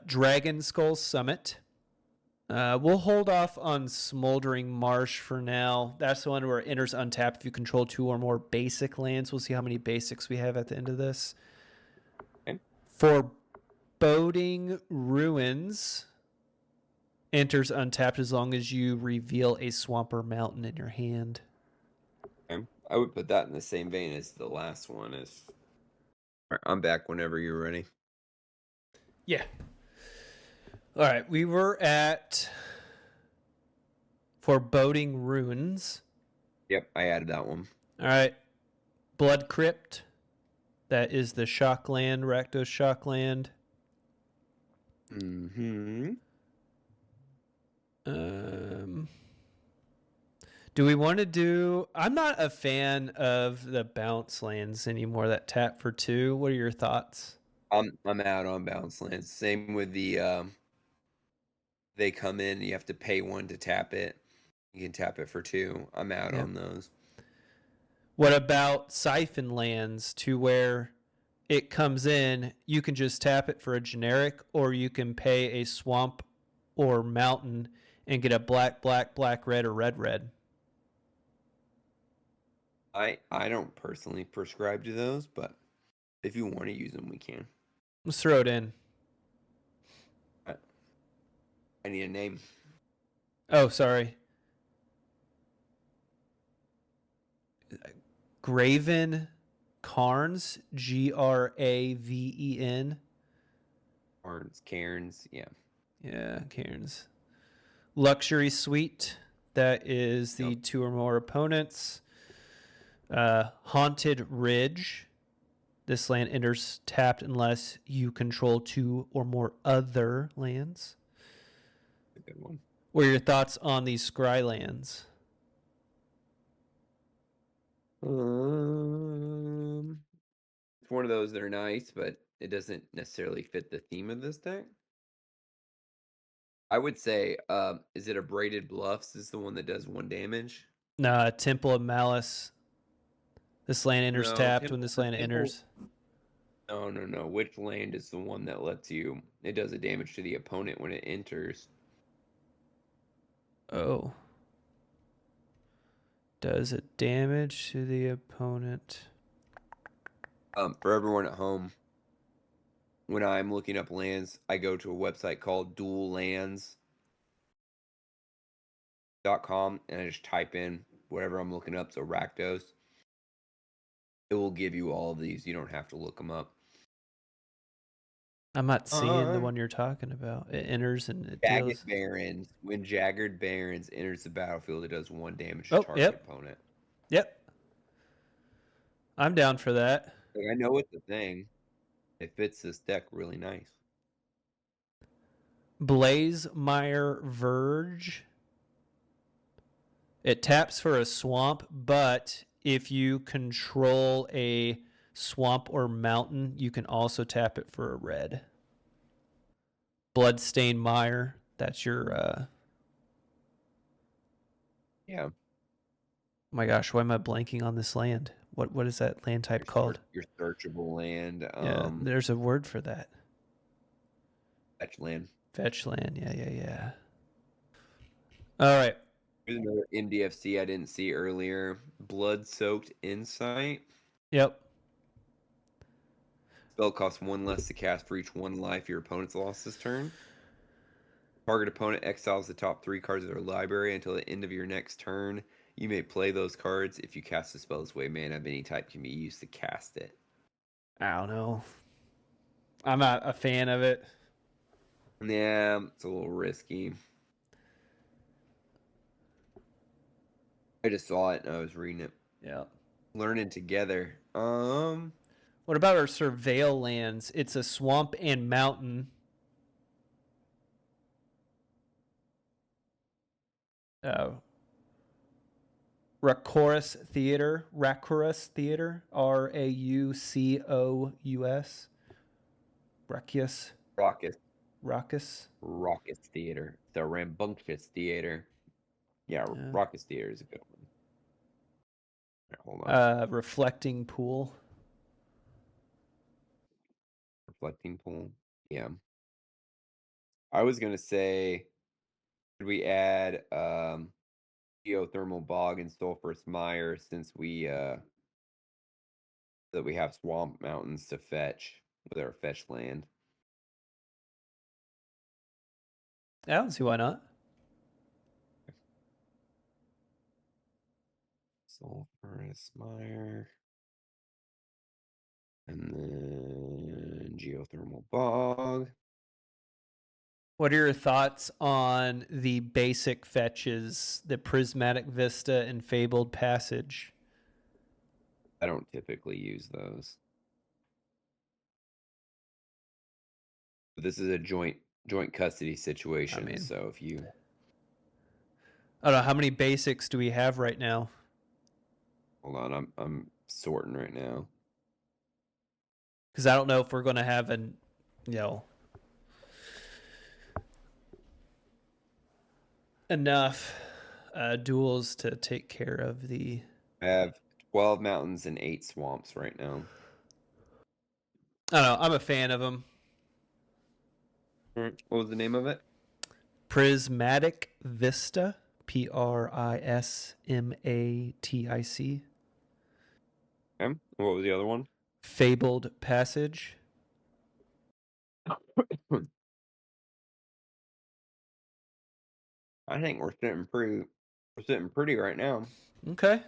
Dragon Skull Summit. We'll hold off on Smoldering Marsh for now. That's the one where it enters untapped if you control 2 or more basic lands. We'll see how many basics we have at the end of this. Okay. Foreboding Ruins enters untapped as long as you reveal a swamp or mountain in your hand. Okay. I would put that in the same vein as the last one. All right, I'm back whenever you're ready. Yeah. All right, we were at Foreboding Ruins. Yep, I added that one. All right. Blood Crypt. That is the Shockland, Rakdos Shockland. Mm-hmm. Do we want to do... I'm not a fan of the bounce lands anymore that tap for 2. What are your thoughts? I'm out on bounce lands. Same with the they come in, you have to pay 1 to tap it. You can tap it for 2. I'm out on those. What about Siphon lands, to where it comes in, you can just tap it for a generic, or you can pay a swamp or mountain and get a black, black, black, red, or red, red? I don't personally prescribe to those, but if you want to use them, we can. Let's throw it in. I need a name. Oh, sorry. Graven Carns, Graven. Cairns, yeah. Yeah, Cairns. Luxury Suite, that is the 2 or more opponents. Haunted Ridge. This land enters tapped unless you control 2 or more other lands. A good one. What are your thoughts on these Scry lands? It's one of those that are nice, but it doesn't necessarily fit the theme of this deck. I would say, is it a Braided Bluffs? Is the one that does 1 damage? Nah, Temple of Malice. This land enters No, tapped when this land enters. No. Which land is the one that lets you... It does a damage to the opponent when it enters. Oh. Does it damage to the opponent? For everyone at home, when I'm looking up lands, I go to a website called duallands.com and I just type in whatever I'm looking up, so Rakdos. It will give you all of these. You don't have to look them up. I'm not seeing the one you're talking about. It enters and it Jagged deals. Barons. When Jagged Barons enters the battlefield, it does 1 damage to Oh, target yep. opponent. Yep. I'm down for that. Like, I know it's a thing. It fits this deck really nice. Blazemeyer Verge. It taps for a swamp, but if you control a swamp or mountain, you can also tap it for a red. Bloodstained Mire. That's your Yeah. Oh my gosh, why am I blanking on this land? What is that land type called? Your searchable land. Yeah, there's a word for that. Fetch land. Fetch land. Yeah. All right. Here's another MDFC I didn't see earlier. Blood-soaked Insight. Yep. Spell costs 1 less to cast for each 1 life your opponent's lost this turn. Target opponent exiles the top 3 cards of their library until the end of your next turn. You may play those cards. If you cast the spell this way, mana of any type can be used to cast it. I don't know. I'm not a fan of it. Yeah, it's a little risky. I just saw it and I was reading it. Yeah. Learning together. What about our Surveil lands? It's a swamp and mountain. Raucous Theater. Raucous. Raucous. Raucous. Raucous. Raucous Theater. The Rambunctious Theater. Yeah, Raucous Theater is a good one. Right, hold on. Reflecting Pool. Reflecting Pool. Yeah. I was gonna say, could we add Geothermal Bog and Sulphurous Mire since we that we have swamp mountains to fetch with our fetch land. I don't see why not. Sulphurous Mire. And then Geothermal Bog. What are your thoughts on the basic fetches, the Prismatic Vista and Fabled Passage? I don't typically use those. But this is a joint custody situation, so if you... I don't know, how many basics do we have right now? Hold on, I'm sorting right now. Because I don't know if we're going to have enough duels to take care of the... I have 12 mountains and 8 swamps right now. I don't know, I'm a fan of them. What was the name of it? Prismatic Vista. Prismatic. Okay. What was the other one? Fabled Passage. I think we're sitting pretty right now. Okay.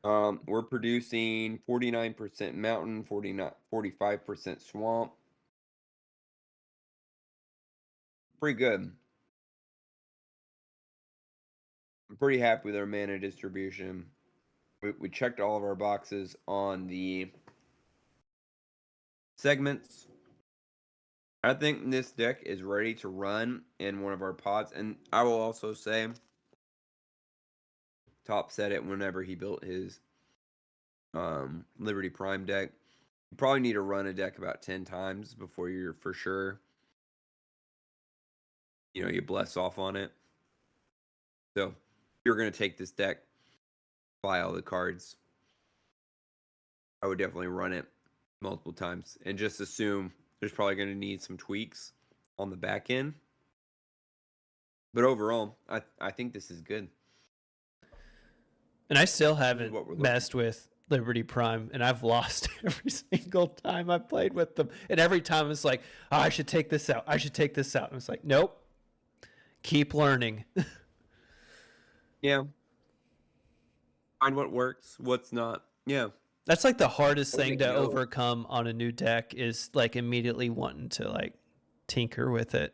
We're producing 49% mountain, 45% swamp. Pretty good. I'm pretty happy with our mana distribution. We checked all of our boxes on the segments. I think this deck is ready to run in one of our pods, and I will also say Top said it whenever he built his Liberty Prime deck. You probably need to run a deck about 10 times before you're for sure, you bless off on it. So if you're going to take this deck, buy all the cards, I would definitely run it multiple times and just assume there's probably going to need some tweaks on the back end. But overall, I think this is good. And I still haven't messed with Liberty Prime, and I've lost every single time I played with them. And every time it's like, oh, I should take this out. I should take this out. And it's like, nope. Keep learning. Yeah. Find what works, what's not. Yeah. That's like the hardest I thing wouldn't to know. overcome on a new deck is like immediately wanting to like tinker with it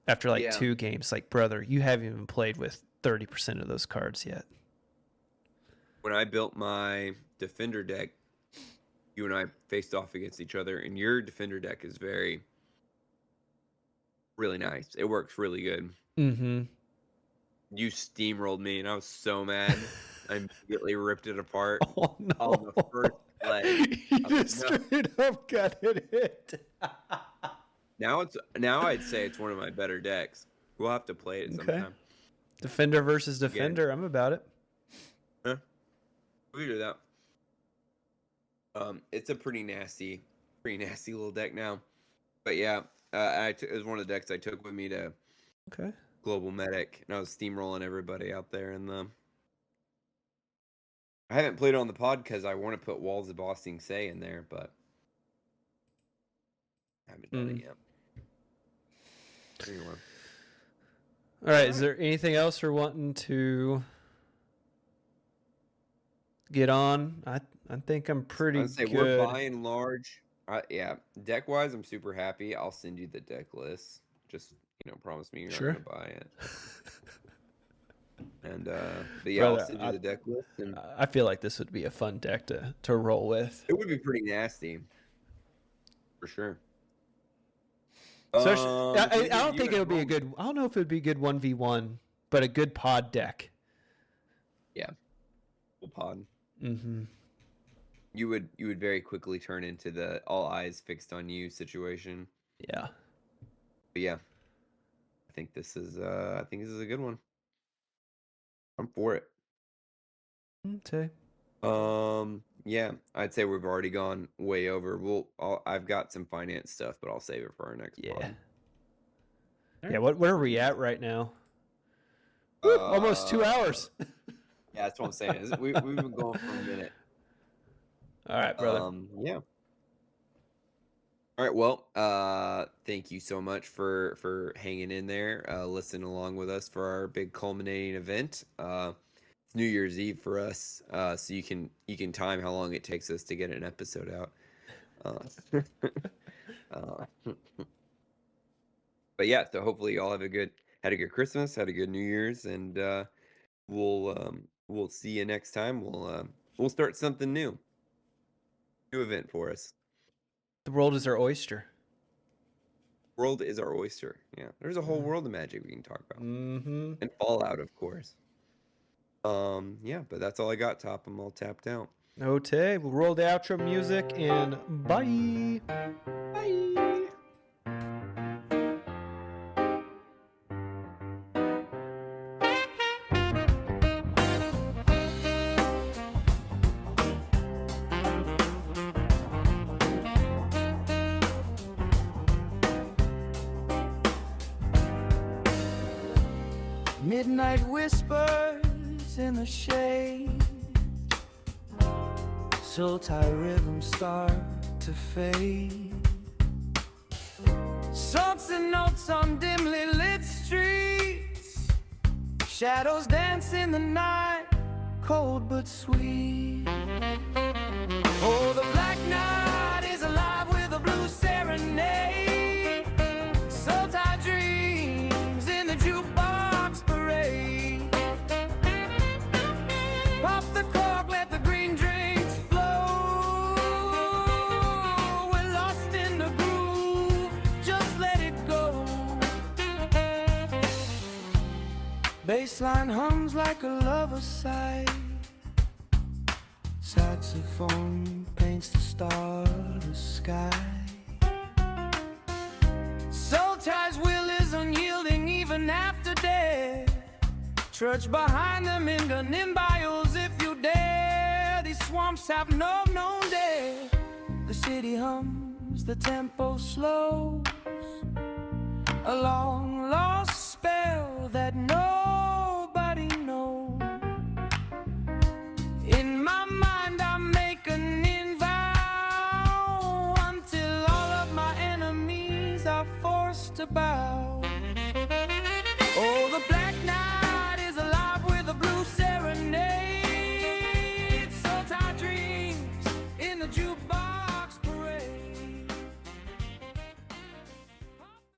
after like Yeah. 2 games. Like, brother, you haven't even played with 30% of those cards yet. When I built my defender deck, you and I faced off against each other, and your defender deck is really nice. It works really good. Mm-hmm. You steamrolled me, and I was so mad. I immediately ripped it apart Oh no! on the first leg. You I was just like, no. straight up gutted it. Now I'd say it's one of my better decks. We'll have to play it Okay. sometime. Defender versus defender. I'm about it. Huh? We can do that. It's a pretty nasty little deck now. But yeah, it was one of the decks I took with me to Okay. Global Medic, and I was steamrolling everybody out there in the. I haven't played it on the pod because I want to put Walls of Bossing Say in there, but I haven't done it yet. Anyway. All right. Is there anything else we're wanting to get on? I think I'm pretty I'd say good. we're by and large. Yeah, deck wise, I'm super happy. I'll send you the deck list. Just promise me you're Sure. not gonna buy it. And but yeah, Brother, I'll send you the deck list, and I feel like this would be a fun deck to roll with. it would be pretty nasty, for sure. Especially, I Neither don't you think and it would be a Rome- good. I don't know if it would be a good 1v1, but a good pod deck. Yeah, full pod. Mm-hmm. You would very quickly turn into the all eyes fixed on you situation. Yeah. But yeah, I think this is a good one. I'm for it. Okay. Yeah, I'd say we've already gone way over. I've got some finance stuff, but I'll save it for our next Yeah. pod. Yeah. Where are we at right now? Woo, almost 2 hours. Yeah, that's what I'm saying. We've been going for a minute. All right, brother. Yeah. All right. Well, thank you so much for hanging in there, listening along with us for our big culminating event. It's New Year's Eve for us, so you can time how long it takes us to get an episode out. But yeah, so hopefully y'all had a good Christmas, had a good New Year's, and we'll see you next time. We'll start something new event for us. The world is our oyster. World is our oyster. Yeah, there's a whole world of Magic we can talk about, Mm-hmm. and Fallout, of course. Yeah, but that's all I got. Top. I'm all tapped out. Okay, we'll roll the outro music and bye. Bye. Midnight whispers in the shade, soul tie rhythms start to fade. Salts and notes on dimly lit streets, shadows dance in the night, cold but sweet. Oh, the black night is alive with a blue serenade, soul tie dreams in the jukebox parade. Pop the cork, let the green drinks flow. We're lost in the groove, just let it go. Bassline hums like a lover's sigh, saxophone paints the starless sky. Soul ties will is unyielding even after death. Trudge behind them in the nimbiles if you dare. These swamps have no known day. The city hums, the tempo slows, a long lost spell that nobody knows. In my mind I make an vow until all of my enemies are forced to bow.